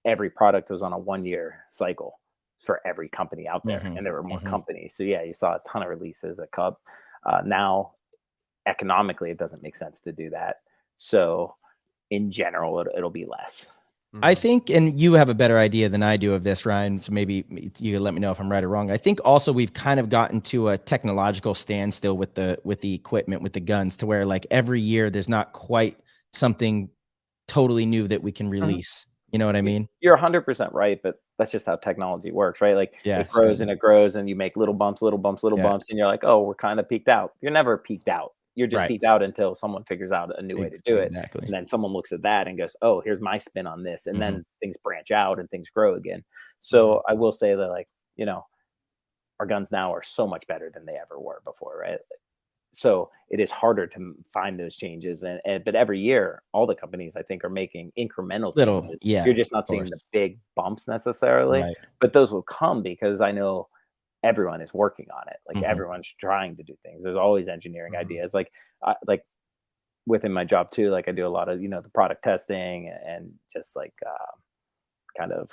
every product was on a 1-year cycle for every company out there, and there were more companies. So yeah, you saw a ton of releases at Cup. Now, economically, it doesn't make sense to do that. So in general, it'll be less. I think, and you have a better idea than I do of this, Ryan, so maybe you can let me know if I'm right or wrong. I think also we've kind of gotten to a technological standstill with the equipment, with the guns, to where like every year there's not quite something totally new that we can release. You know what I mean? You're 100% right, but that's just how technology works, right? Like it grows and it grows, and you make little bumps, and you're like, oh, we're kind of peaked out. You're never peaked out. You're just peaked out until someone figures out a new way to do it. And then someone looks at that and goes, oh, here's my spin on this. And then things branch out and things grow again. So I will say that, like, our guns now are so much better than they ever were before, right? So it is harder to find those changes. But every year, all the companies, I think, are making incremental changes. You're just not seeing the big bumps necessarily. But those will come because I know everyone is working on it. Like everyone's trying to do things. There's always engineering ideas. Like within my job too, like I do a lot of, the product testing and just like kind of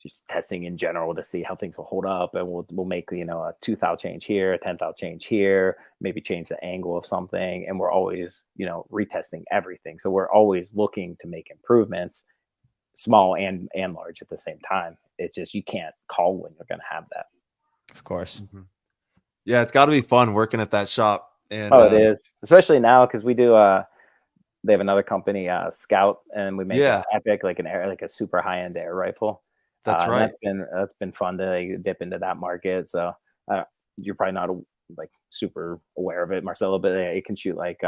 just testing in general to see how things will hold up. And we'll make, a 2 thou change here, a 10 thou change here, maybe change the angle of something. And we're always, retesting everything. So we're always looking to make improvements, small and large at the same time. It's just, you can't call when you're going to have that. Of course. Yeah, it's got to be fun working at that shop. And it is, especially now because we do. They have another company, Scout, and we make an Epic, like a super high end air rifle. That's right. That's been fun to dip into that market. So you're probably not like super aware of it, Marcelo, but it can shoot like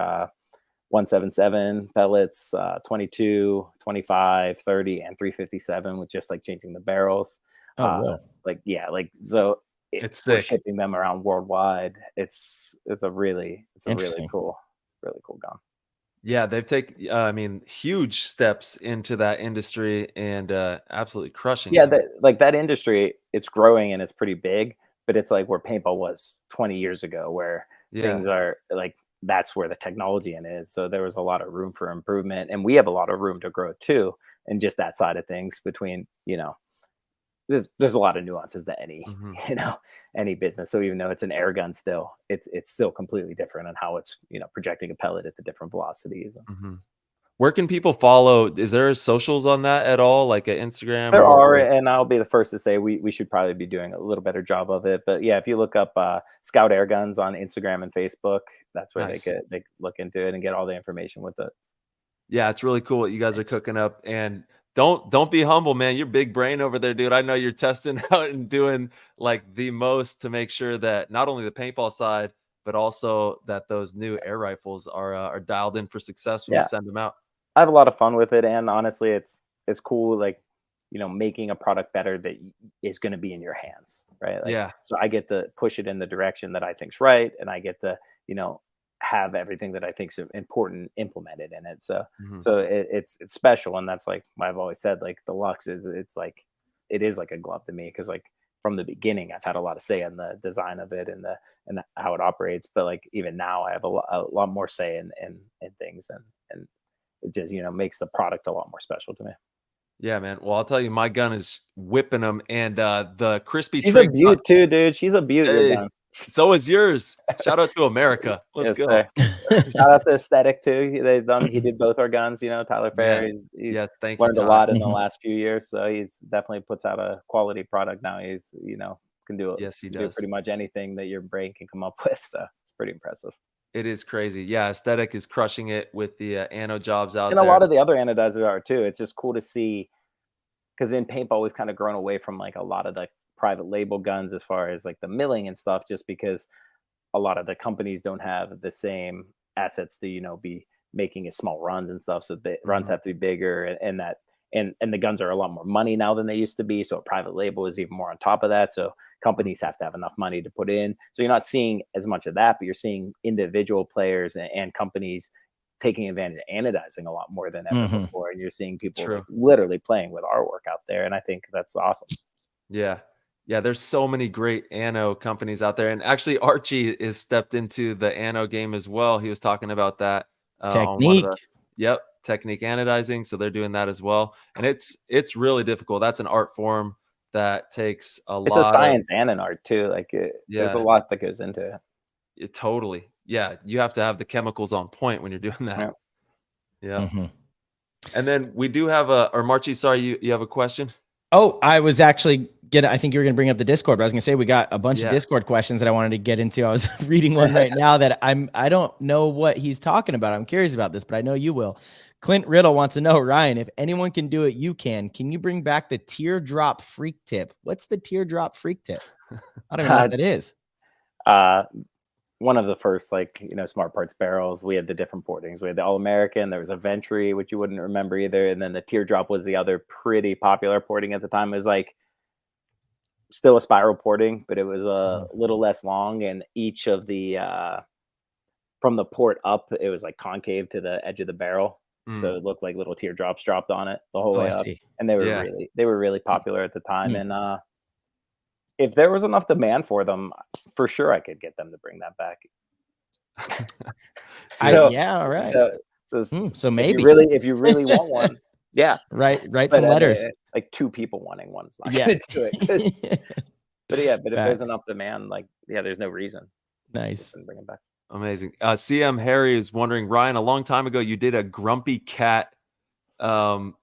177 pellets, 22, 25, 30, and 357 with just like changing the barrels. Wow. So it's we're sick. shipping them around worldwide. It's a really cool gun. Yeah, they've taken huge steps into that industry and absolutely crushing it. That industry, it's growing and it's pretty big, but it's like where paintball was 20 years ago, where things are like, that's where the technology in is. So there was a lot of room for improvement, and we have a lot of room to grow too. And just that side of things between, there's a lot of nuances to any business. So even though it's an air gun still, it's still completely different on how it's, projecting a pellet at the different velocities. Where can people follow? Is there socials on that at all? Like an Instagram? There are, and I'll be the first to say we should probably be doing a little better job of it. But yeah, if you look up Scout Air Guns on Instagram and Facebook, that's where they look into it and get all the information with it. Yeah, it's really cool what you guys are cooking up. And don't be humble, man. You're big brain over there, dude. I know you're testing out and doing like the most to make sure that not only the paintball side, but also that those new air rifles are dialed in for success when you send them out. I have a lot of fun with it, and honestly, it's cool, like, making a product better that is going to be in your hands, right? Like, so I get to push it in the direction that I think's right, and I get to, have everything that I think's important implemented in it. So, it's special, and that's like I've always said, like the Lux it is like a glove to me, because like from the beginning, I've had a lot of say in the design of it and how it operates. But like even now, I have a lot more say in things, and it just, makes the product a lot more special to me. Yeah, man. Well, I'll tell you, my gun is whipping them, and the crispy. She's a beaut too, dude. She's a beaut. Hey, so is yours. Shout out to America. Let's go. Shout out to Aesthetic too. He did both our guns. Tyler Fair. He's thank learned you, a lot in the last few years. So he's definitely puts out a quality product now. He's can do it. Yes, he does. Do pretty much anything that your brain can come up with. So it's pretty impressive. It is crazy. Yeah, Aesthetic is crushing it with the anno jobs out there. And a lot of the other anodizers are too. It's just cool to see, because in paintball we've kind of grown away from like a lot of the private label guns as far as like the milling and stuff, just because a lot of the companies don't have the same assets to, you know, be making small runs and stuff. So the runs have to be bigger, and the guns are a lot more money now than they used to be. So a private label is even more on top of that. So companies have to have enough money to put in. So you're not seeing as much of that, but you're seeing individual players and companies taking advantage of anodizing a lot more than ever before. And you're seeing people like literally playing with artwork out there. And I think that's awesome. Yeah. Yeah. There's so many great anno companies out there. And actually Archie is stepped into the anno game as well. He was talking about that. Technique. Technique anodizing. So they're doing that as well. And it's really difficult. That's an art form that takes a lot. It's a science and an art too. Like there's a lot that goes into it. Totally. Yeah. You have to have the chemicals on point when you're doing that. Yeah. And then we do have or Marchie, sorry, you have a question? Oh, I was actually I think you were going to bring up the Discord, but I was going to say we got a bunch of Discord questions that I wanted to get into. I was reading one right now that I don't know what he's talking about. I'm curious about this, but I know you will. Clint Riddle wants to know, Ryan, if anyone can do it, you can. Can you bring back the teardrop freak tip? What's the teardrop freak tip? I don't even know what that is. One of the first, like, you know, Smart Parts barrels, we had the different portings. We had the All-American, there was a Ventry, which you wouldn't remember either, and then the Teardrop was the other pretty popular porting at the time. It was like still a spiral porting, but it was a little less long, and each of the from the port up, it was like concave to the edge of the barrel. So it looked like little teardrops dropped on it the whole way up. And they were really popular at the time. And if there was enough demand for them, for sure I could get them to bring that back. All right. So maybe if you really want one, write some letters. Like 2 people wanting one is not gonna do it. But if there's enough demand, like there's no reason. Nice. Bring it back. Amazing. CM Harry is wondering, Ryan, a long time ago you did a Grumpy Cat Geo.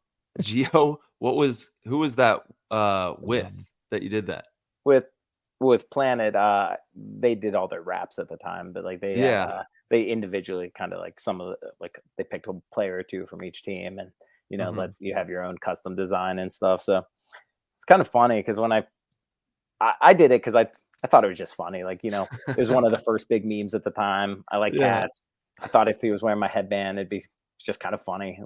Who was that with that you did that? With Planet, they did all their raps at the time, but like they individually kind of like some of the, like they picked a player or 2 from each team, and you know let you have your own custom design and stuff. So it's kind of funny because when I did it because I thought it was just funny. Like, you know, it was one of the first big memes at the time. I like cats. I thought if he was wearing my headband, it'd be just kind of funny.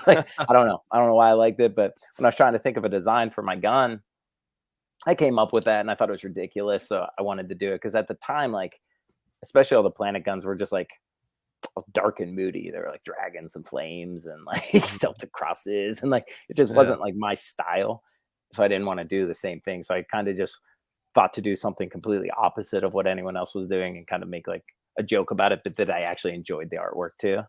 Like, I don't know why I liked it, but when I was trying to think of a design for my gun, I came up with that and I thought it was ridiculous. So I wanted to do it because at the time, like, especially all the Planet guns were just like dark and moody. They were like dragons and flames and like Celtic crosses. And like, it just wasn't like my style. So I didn't want to do the same thing. So I kind of just thought to do something completely opposite of what anyone else was doing and kind of make like a joke about it, but that I actually enjoyed the artwork too.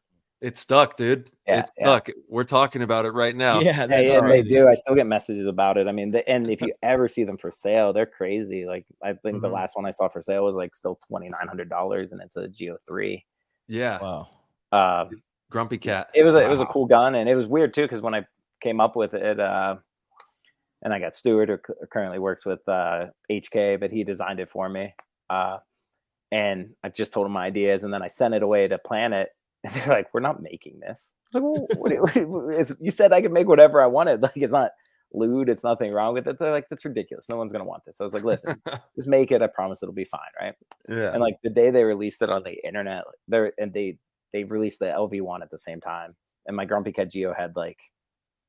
It stuck, dude. It stuck. We're talking about it right now. Yeah, they do. I still get messages about it. I mean, and if you ever see them for sale, they're crazy. Like I think the last one I saw for sale was like still $2,900, and it's a Geo 3. Yeah. Wow. Grumpy Cat. It was a cool gun, and it was weird too because when I came up with it, and I got Stuart, who currently works with HK, but he designed it for me. And I just told him my ideas, and then I sent it away to Planet. And they're like, "We're not making this." I was like, well, you said I could make whatever I wanted. Like, it's not lewd. It's nothing wrong with it. They're like, "That's ridiculous. No one's going to want this." So I was like, listen, just make it. I promise it'll be fine. Right. Yeah. And like the day they released it on the internet, they released the LV1 at the same time. And my Grumpy Cat Geo had like,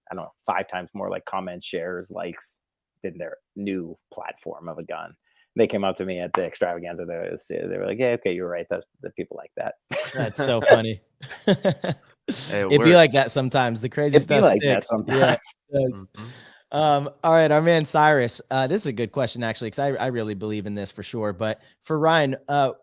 I don't know, 5 times more like comments, shares, likes than their new platform of a gun. They came up to me at the extravaganza. They were like, "Yeah, okay, you're right. The people like that." That's so funny. It'd be like that sometimes. The crazy stuff like sticks. Sometimes. All right, our man Cyrus. This is a good question actually, because I really believe in this for sure. But for Ryan,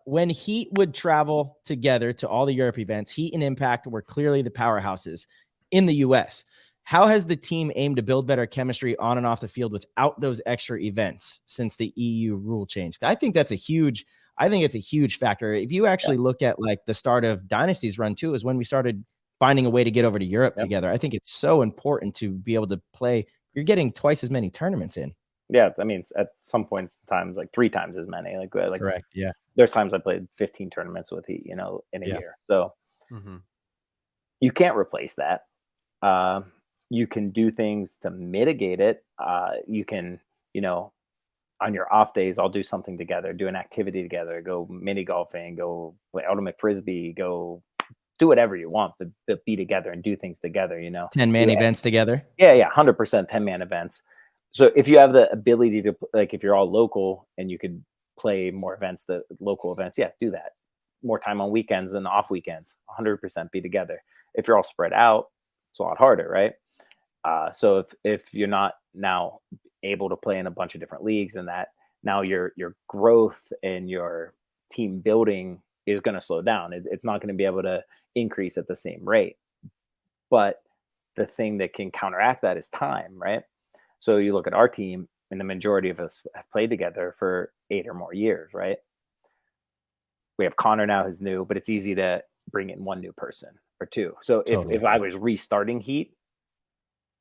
when Heat would travel together to all the Europe events, Heat and Impact were clearly the powerhouses in the US. How has the team aimed to build better chemistry on and off the field without those extra events since the EU rule change? I think it's a huge factor. If you actually look at like the start of Dynasty's run too, is when we started finding a way to get over to Europe together. I think it's so important to be able to play. You're getting twice as many tournaments in. Yeah, I mean, at some points, times like 3 times as many. Like correct. Yeah, there's times I played 15 tournaments with Heat, in a year. So you can't replace that. You can do things to mitigate it. You can, on your off days, I'll do something together, do an activity together, go mini golfing, go play ultimate frisbee, go do whatever you want, but be together and do things together, 10-man events together. Yeah. 100% 10-man events. So if you have the ability to, like, if you're all local and you could play more events, the local events, do that. More time on weekends than off weekends, 100% be together. If you're all spread out, it's a lot harder, right? So if you're not now able to play in a bunch of different leagues, and that now your growth and your team building is going to slow down. It's not going to be able to increase at the same rate. But the thing that can counteract that is time, right? So you look at our team, and the majority of us have played together for 8 or more years, right? We have Connor now who's new, but it's easy to bring in one new person or two. So totally. if I was restarting Heat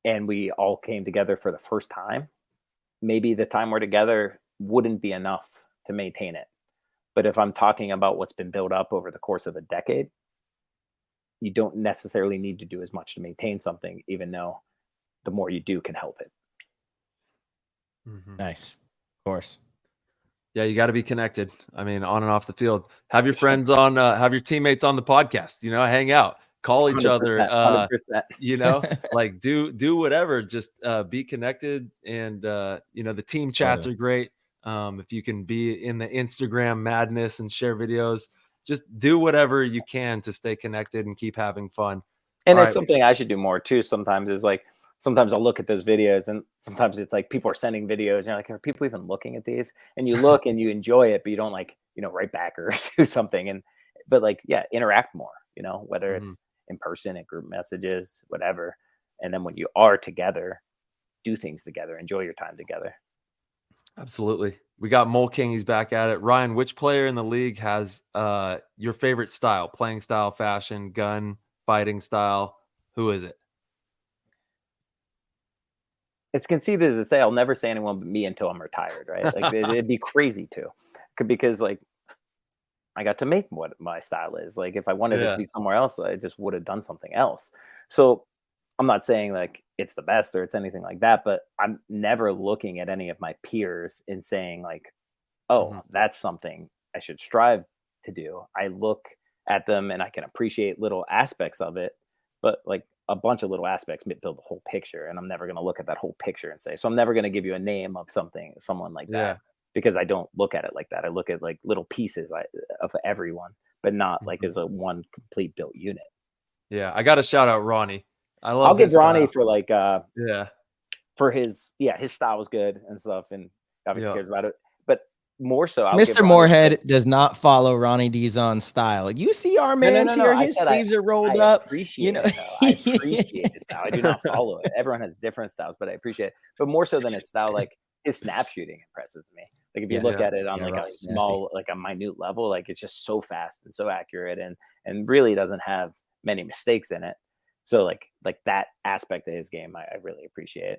and we all came together for the first time, maybe the time we're together wouldn't be enough to maintain it. But if I'm talking about what's been built up over the course of a decade, you don't necessarily need to do as much to maintain something, even though the more you do can help it. Nice. Of course. Yeah, you got to be connected. I mean, on and off the field. Have your friends on, have your teammates on the podcast, hang out, call each 100%, other, 100%. Like do whatever, just be connected. And, the team chats are great. If you can be in the Instagram madness and share videos, just do whatever you can to stay connected and keep having fun. And it's something I should do more too. Sometimes is like, sometimes I'll look at those videos, and sometimes it's like people are sending videos and you're like, are people even looking at these? And you look and you enjoy it, but you don't write back or do something. But interact more, whether it's in person, in group messages, whatever. And then when you are together, do things together, enjoy your time together. Absolutely. We got Mole King. He's back at it. Ryan, which player in the league has your favorite style, playing style, fashion, gun, fighting style? Who is it? It's conceited to say I'll never say anyone but me until I'm retired, right? Like it'd be crazy to, because like I got to make what my style is. Like if I wanted it to be somewhere else, I just would have done something else. So I'm not saying like it's the best or it's anything like that, but I'm never looking at any of my peers and saying like, oh, that's something I should strive to do. I look at them and I can appreciate little aspects of it, but like a bunch of little aspects build the whole picture, and I'm never going to look at that whole picture and say, so I'm never going to give you a name of someone like that, because I don't look at it like that. I look at like little pieces of everyone, but not like as a one complete built unit. Yeah. I got to shout out Ronnie. I'll give Ronnie style. For like, for his style was good and stuff. And obviously cares about it, but more so, Mr. Moorhead does not follow Ronnie Dizon's style. You see our man's here, his sleeves are rolled up. I appreciate his style. I do not follow it. Everyone has different styles, but I appreciate it. But more so than his style, like his snap shooting impresses me. Like if you look at it on like a small, like a minute level, like it's just so fast and so accurate, and really doesn't have many mistakes in it. So like that aspect of his game, I really appreciate.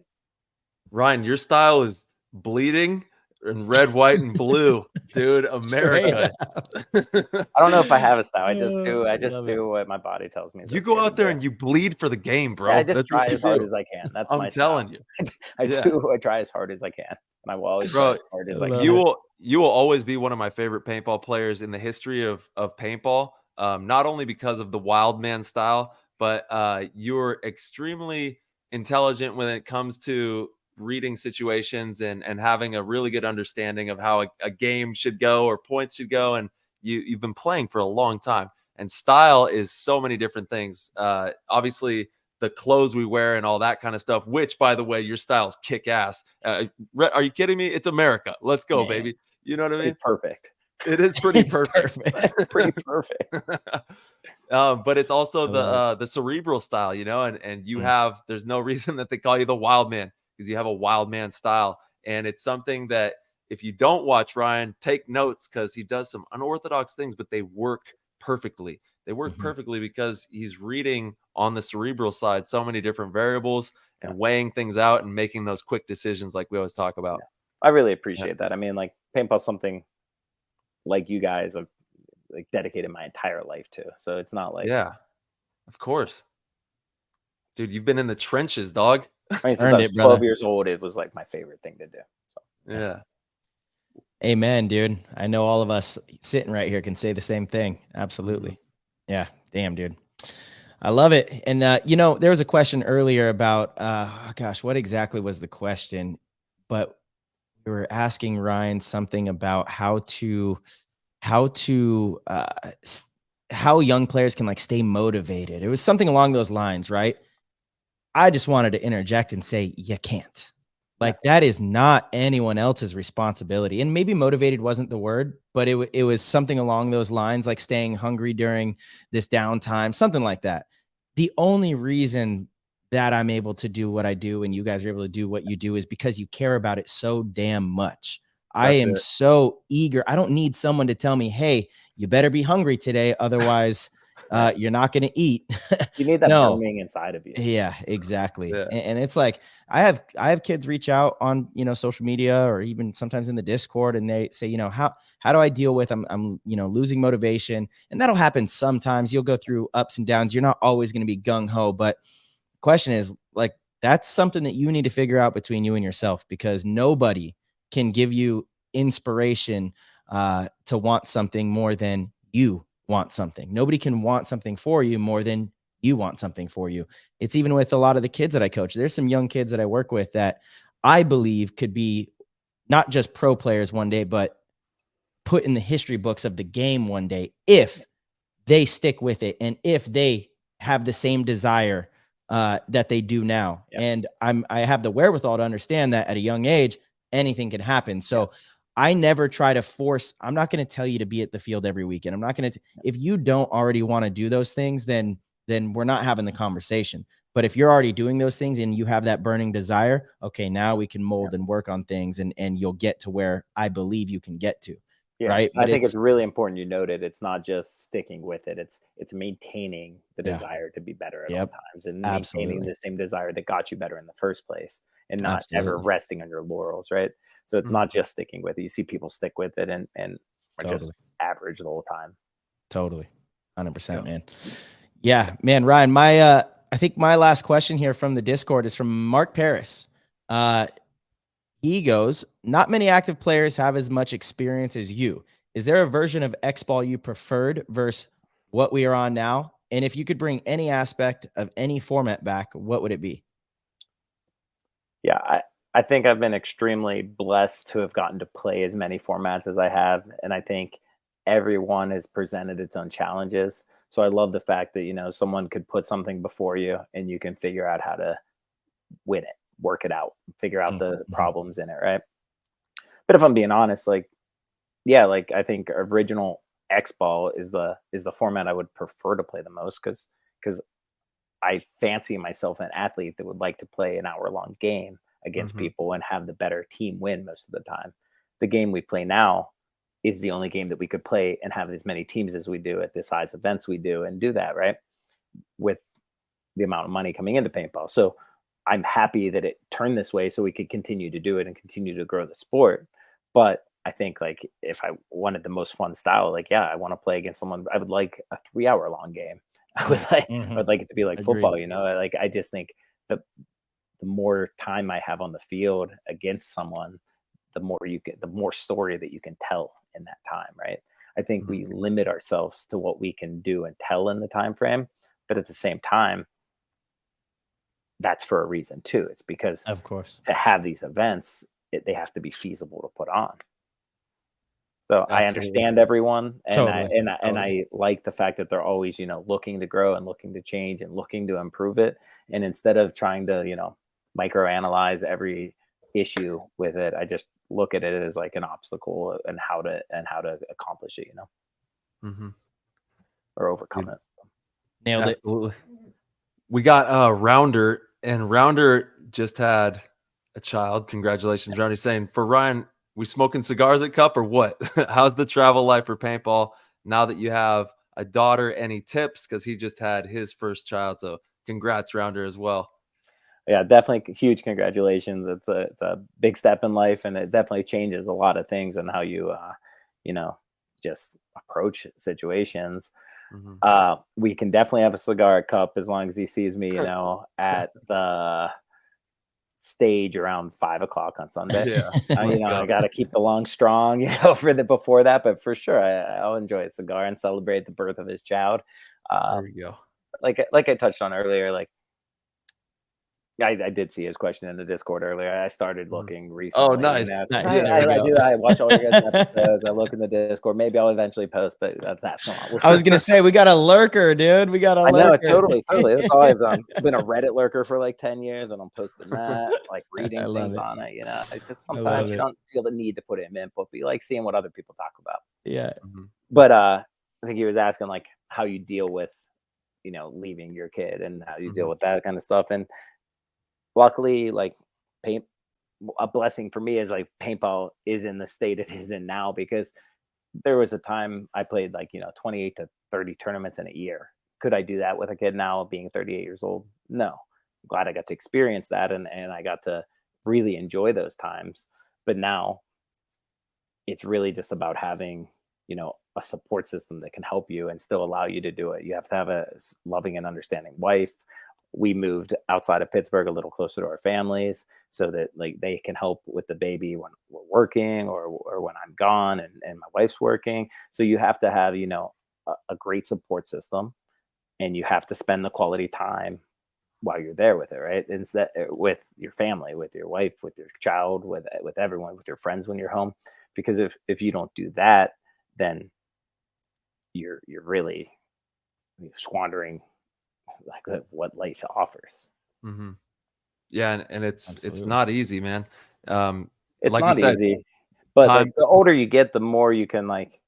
Ryan, your style is bleeding and red, white, and blue, dude. America. I don't know if I have a style. I just do what my body tells me. You go out there and you bleed for the game, bro. Yeah, I just try as hard as I can. That's my style. I'm telling you. I try as hard as I can. And I will always try as hard as I can. You will always be one of my favorite paintball players in the history of paintball. Not only because of the wild man style, but you're extremely intelligent when it comes to reading situations and having a really good understanding of how a game should go or points should go. And you've been playing for a long time, and style is so many different things. Obviously the clothes we wear and all that kind of stuff, which by the way, your style's kick ass. Are you kidding me? It's America. Let's go, baby. You know what I mean? It's perfect. It is pretty perfect. It's pretty perfect. But it's also the cerebral style, and you have, there's no reason that they call you the wild man, because you have a wild man style. And it's something that if you don't watch Ryan, take notes, because he does some unorthodox things, but they work perfectly. They work perfectly because he's reading on the cerebral side so many different variables and weighing things out and making those quick decisions like we always talk about. I really appreciate that. I mean, like paintball's something like you guys, I've like dedicated my entire life to. So it's not like, yeah, of course, dude. You've been in the trenches, dog. I mean, since I was 12 years old, it was like my favorite thing to do. So yeah. Amen, dude. I know all of us sitting right here can say the same thing. Absolutely. Mm-hmm. Yeah. Damn, dude. I love it. And, there was a question earlier about, what exactly was the question? But we were asking Ryan something about how young players can like stay motivated. It was something along those lines, right? I just wanted to interject and say, you can't. Like that is not anyone else's responsibility. And maybe motivated wasn't the word, but it was something along those lines, like staying hungry during this downtime, something like that. The only reason that I'm able to do what I do and you guys are able to do what you do is because you care about it so damn much. I am so eager. I don't need someone to tell me, hey, you better be hungry today. Otherwise, you're not going to eat. You need that burning inside of you. Yeah, exactly. Yeah. And it's like, I have kids reach out on, social media or even sometimes in the Discord, and they say, how do I deal with, I'm losing motivation. And that'll happen sometimes. You'll go through ups and downs. You're not always going to be gung ho, but the question is like, that's something that you need to figure out between you and yourself, because nobody can give you inspiration to want something more than you want something. Nobody can want something for you more than you want something for you. It's even with a lot of the kids that I coach. There's some young kids that I work with that I believe could be not just pro players one day, but put in the history books of the game one day if they stick with it and if they have the same desire that they do now. Yep. And I have the wherewithal to understand that at a young age, anything can happen. So yep. I never try to force. I'm not going to tell you to be at the field every weekend. I'm not going to. If you don't already want to do those things, then we're not having the conversation. But if you're already doing those things and you have that burning desire, okay, now we can mold and work on things, and you'll get to where I believe you can get to. Yeah, right. But I think it's really important you noted it's not just sticking with it. It's maintaining the desire to be better at all times, and maintaining the same desire that got you better in the first place, and not ever resting on your laurels, right? So it's not just sticking with it. You see people stick with it and are just average the whole time. Totally. 100%, man. Yeah, man, Ryan, I think my last question here from the Discord is from Mark Paris. He goes, not many active players have as much experience as you. Is there a version of X-Ball you preferred versus what we are on now? And if you could bring any aspect of any format back, what would it be? Yeah, I think I've been extremely blessed to have gotten to play as many formats as I have. And I think everyone has presented its own challenges. So I love the fact that, someone could put something before you and you can figure out how to win it, work it out, figure out the problems in it, right? But if I'm being honest, I think original X-Ball is the format I would prefer to play the most, because I fancy myself an athlete that would like to play an hour-long game against people and have the better team win most of the time. The game we play now is the only game that we could play and have as many teams as we do at the size events we do, and do that, right? With the amount of money coming into paintball. So I'm happy that it turned this way so we could continue to do it and continue to grow the sport. But I think if I wanted the most fun style, I want to play against someone. I would like a 3-hour-long game. I would like it to be like football, I just think the more time I have on the field against someone, the more story that you can tell in that time, right? I think we limit ourselves to what we can do and tell in the time frame, but at the same time, that's for a reason too. It's because, of course, to have these events, they have to be feasible to put on. So I understand everyone, and I like the fact that they're always, looking to grow and looking to change and looking to improve it. And instead of trying to, microanalyze every issue with it, I just look at it as like an obstacle and how to accomplish it, or overcome it. Nailed it. We got Rounder, and Rounder just had a child. Congratulations, Rounder. Saying, for Ryan, we smoking cigars at Cup or what? How's the travel life for paintball now that you have a daughter? Any tips? Because he just had his first child. So congrats, Rounder, as well. Yeah, definitely huge congratulations. It's a big step in life, and it definitely changes a lot of things and how you, just approach situations. We can definitely have a cigar cup as long as he sees me, you know, at the stage around 5 o'clock on Sunday. You know, I got to keep the long strong, you know, before that, but for sure I'll enjoy a cigar and celebrate the birth of his child. There we go. Like I touched on earlier, like I did see his question in the Discord earlier. I started looking recently. Oh, nice. I watch all your guys' episodes. I look in the Discord. Maybe I'll eventually post, but that's not. I was gonna say we got a lurker, dude. We got a lurker. I know, totally. That's all I've done. I've been a Reddit lurker for like 10 years, and I'm posting that, like reading things on it. You know, it's just sometimes you don't feel the need to put in input, but you like seeing what other people talk about. Yeah. But I think he was asking like how you deal with, you know, leaving your kid and how you deal with that kind of stuff. And luckily, like a blessing for me is like paintball is in the state it is in now, because there was a time I played like, you know, 28 to 30 tournaments in a year. Could I do that with a kid now being 38 years old? No. I'm glad I got to experience that and I got to really enjoy those times. But now it's really just about having, you know, a support system that can help you and still allow you to do it. You have to have a loving and understanding wife. We moved outside of Pittsburgh a little closer to our families so that like they can help with the baby when we're working or when I'm gone and my wife's working. So you have to have, you know, a great support system, and you have to spend the quality time while you're there with it, right? Instead with your family, with your wife, with your child, with everyone, with your friends when you're home. Because if you don't do that, then you're really squandering like what life offers. Yeah, and it's not easy, man. It's like not easy, but like, the older you get, the more you can like.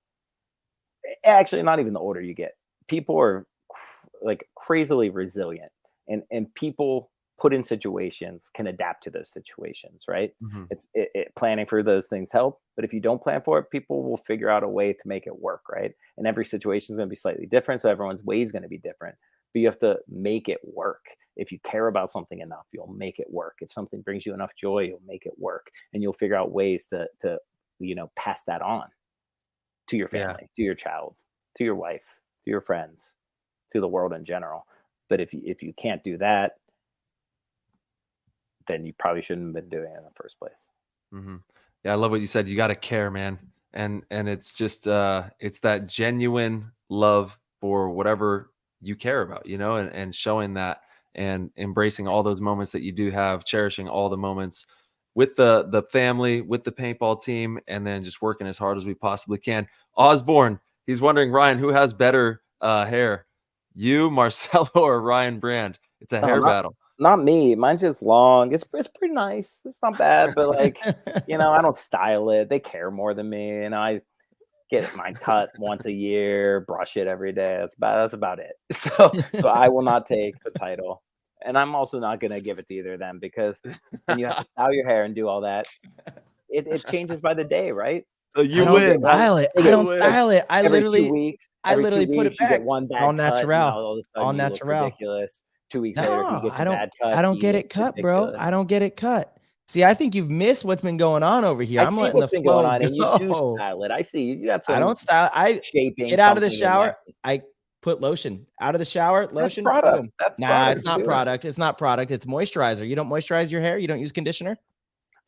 Actually, not even the older you get. People are like crazily resilient, and people put in situations can adapt to those situations, right? It's planning for those things help, but if you don't plan for it, people will figure out a way to make it work, right? And every situation is going to be slightly different, so everyone's way is going to be different. But you have to make it work. If you care about something enough, you'll make it work. If something brings you enough joy, you'll make it work, and you'll figure out ways to you know, pass that on to your family, to your child, to your wife, to your friends, to the world in general. But if you can't do that, then you probably shouldn't have been doing it in the first place. Yeah, I love what you said. You got to care, man, and it's just it's that genuine love for whatever you care about, you know, and showing that and embracing all those moments that you do have, cherishing all the moments with the family, with the paintball team, and then just working as hard as we possibly can. Osborne, he's wondering, Ryan, who has better hair, you, Marcelo, or Ryan Brand? It's a hair battle. Not me. Mine's just long. It's pretty nice. It's not bad, but like, you know, I don't style it. They care more than me, and I get mine cut once a year, brush it every day. That's about it. So I will not take the title, and I'm also not going to give it to either of them, because when you have to style your hair and do all that, it changes by the day, right? So you win. Style it. I don't style it. I literally put it back. You get one bad all natural. All of a sudden all you natural. Look ridiculous. 2 weeks later, you get a bad cut. I don't get it cut, bro. I don't get it cut. See, I think you've missed what's been going on over here. I'm letting the flow going on, and you do style it. I see you got some. I don't style. I shaping. Get out of the shower. I put lotion out of the shower. Lotion. That's product. That's product. It's not product. It's not product. It's moisturizer. You don't moisturize your hair. You don't use conditioner.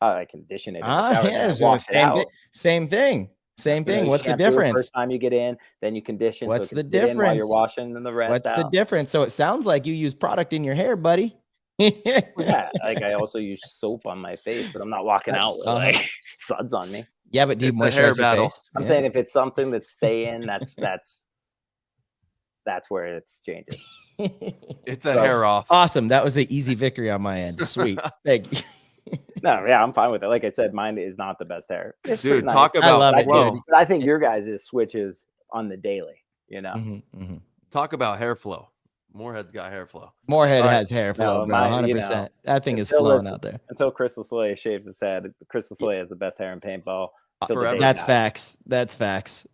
I condition it. In the shower, same thing. Same thing. What's the difference? First time you get in, then you condition. What's the difference while you're washing and the rest? What's the difference? So it sounds like you use product in your hair, buddy. Yeah, like I also use soap on my face, but I'm not walking out with like suds on me. Yeah, but do you moisturize your face? I'm saying if it's something that's staying, that's where it's changes. It's a hair off. Awesome. That was an easy victory on my end. Sweet. Thank you. No, yeah, I'm fine with it. Like I said, mine is not the best hair. It's dude, nice. Talk about I love it, dude. But I think your guys' switches on the daily, you know. Talk about hair flow. Moorhead's got hair flow. Moorhead has hair flow, bro. 100%. You know, that thing is flowing out there. Until Crystal Soleil shaves his head, Crystal Soleil has the best hair in paintball. That's facts. That's facts.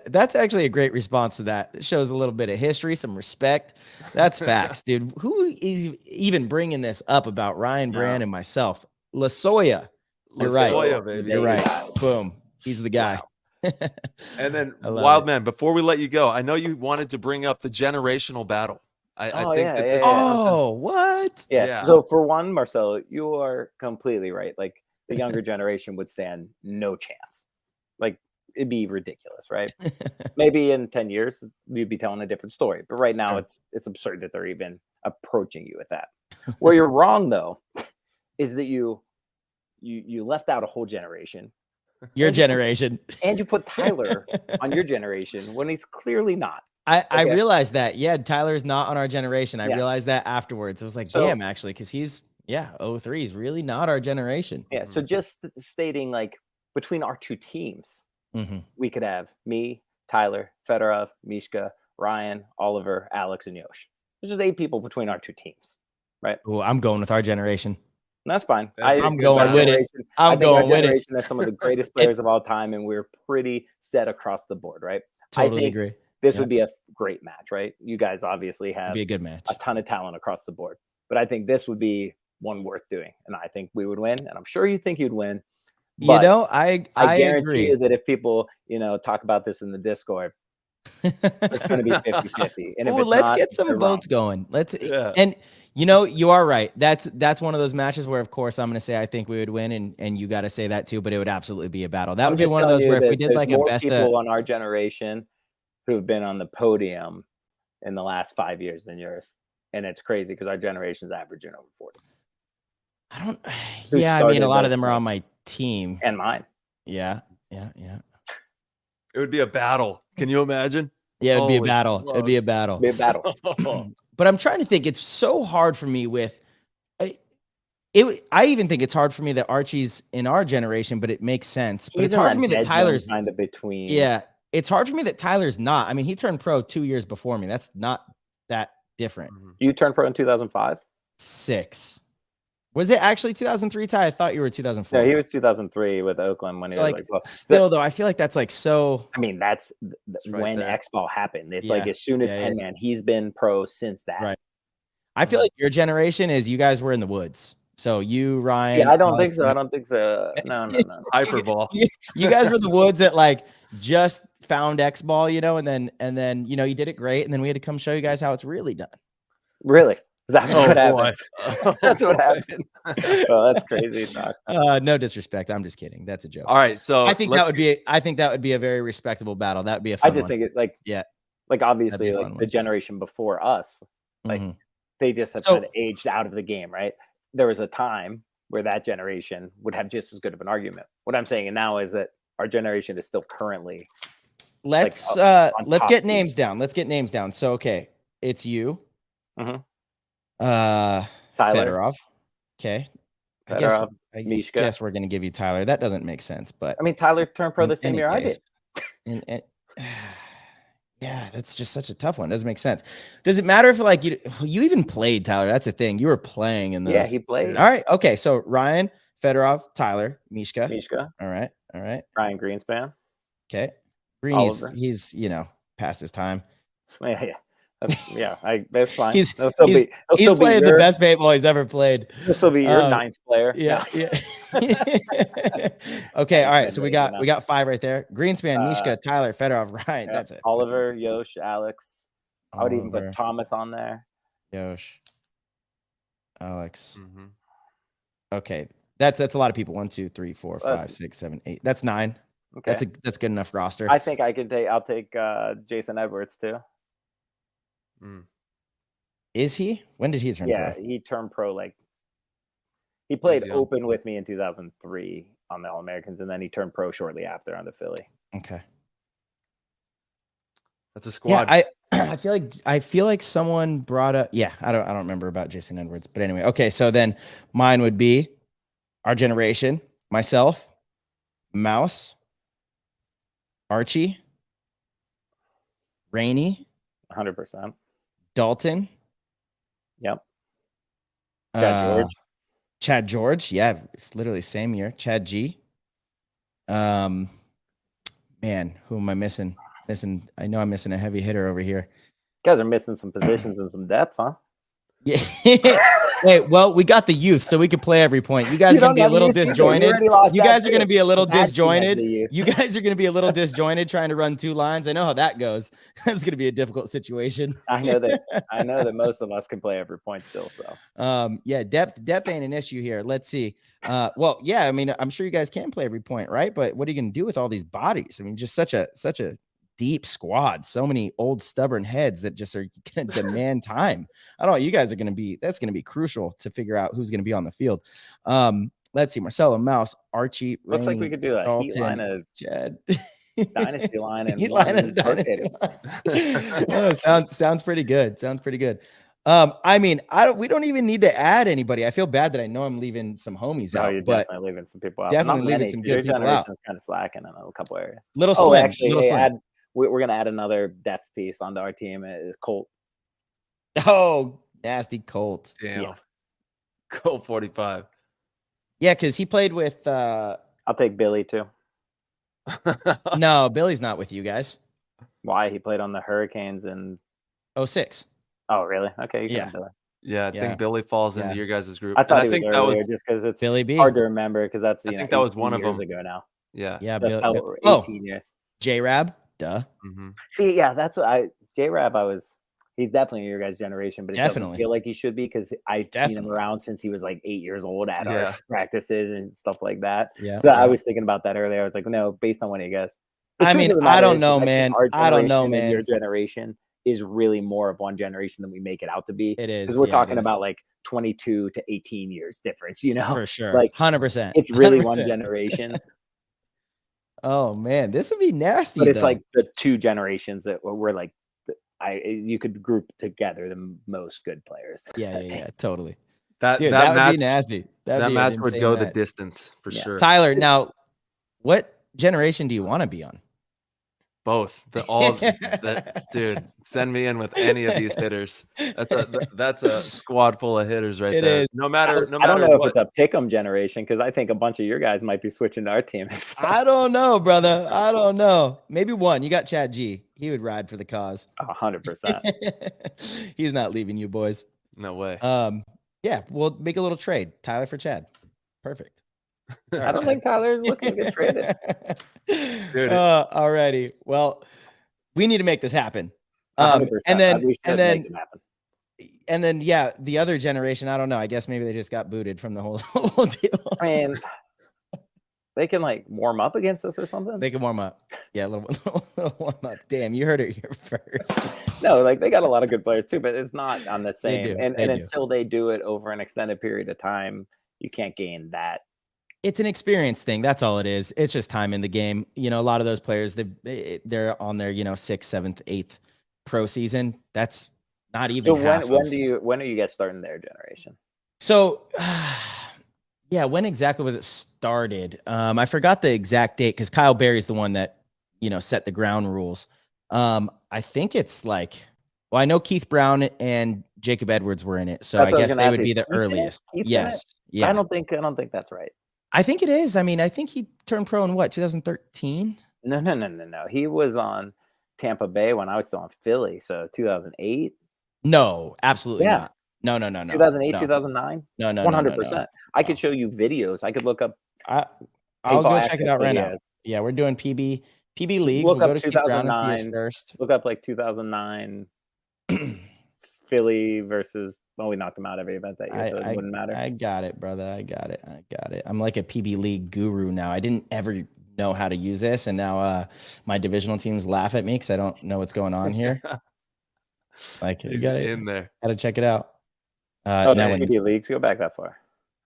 That's actually a great response to that. It shows a little bit of history, some respect. That's facts, dude. Who is even bringing this up about Ryan Brand and myself? LaSoya. You're right. Baby. You're right. Boom. He's the guy. Wow. And then Wild Man, before we let you go, I know you wanted to bring up the generational battle. Oh, I think yeah, that this what? Yeah. So for one, Marcelo, you are completely right. Like the younger generation would stand no chance. Like it'd be ridiculous, right? Maybe in 10 years you'd be telling a different story. But right now it's absurd that they're even approaching you with that. Where you're wrong though, is that you left out a whole generation. Your generation. And you put Tyler on your generation when he's clearly not. I realized that. Yeah, Tyler's not on our generation. I Yeah. realized that afterwards. I was like, damn, actually, because he's 03 is really not our generation. Yeah. So just stating like between our two teams, we could have me, Tyler, Fedorov, Mishka, Ryan, Oliver, Alex, and Yosh. There's just 8 people between our two teams, right? Oh, I'm going with our generation. That's fine. I'm going with it. I'm going with it. That's some of the greatest players of all time, and we're pretty set across the board, right? Totally agree. This would be a great match, right? You guys obviously have be a good match, a ton of talent across the board, but I think this would be one worth doing, and I think we would win, and I'm sure you think you'd win. But I guarantee agree. you that if people, talk about this in the Discord, it's going to be 50-50. And let's get some votes going. And you are right. That's one of those matches where, of course, I'm going to say I think we would win, and you got to say that too. But it would absolutely be a battle. That would be one of those where if we did like a best people on our generation who've been on the podium in the last 5 years than yours, and it's crazy because our generation's averaging over 40. I mean, a lot of them are on my team and mine. Yeah. It would be a battle. Can you imagine? Yeah, it'd be a battle. It'd be a battle. But I'm trying to think. It's so hard for me with it. I even think it's hard for me that Archie's in our generation, but it makes sense. But it's hard for me that Tyler's kind of between. Yeah, it's hard for me that Tyler's not. I mean, he turned pro 2 years before me. That's not that different. You turned pro in 2005? 6. Was it actually 2003, Ty? I thought you were 2004. No, he was 2003 with Oakland when he was still though, I feel like that's like so. I mean, that's when X-Ball happened. It's like as soon as 10 man, he's been pro since that. Right. I feel like your generation is you guys were in the woods. So you, Ryan. Yeah, I don't think so. No. Hyperball. You guys were the woods that like just found X-Ball, and then you did it great, and then we had to come show you guys how it's really done. Really? That's what happened. That's what happened. Oh, that's crazy talk. No disrespect. I'm just kidding. That's a joke. All right. So I think that would be a very respectable battle. That would be a fun I just think it like obviously like the generation before us, like they just have kind of aged out of the game, right? There was a time where that generation would have just as good of an argument. What I'm saying now is that our generation is still currently. Let's get names down. Let's get names down. So okay, it's you. Tyler. Fedorov. Okay. Fedorov, I Mishka. guess we're going to give you Tyler. That doesn't make sense, but I mean, Tyler turned pro the same year I did. Yeah, that's just such a tough one. Doesn't make sense. Does it matter if like you even played, Tyler? That's the thing. You were playing in those. Yeah, he played. All right. Okay. So Ryan, Fedorov, Tyler, Mishka. All right. Ryan Greenspan. Okay. Green, he's past his time. Yeah. That's fine. He's playing the best paintball he's ever played. He'll still be your 9th player. Yeah. Okay. All right. So we got 5 right there. Greenspan, Mishka, Tyler, Fedorov, Ryan. Yeah, that's it. Oliver, Yosh, Alex. I would even put Thomas on there. Yosh, Alex. Okay. That's a lot of people. 1, 2, 3, 4, 5, 6, 7, 8. That's 9. Okay. That's good enough roster. I think I'll take Jason Edwards too. Is he? When did he turn pro? Yeah, he turned pro he played open with me in 2003 on the All-Americans, and then he turned pro shortly after on the Philly. Okay. That's a squad. Yeah, I feel like someone brought up. Yeah, I don't remember about Jason Edwards, but anyway. Okay, so then mine would be our generation, myself, Mouse, Archie, Rainey, 100%. Dalton. Yep. Chad George. Yeah, it's literally same year. Chad G. Man, who am I missing? I know I'm missing a heavy hitter over here. You guys are missing some positions and some depth, huh? Yeah. Hey, well, we got the youth, so we could play every point. You guys are gonna be a little disjointed. You guys are gonna be a little disjointed. You guys are gonna be a little disjointed trying to run 2 lines. I know how that goes. That's gonna be a difficult situation. I know that most of us can play every point still. So yeah, depth ain't an issue here. Let's see. Well, yeah, I mean, I'm sure you guys can play every point, right? But what are you gonna do with all these bodies? I mean, just such a deep squad, so many old stubborn heads that just are going to demand time. I don't know. You guys are going to be, that's going to be crucial to figure out who's going to be on the field. Let's see. Marcelo, Mouse, Archie. Looks Rainey, like we could do a Dalton, Heat line of Jed. Dynasty line and Heat line and Dynasty line. Oh, sounds pretty good. Sounds pretty good. I mean, we don't even need to add anybody. I feel bad that I know I'm leaving some homies out, you're but definitely leaving some people out. Definitely leaving some good people out. Is kind of slacking in a couple areas. Little slim. Actually, we're going to add another depth piece onto our team. It's Colt. Oh, nasty Colt. Damn. Yeah. Colt 45. Yeah, because he played with I'll take Billy too. No, Billy's not with you guys. Why? He played on the Hurricanes in 06. Oh, really? Okay. Yeah, I think Billy falls into your guys' group. I thought that was just because it's Billy B. hard to remember because that's I think that was one of them ago now. Yeah. Yeah. 18 years. J-Rab. Duh. Mm-hmm. See, yeah, that's what J-Rab, he's definitely your guys' generation, but it doesn't feel like he should be because I've seen him around since he was like 8 years old at our practices and stuff like that. Yeah. So I was thinking about that earlier. I was like, no, based on what he guess. I mean, I don't know, man. I don't know, man. Your generation is really more of one generation than we make it out to be. It is. Because we're talking about like 22 to 18 years difference, you know? For sure. Like 100%. It's really 100%. One generation. Oh man, this would be nasty. But it's like the 2 generations that were like, you could group together the most good players. Yeah, totally. That would match, be nasty. That match would go the distance for sure. Tyler, now, what generation do you want to be on? Both. Dude, send me in with any of these hitters. That's a squad full of hitters right there. Is. No matter I don't know if it's a pick'em generation because I think a bunch of your guys might be switching to our team. I don't know, brother. I don't know. Maybe one. You got Chad G. He would ride for the cause. 100%. He's not leaving you, boys. No way. Yeah, we'll make a little trade. Tyler for Chad. Perfect. Right, I don't think Tyler's looking to get traded. Alrighty. Well, we need to make this happen. And then, yeah, the other generation, I don't know. I guess maybe they just got booted from the whole deal. I mean, they can like warm up against us or something. They can warm up. Yeah, a little warm up. Damn, you heard it here first. No, like they got a lot of good players too, but it's not on the same. They do. And until they do it over an extended period of time, you can't gain that. It's an experience thing. That's all it is. It's just time in the game. You know, a lot of those players, they're on their, 6th, 7th, 8th pro season. That's not even half. When do you guys starting their generation? So, yeah, when exactly was it started? I forgot the exact date because Kyle Berry's the one that, set the ground rules. I think it's like, well, I know Keith Brown and Jacob Edwards were in it. So I guess they would be the earliest. Yes. Yeah. I don't think that's right. I think it is. I mean, I think he turned pro in 2013? No. He was on Tampa Bay when I was still on Philly. So 2008? No, absolutely not. No. 2008, 2009? No. 100%. I could show you videos. I could look up. I'll go check it out right now. Yeah, we're doing PB leagues. Look we'll up go to 2009 first. Look up like 2009 Philly versus. Well, we knocked them out every event that year, so it wouldn't matter. I got it, brother. I got it. I'm like a PB league guru now. I didn't ever know how to use this, and now my divisional teams laugh at me because I don't know what's going on here. Like you got it in there. Got to check it out. Now PB leagues go back that far.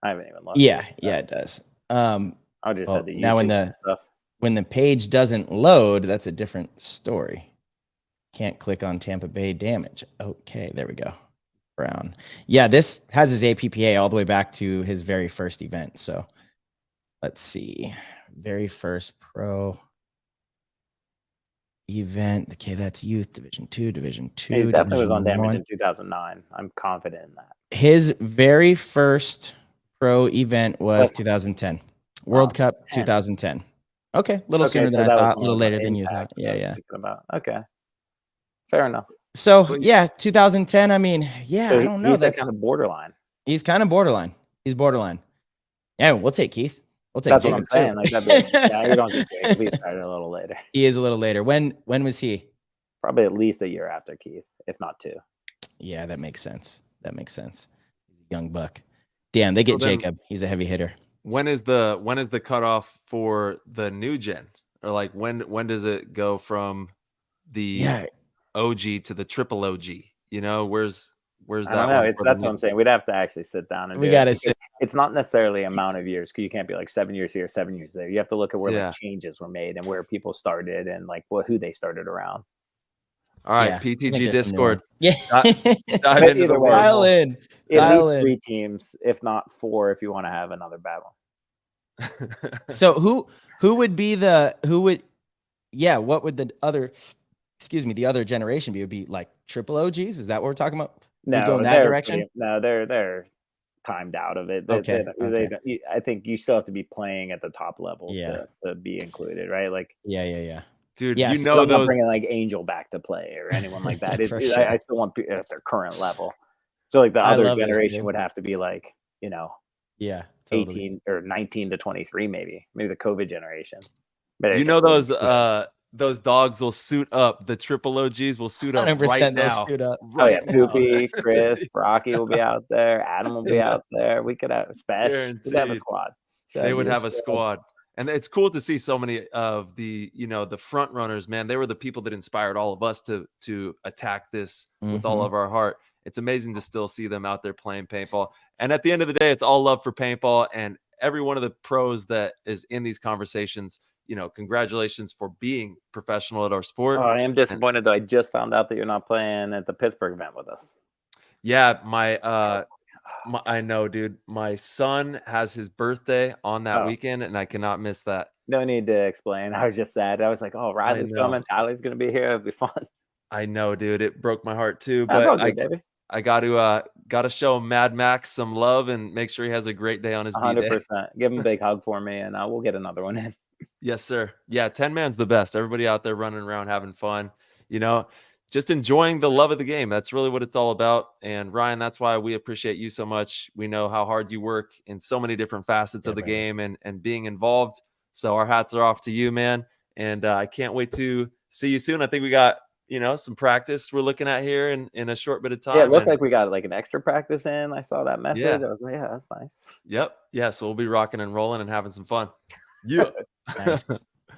I haven't even looked. Yeah, it does. I just had the now when the page doesn't load, that's a different story. Can't click on Tampa Bay damage. Okay, there we go. Brown. Yeah, this has his APPA all the way back to his very first event. So let's see. Very first pro event. Okay, that's youth Division 2, Division 2. He definitely was on damage in 2009. I'm confident in that. His very first pro event was 2010. World Cup 2010. Okay, a little sooner than I thought, a little later than you thought. Yeah. Okay. Fair enough. So, yeah, 2010, I mean, yeah, so I don't know. That's kind of borderline. He's kind of borderline. He's borderline. Yeah, we'll take Keith. We'll take That's Jacob what I'm saying. too. Like, yeah, you don't get Jacob. He started a little later. He is a little later. When was he? Probably at least a year after Keith, if not 2. Yeah, that makes sense. He's a young buck. Damn, they get Jacob. He's a heavy hitter. When is the cutoff for the new gen? Or like when does it go from the OG to the triple OG? You know, where's that? I don't know. That's what I'm saying. We'd have to actually sit down and it's not necessarily amount of years, because you can't be like 7 years here, 7 years there. You have to look at where like changes were made and where people started and like who they started around. All right, PTG Discord. Yeah. Dive into the dial in. At least 3 teams, if not 4, if you want to have another bad one. So who would what would the other generation be? It would be like triple OGs? Is that what we're talking about? No, go in that direction? They're timed out of it. I think you still have to be playing at the top level to be included, right? Like dude, you know, I'm not bringing like Angel back to play or anyone like that. I still want people at their current level. So like the other generation would have to be like, you know, 18 or 19 to 23, maybe the COVID generation. But you know, those dogs will suit up. The triple OGs will suit up right now. Suit up. Poopy, Chris, Roque will be out there. Adam will be out there. We could have we'd have a squad. They would have a squad. And it's cool to see so many of the, you know, the front runners, man. They were the people that inspired all of us to attack this with all of our heart. It's amazing to still see them out there playing paintball. And at the end of the day, it's all love for paintball. And every one of the pros that is in these conversations, you know, congratulations for being professional at our sport. Oh, I am disappointed that I just found out that you're not playing at the Pittsburgh event with us. Yeah, I know, dude. My son has his birthday on that weekend, and I cannot miss that. No need to explain. I was just sad. I was like, oh, Riley's coming. Tyler's going to be here. It'll be fun. I know, dude. It broke my heart too. But I got to show Mad Max some love and make sure he has a great day on his B-Day. 100%. Give him a big hug for me, and we'll get another one in. Yes, sir. Yeah, 10-man's the best. Everybody out there running around having fun, you know, just enjoying the love of the game. That's really what it's all about. And Ryan, that's why we appreciate you so much. We know how hard you work in so many different facets of the game and being involved. So our hats are off to you, man. And I can't wait to see you soon. I think we got, you know, some practice we're looking at here in a short bit of time. Yeah, it looked like we got like an extra practice in. I saw that message. I was like, yeah, that's nice. Yep. Yeah, so we'll be rocking and rolling and having some fun. Yeah. Nice.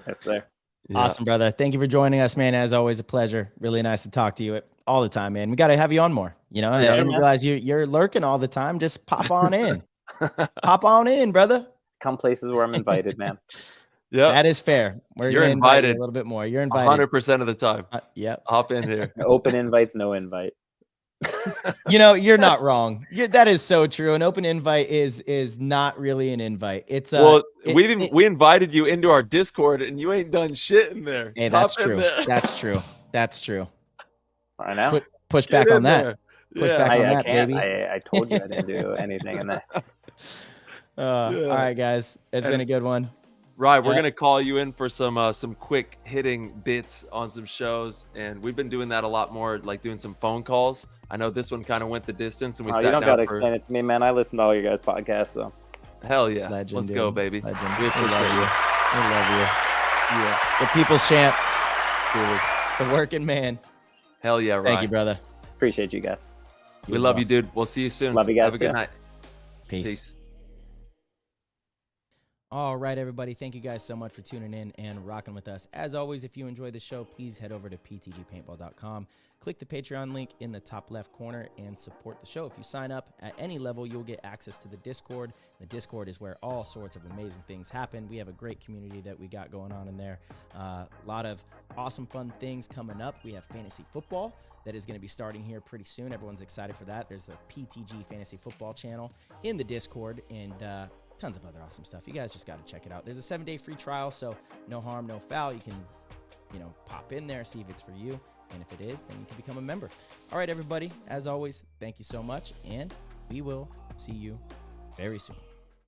Yes, sir. Yeah. Awesome, brother. Thank you for joining us, man. As always, a pleasure. Really nice to talk to you all the time, man. We got to have you on more. You know, I didn't realize you're lurking all the time. Just pop on in. Pop on in, brother. Come places where I'm invited, man. Yeah, that is fair. You're invited a little bit more. You're invited 100% of the time. Yep. Hop in here. Open invites, no invite. You know, you're not wrong. That is so true. An open invite is not really an invite. It's we invited you into our Discord and you ain't done shit in there. Hey, that's true. That's true. That's true. I know. Push back on that. Push back on that, baby. I told you I didn't do anything in there. All right, guys. It's been a good one. Right, we're gonna call you in for some quick hitting bits on some shows, and we've been doing that a lot more, like doing some phone calls. I know this one kind of went the distance, and we. You don't gotta explain it to me, man. I listen to all your guys' podcasts, so. Hell yeah, legend, let's go, baby. Legend. We appreciate you. We love you. Yeah, the people's champ, the working man. Hell yeah, Ryan. Thank you, brother. Appreciate you guys. We love you, dude. We'll see you soon. Love you guys. Have a good night. Peace. All right, everybody. Thank you guys so much for tuning in and rocking with us. As always, if you enjoyed the show, please head over to ptgpaintball.com. Click the Patreon link in the top left corner and support the show. If you sign up at any level, you'll get access to the Discord. The Discord is where all sorts of amazing things happen. We have a great community that we got going on in there. A lot of awesome, fun things coming up. We have fantasy football that is going to be starting here pretty soon. Everyone's excited for that. There's the PTG Fantasy Football channel in the Discord, and tons of other awesome stuff. You guys just got to check it out. There's a 7-day free trial, so no harm, no foul. You can, pop in there, see if it's for you. And if it is, then you can become a member. All right, everybody. As always, thank you so much, and we will see you very soon.